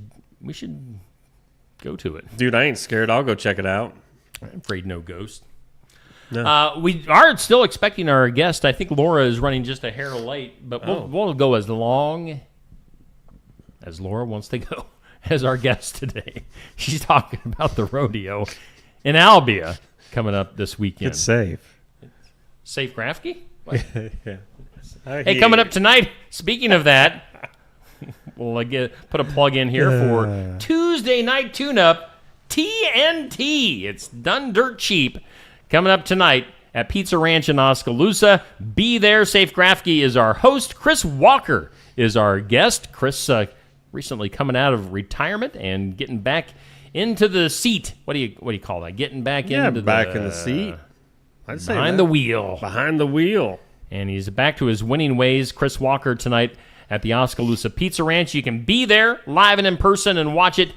go to it. Dude, I ain't scared. I'll go check it out. I'm afraid no ghost. No. We are still expecting our guest. I think Laura is running just a hair late, but we'll go as long as Laura wants to go as our guest today. She's talking about the rodeo in Albia coming up this weekend. It's safe. Safe Grafke? Yeah. Hey, coming up tonight, speaking of that, we'll put a plug in here for Tuesday Night Tune-Up, TNT. It's done dirt cheap. Coming up tonight at Pizza Ranch in Oskaloosa. Be there. Safe Grafke is our host. Chris Walker is our guest. Chris recently coming out of retirement and getting back into the seat. What do you call that? Getting back into back in the seat. I'd say behind the wheel. Behind the wheel. And he's back to his winning ways. Chris Walker tonight at the Oskaloosa Pizza Ranch. You can be there live and in person and watch it.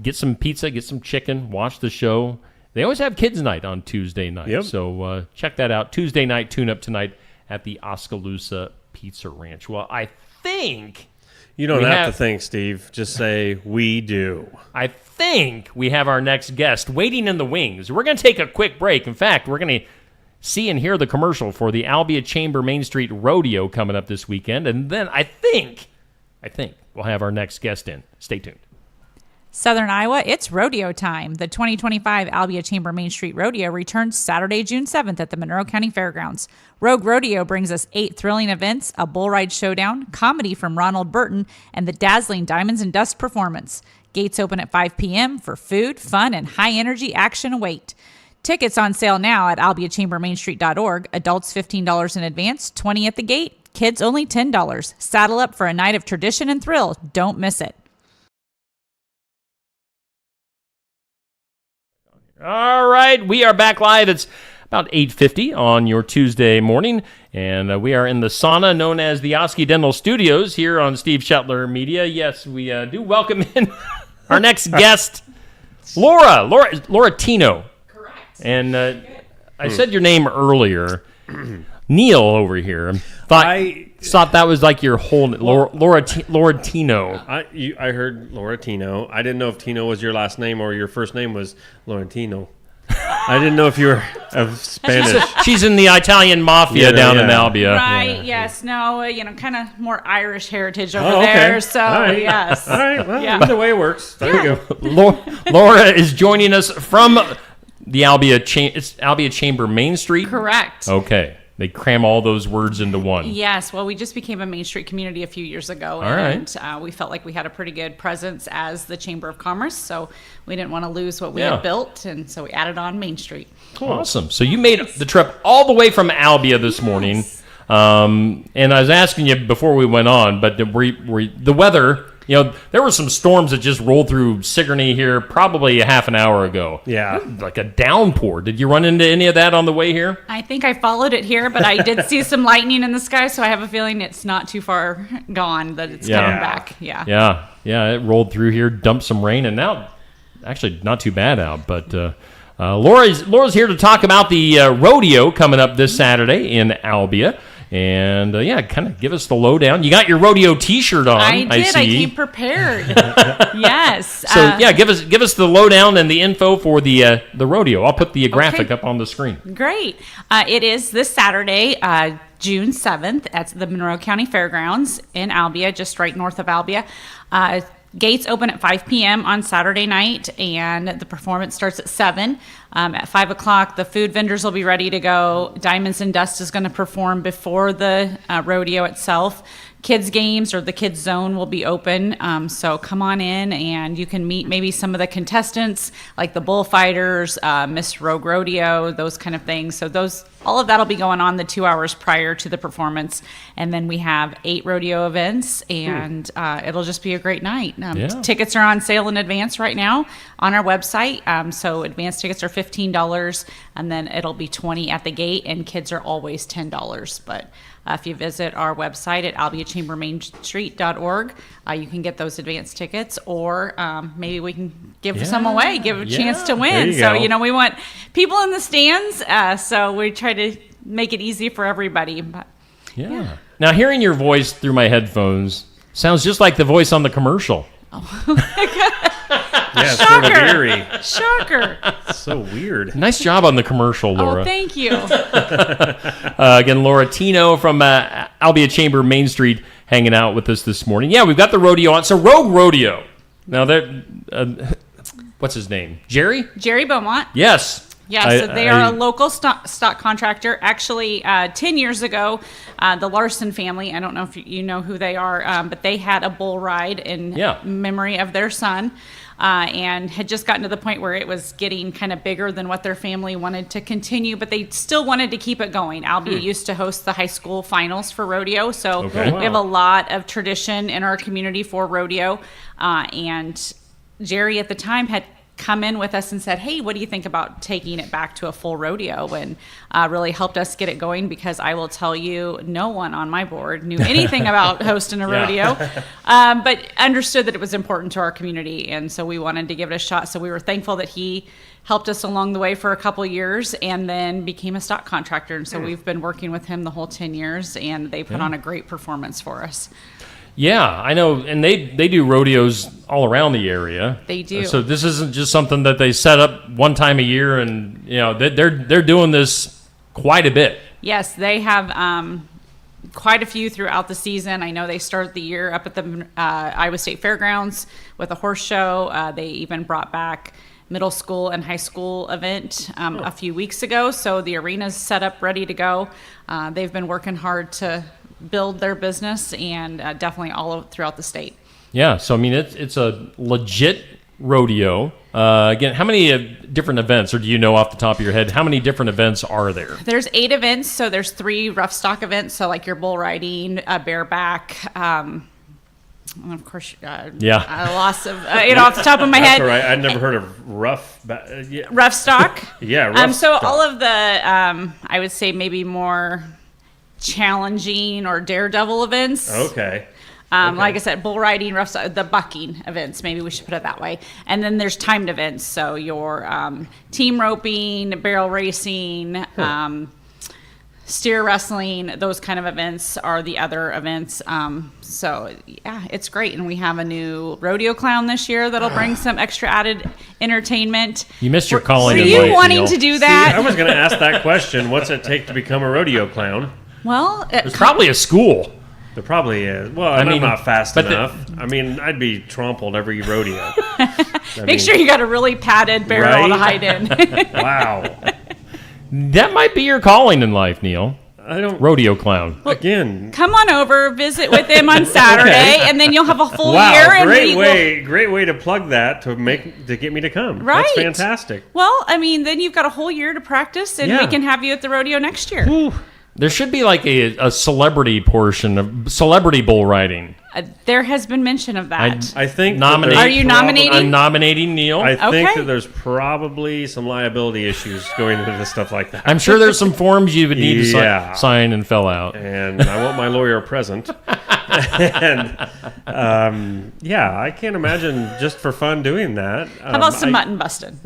Get some pizza, get some chicken, watch the show. They always have kids night on Tuesday night. Yep. So check that out. Tuesday night tune-up tonight at the Oskaloosa Pizza Ranch. Well, I think... You don't have to think, Steve. Just say, we do. I think we have our next guest waiting in the wings. We're going to take a quick break. In fact, we're going to see and hear the commercial for the Albia Chamber Main Street Rodeo coming up this weekend. And then I think we'll have our next guest in. Stay tuned. Southern Iowa, it's rodeo time. The 2025 Albia Chamber Main Street Rodeo returns Saturday, June 7th at the Monroe County Fairgrounds. Rogue Rodeo brings us 8 thrilling events, a bull ride showdown, comedy from Ronald Burton, and the dazzling Diamonds and Dust performance. Gates open at 5 p.m. for food, fun, and high-energy action await. Tickets on sale now at albiachambermainstreet.org. Adults $15 in advance, $20 at the gate. Kids only $10. Saddle up for a night of tradition and thrill. Don't miss it. All right, we are back live. It's about 8:50 on your Tuesday morning, and we are in the sauna known as the Osky Dental Studios here on Steve Shetler Media. Yes, we do welcome in our next guest, Laura Tino. Correct. And I said your name earlier, Neil over here. Thought that was like your whole Laura Tino. I heard Laura Tino. I didn't know if Tino was your last name or your first name was Laurentino. I didn't know if you were of Spanish. She's in the Italian mafia down in Albia. Right, yes. No, kind of more Irish heritage over there. So, yes. All right, well, either way it works. There you go. Laura is joining us from the Albia Chamber Main Street. Correct. Okay. They cram all those words into one. Yes. Well, we just became a Main Street community a few years ago. All and right. We felt like we had a pretty good presence as the Chamber of Commerce. So we didn't want to lose what we had built. And so we added on Main Street. Cool. Awesome. So you made the trip all the way from Albia this morning. And I was asking you before we went on, but the weather... there were some storms that just rolled through Sigourney here probably a half an hour ago. Yeah. Like a downpour. Did you run into any of that on the way here? I think I followed it here, but I did see some lightning in the sky, so I have a feeling it's not too far gone, that it's coming back. Yeah. Yeah, it rolled through here, dumped some rain, and now actually not too bad out. But Laura's here to talk about the rodeo coming up this Saturday in Albia. And kind of give us the lowdown. You got your rodeo T-shirt on. I did. I came prepared. Yes. So give us the lowdown and the info for the rodeo. I'll put the graphic up on the screen. Great. It is this Saturday, June 7th, at the Monroe County Fairgrounds in Albia, just right north of Albia. Gates open at 5 p.m. on Saturday night, and the performance starts at 7. At 5 o'clock, the food vendors will be ready to go. Diamonds and Dust is going to perform before the rodeo itself. Kids games or the kids zone will be open, so come on in and you can meet maybe some of the contestants like the bullfighters, Miss Rogue Rodeo, those kind of things. So all of that will be going on the 2 hours prior to the performance, and then we have 8 rodeo events, and it'll just be a great night. Tickets are on sale in advance right now on our website, so advance tickets are $15, and then it'll be $20 at the gate, and kids are always $10. But if you visit our website at albiachambermainstreet.org, you can get those advance tickets, or maybe we can give some away, give a chance to win. So, we want people in the stands, so we try to make it easy for everybody. But, Now, hearing your voice through my headphones sounds just like the voice on the commercial. Yeah, it's sort of eerie. Shocker. So weird. Nice job on the commercial, Laura. Oh, thank you. Again, Laura Tino from Albia Chamber Main Street hanging out with us this morning. Yeah, we've got the rodeo on. So Rogue Rodeo. Now, what's his name? Jerry? Jerry Beaumont. Yes. Yeah, so they are a local stock contractor. Actually, 10 years ago, the Larson family, I don't know if you know who they are, but they had a bull ride in memory of their son. And had just gotten to the point where it was getting kind of bigger than what their family wanted to continue, but they still wanted to keep it going. Albia used to host the high school finals for rodeo, so we have a lot of tradition in our community for rodeo. And Jerry at the time had come in with us and said, hey, what do you think about taking it back to a full rodeo? And really helped us get it going, because I will tell you, no one on my board knew anything about hosting a rodeo, but understood that it was important to our community. And so we wanted to give it a shot. So we were thankful that he helped us along the way for a couple years and then became a stock contractor. And so we've been working with him the whole 10 years, and they put on a great performance for us. Yeah, I know, and they do rodeos all around the area. They do. So this isn't just something that they set up one time a year, and they're doing this quite a bit. Yes, they have quite a few throughout the season. I know they start the year up at the Iowa State Fairgrounds with a horse show. They even brought back middle school and high school event a few weeks ago. So the arena's set up, ready to go. They've been working hard to build their business, and definitely all throughout the state. Yeah, so I mean, it's a legit rodeo. Again, how many different events, or do you know off the top of your head, how many different events are there? There's 8 events, so there's 3 rough stock events, so like your bull riding, bareback, and of course, a loss of, off the top of my head. That's all right. I'd never heard of rough stock. Rough so stock. all of the, I would say maybe more challenging or daredevil events. Okay. Like I said, bull riding, rough stock, the bucking events, maybe we should put it that way. And then there's timed events, so your team roping, barrel racing, steer wrestling, those kind of events are the other events. So yeah, it's great. And we have a new rodeo clown this year that'll bring some extra added entertainment. You missed your calling. Were you wanting to do that? See, I was going to ask that question. What's it take to become a rodeo clown? Well, there's probably a school. There probably is. Well, I'm not fast enough. I'd be trampled every rodeo. Make sure you got a really padded barrel to hide in. Wow. That might be your calling in life, Neil. Rodeo clown. Well, again. Come on over, visit with him on Saturday, and then you'll have a full year. And great way to plug that to get me to come. Right. That's fantastic. Well, I mean, then you've got a whole year to practice, and we can have you at the rodeo next year. Ooh. There should be like a celebrity portion of celebrity bull riding. There has been mention of that. I think. Are you nominating? I'm nominating Neil. I think that there's probably some liability issues going into stuff like that. I'm sure there's some forms you would need to sign and fill out. And I want my lawyer present. And I can't imagine just for fun doing that. How about some mutton busting?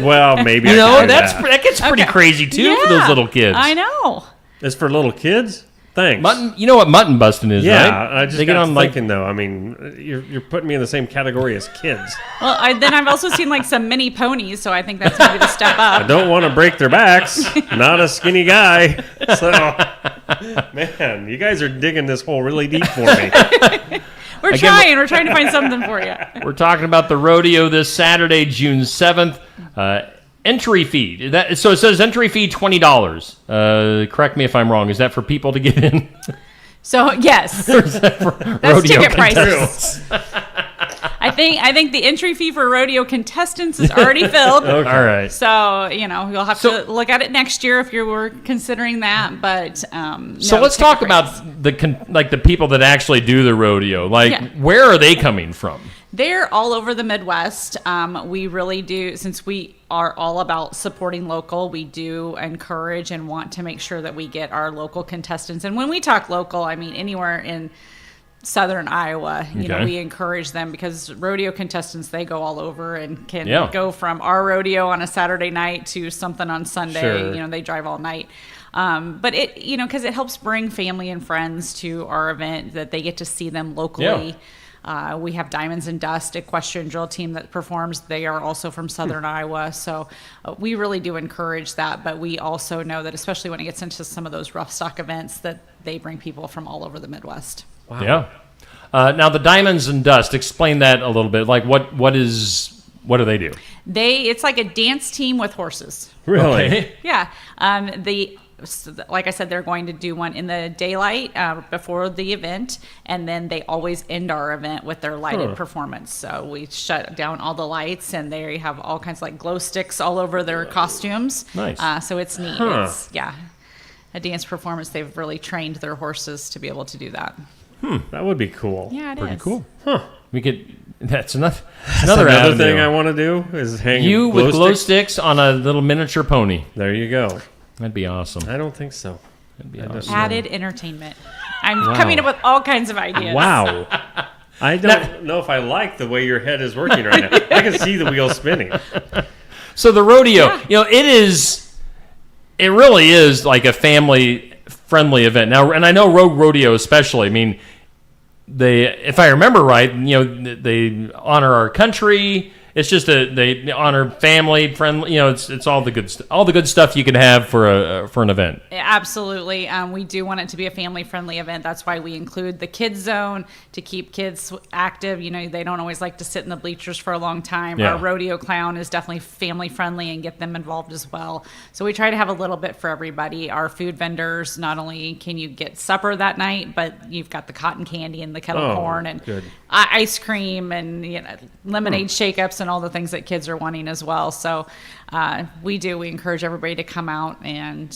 Well, maybe. That gets pretty crazy too for those little kids. I know. It's for little kids. Thanks. Mutton. You know what mutton busting is, right? Yeah, I just got thinking though. I mean, you're putting me in the same category as kids. Well, then I've also seen like some mini ponies, so I think that's maybe the step up. I don't want to break their backs. Not a skinny guy. So, man, you guys are digging this hole really deep for me. We're trying to find something for you. We're talking about the rodeo this Saturday, June 7th. Entry fee. So it says entry fee $20. Correct me if I'm wrong. Is that for people to get in? So yes, That's ticket prices. I think the entry fee for rodeo contestants is already filled. Okay. All right. So you'll have to look at it next year if you were considering that. But so let's talk about the people that actually do the rodeo. Where are they coming from? They're all over the Midwest. We really do, since we are all about supporting local, we do encourage and want to make sure that we get our local contestants. And when we talk local, I mean anywhere in southern Iowa. You know, we encourage them because rodeo contestants, they go all over and can go from our rodeo on a Saturday night to something on Sunday. Sure. You know, they drive all night. But it, because it helps bring family and friends to our event, that they get to see them locally. Yeah. We have Diamonds and Dust, equestrian drill team that performs. They are also from southern Iowa. So we really do encourage that. But we also know that, especially when it gets into some of those rough stock events, that they bring people from all over the Midwest. Wow. Yeah. Now, the Diamonds and Dust, explain that a little bit. Like, what is What do they do? It's like a dance team with horses. Really? Okay. Yeah. Like I said, they're going to do one in the daylight before the event, and then they always end our event with their lighted performance. So we shut down all the lights, and they have all kinds of like glow sticks all over their costumes. Nice. So it's neat. It's a dance performance. They've really trained their horses to be able to do that. That would be cool. Yeah, it Pretty is. cool. Huh. We could. That's another Another thing I want to do is hang you glow with glow sticks. sticks on a little miniature pony. There you go. That'd be awesome. I don't think so. That'd be awesome. Added entertainment. I'm coming up with all kinds of ideas. Wow. I don't know if I like the way your head is working right now. I can see the wheels spinning. So the rodeo, it really is like a family-friendly event. Now, and I know Rogue Rodeo especially, I mean, if I remember right, they honor our country. It's just they honor family, friendly. It's all the good stuff you can have for an event. Absolutely, we do want it to be a family-friendly event. That's why we include the kids zone to keep kids active. They don't always like to sit in the bleachers for a long time. Yeah. Our rodeo clown is definitely family-friendly and get them involved as well. So we try to have a little bit for everybody. Our food vendors, not only can you get supper that night, but you've got the cotton candy and the kettle corn and ice cream and lemonade shake-ups and all the things that kids are wanting as well. So we encourage everybody to come out and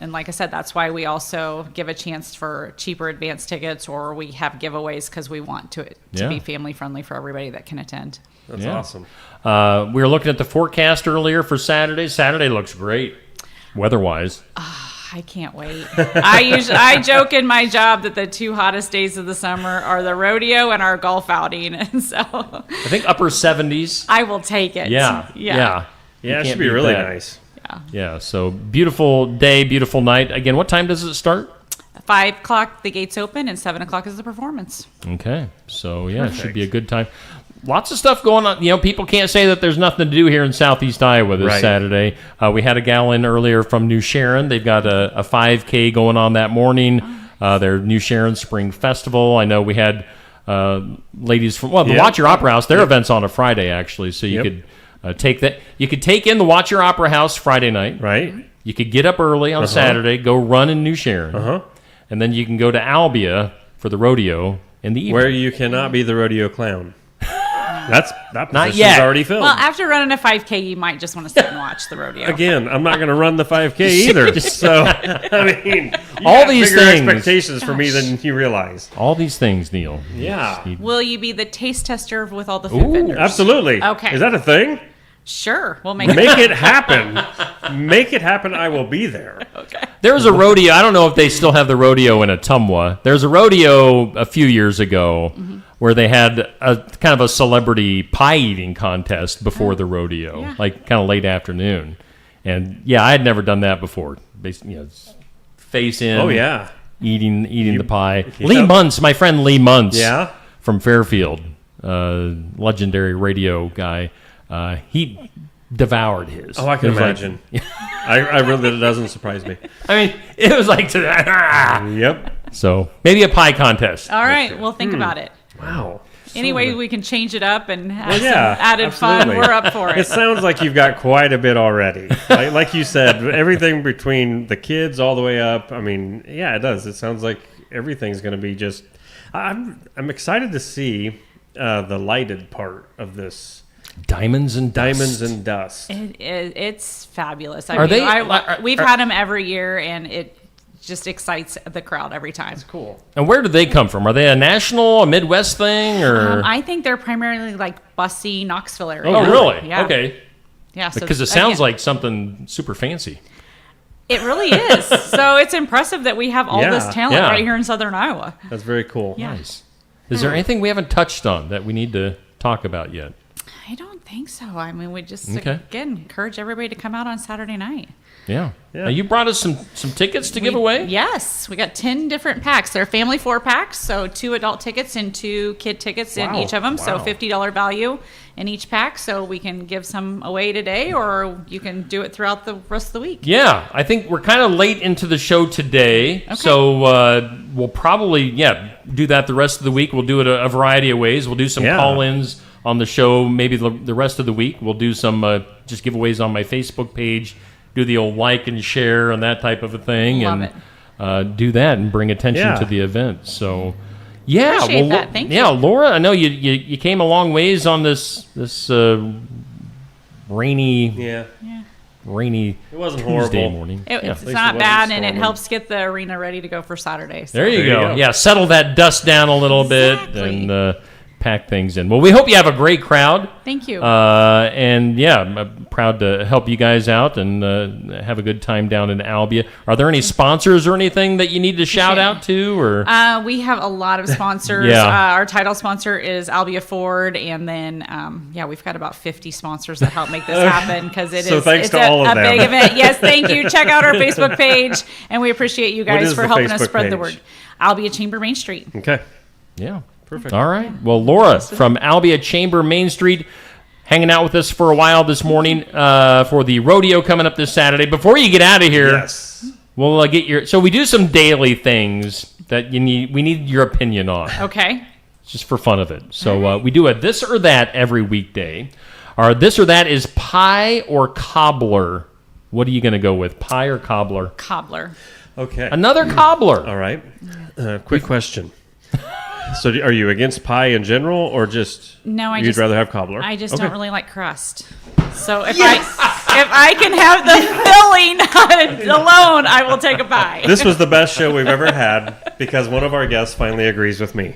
like I said, that's why we also give a chance for cheaper advance tickets, or we have giveaways because we want to be family friendly for everybody that can attend. That's awesome. We were looking at the forecast earlier for Saturday. Saturday looks great weather-wise. I can't wait. I joke in my job that the two hottest days of the summer are the rodeo and our golf outing, and so I think upper 70s. I will take it. Yeah. It should be really nice. Yeah. So beautiful day, beautiful night. Again, what time does it start? 5 o'clock the gates open, and 7 o'clock is the performance. Okay. So it should be a good time. Lots of stuff going on. People can't say that there's nothing to do here in Southeast Iowa this Saturday. We had a gal in earlier from New Sharon. They've got a 5K going on that morning. Their New Sharon Spring Festival. I know we had ladies from the Watch Your Opera House. Their event's on a Friday actually, so you could take that. You could take in the Watch Your Opera House Friday night. Right. You could get up early on Saturday, go run in New Sharon, and then you can go to Albia for the rodeo in the evening. Where you cannot be the rodeo clown. That Not position's yet. already filled. Well, after running a 5K, you might just want to sit and watch the rodeo. Again, I'm not going to run the 5K either. So, I mean, all these bigger things. expectations for me than you realize. All these things, Neil. Yeah. Will you be the taste tester with all the food vendors? Absolutely. Okay. Is that a thing? Sure. We'll make it happen. Make it happen. I will be there. Okay. There's a rodeo. I don't know if they still have the rodeo in Ottumwa. There's a rodeo a few years ago where they had a kind of a celebrity pie eating contest before the rodeo, like kind of late afternoon. And I had never done that before. Face in. Oh yeah. Eating the pie. Lee Muntz, my friend Lee Muntz. Yeah. From Fairfield, legendary radio guy. He devoured his. Oh, I can imagine. I really, it doesn't surprise me. I mean, it was like Yep. So maybe a pie contest. All right. We'll think about it. Wow. Anyway, we can change it up and have some absolutely. added fun. We're up for it. It sounds like you've got quite a bit already. Like you said, everything between the kids all the way up. I mean, it does. It sounds like everything's going to be just. I'm excited to see the lighted part of this. Diamonds and dust. It's fabulous. We've had them every year, and it just excites the crowd every time. It's cool. And where do they come from? Are they a national, a Midwest thing, or? I think they're primarily like Bussy, Knoxville area. Oh, really? Yeah. Okay. Yeah. So because it sounds like something super fancy. It really is. So it's impressive that we have all this talent right here in Southern Iowa. That's very cool. Yeah. Nice. Is there anything we haven't touched on that we need to talk about yet? I don't think so. I mean, we just, again, encourage everybody to come out on Saturday night. Yeah. Now, you brought us some tickets to give away? Yes. We got 10 different packs. They're family 4-packs, so 2 adult tickets and 2 kid tickets in each of them. So $50 value in each pack. So we can give some away today, or you can do it throughout the rest of the week. Yeah. I think we're kind of late into the show today. Okay. So we'll probably, do that the rest of the week. We'll do it a variety of ways. We'll do some call-ins on the show. Maybe the rest of the week we'll do some just giveaways on my Facebook page. Do the old like and share and that type of a thing. Love and do that and bring attention to the event. So, yeah. Appreciate that. Thank you. Yeah, Laura, I know you came a long ways on this rainy... rainy it wasn't Tuesday horrible. morning. It's not bad, and it helps get the arena ready to go for Saturday. So. There you go. Yeah, settle that dust down a little bit and pack things in. Well, we hope you have a great crowd. Thank you. And yeah, I'm proud to help you guys out and have a good time down in Albia. Are there any sponsors or anything that you need to shout out to? Or we have a lot of sponsors. Yeah. Our title sponsor is Albia Ford, and then we've got about 50 sponsors that help make this happen because it's a big event. Yes, thank you. Check out our Facebook page, and we appreciate you guys for helping us spread the word. Albia Chamber Main Street. Okay. Yeah. Perfect. All right. Well, Laura from Albia Chamber Main Street hanging out with us for a while this morning for the rodeo coming up this Saturday. Before you get out of here, we'll get your... So we do some daily things that we need your opinion on. Okay. Just for fun of it. So we do a this or that every weekday. Our this or that is pie or cobbler. What are you going to go with, pie or cobbler? Cobbler. Okay. Another cobbler. All right. Quick question. So are you against pie in general, or just you'd rather have cobbler? I just don't really like crust. So if I can have the filling alone, I will take a pie. This was the best show we've ever had because one of our guests finally agrees with me.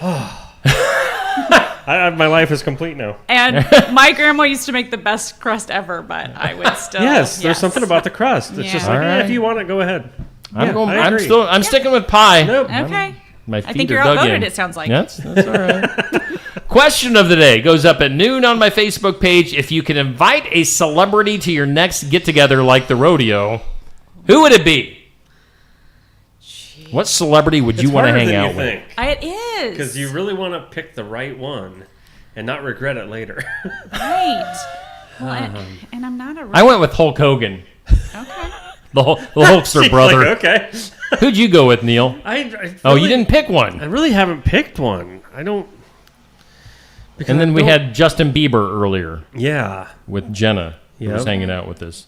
My life is complete now. And my grandma used to make the best crust ever, but I would still. Yes, there's something about the crust. It's just like, if you want it, go ahead. I'm sticking with pie. Nope. Okay. My feet I think are you're dug outvoted, in. it sounds like. That's all right. Question of the day goes up at noon on my Facebook page. If you could invite a celebrity to your next get-together like the rodeo, who would it be? Jeez. What celebrity would you want to hang out with? It is. Because you really want to pick the right one and not regret it later. Right. Well, and I'm not a... I went with Hulk Hogan. Okay. The Hulkster brother. Like, okay. Who'd you go with, Neil? You didn't pick one. I really haven't picked one. I don't. And then we had Justin Bieber earlier. Yeah. With Jenna, who was hanging out with us.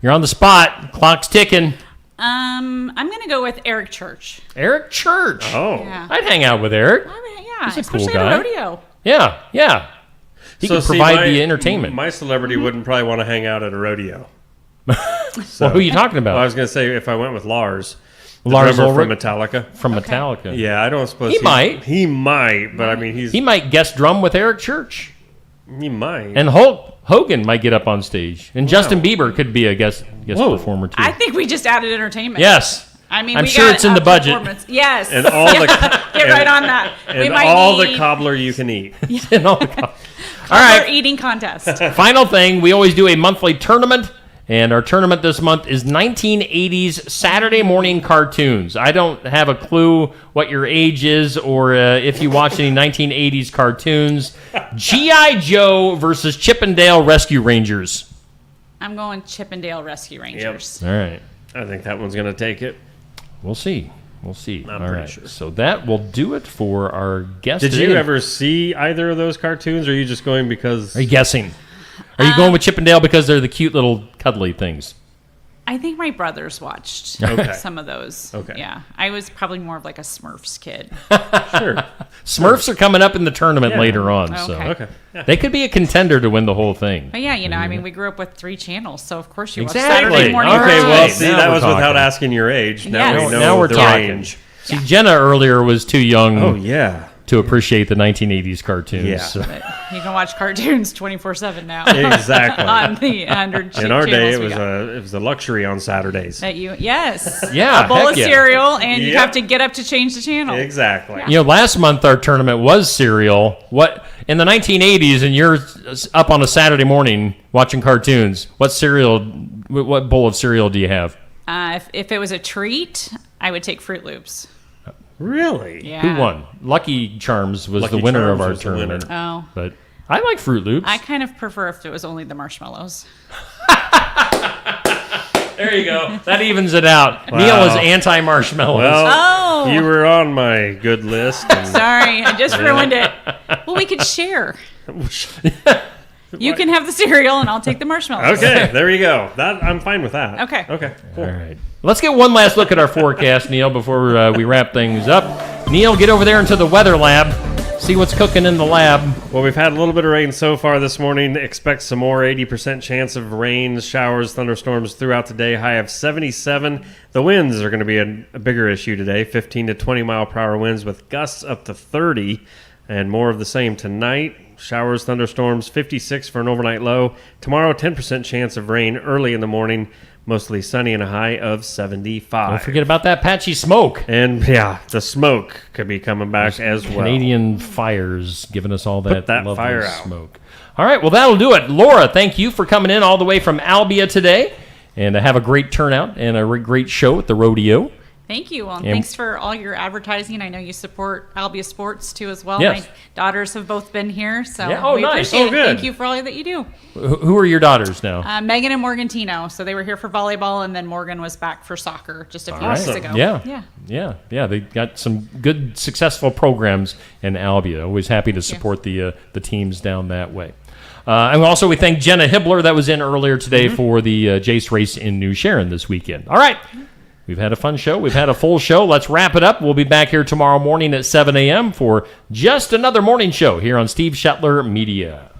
You're on the spot. Clock's ticking. I'm going to go with Eric Church. Eric Church? Oh. Yeah. I'd hang out with Eric. Yeah, He's a cool especially guy. at a rodeo. Yeah. He could provide the entertainment. My celebrity wouldn't probably want to hang out at a rodeo. Well, who are you talking about? Well, I was going to say if I went with Lars. Lars from Ulrich? Metallica. From Metallica. Yeah, I don't suppose he might. He might, but I mean he might guest drum with Eric Church. He might. And Hulk Hogan might get up on stage, and Justin Bieber could be a guest performer too. I think we just added entertainment. Yes. I mean, I'm sure it's in the budget. Yes. And all the get right on that. And all the cobbler you can eat. And all the all right. Eating contest. Final thing, we always do a monthly tournament. And our tournament this month is 1980s Saturday morning cartoons. I don't have a clue what your age is or if you watch any 1980s cartoons. G.I. Joe versus Chippendale Rescue Rangers. I'm going Chippendale Rescue Rangers. All right. I think that one's going to take it. We'll see. I'm pretty right. sure. So that will do it for our guest. Did you ever see either of those cartoons, or are you just going because... Are you guessing? Are you going with Chippendale because they're the cute little cuddly things? I think my brothers watched some of those. Okay. Yeah. I was probably more of like a Smurfs kid. Sure. Smurfs are coming up in the tournament later on. Okay. So they could be a contender to win the whole thing. But yeah, I mean, we grew up with 3 channels, so of course you watch Exactly. Saturday morning. Okay, well, cartoons. see, that was without asking your age. Now we know now we're the talking. range. See, Jenna earlier was too young. Oh, yeah. To appreciate the 1980s cartoons. Yeah. So. You can watch cartoons 24/7 now. Exactly. On the 100 In our day, channels it was a luxury on Saturdays. Yes. Yeah, a bowl heck of yeah. cereal, and you have to get up to change the channel. Exactly. You know, last month our tournament was cereal. What in the 1980s, and you're up on a Saturday morning watching cartoons. What bowl of cereal do you have? If it was a treat, I would take Fruit Loops. Really? Yeah. Who won? Lucky Charms was Lucky the winner Charms of our was the tournament. winner. Oh. But I like Fruit Loops. I kind of prefer if it was only the marshmallows. There you go. That evens it out. Wow. Neil is anti-marshmallows. Well, you were on my good list. And Sorry, I just ruined it. Well, we could share. You can have the cereal, and I'll take the marshmallows. Okay, there you go. I'm fine with that. Okay. Okay, cool. All right. Let's get one last look at our forecast, Neil, before we wrap things up. Neil, get over there into the weather lab. See what's cooking in the lab. Well, we've had a little bit of rain so far this morning. Expect some more. 80% chance of rain, showers, thunderstorms throughout today. High of 77. The winds are going to be a bigger issue today. 15 to 20 mile per hour winds with gusts up to 30. And more of the same tonight. Showers, thunderstorms, 56 for an overnight low. Tomorrow, 10% chance of rain early in the morning. Mostly sunny and a high of 75. Don't forget about that patchy smoke. And yeah, the smoke could be coming back as well. Canadian fires giving us all that, Put that lovely fire out. smoke. All right, well, that'll do it. Laura, thank you for coming in all the way from Albia today. And have a great turnout and a great show at the rodeo. Thank you. Well, and thanks for all your advertising. I know you support Albia Sports, too, as well. Yes. My daughters have both been here, so Yeah. Oh, we nice. appreciate Oh, it. good. Thank you for all that you do. Who are your daughters now? Megan and Morgan Tino. So they were here for volleyball, and then Morgan was back for soccer just a few weeks ago. Yeah. They got some good, successful programs in Albia. Always happy to support the teams down that way. And also, we thank Jenna Hibbler that was in earlier today for the Jace race in New Sharon this weekend. All right. We've had a fun show. We've had a full show. Let's wrap it up. We'll be back here tomorrow morning at 7 a.m. for just another morning show here on Steve Shetler Media.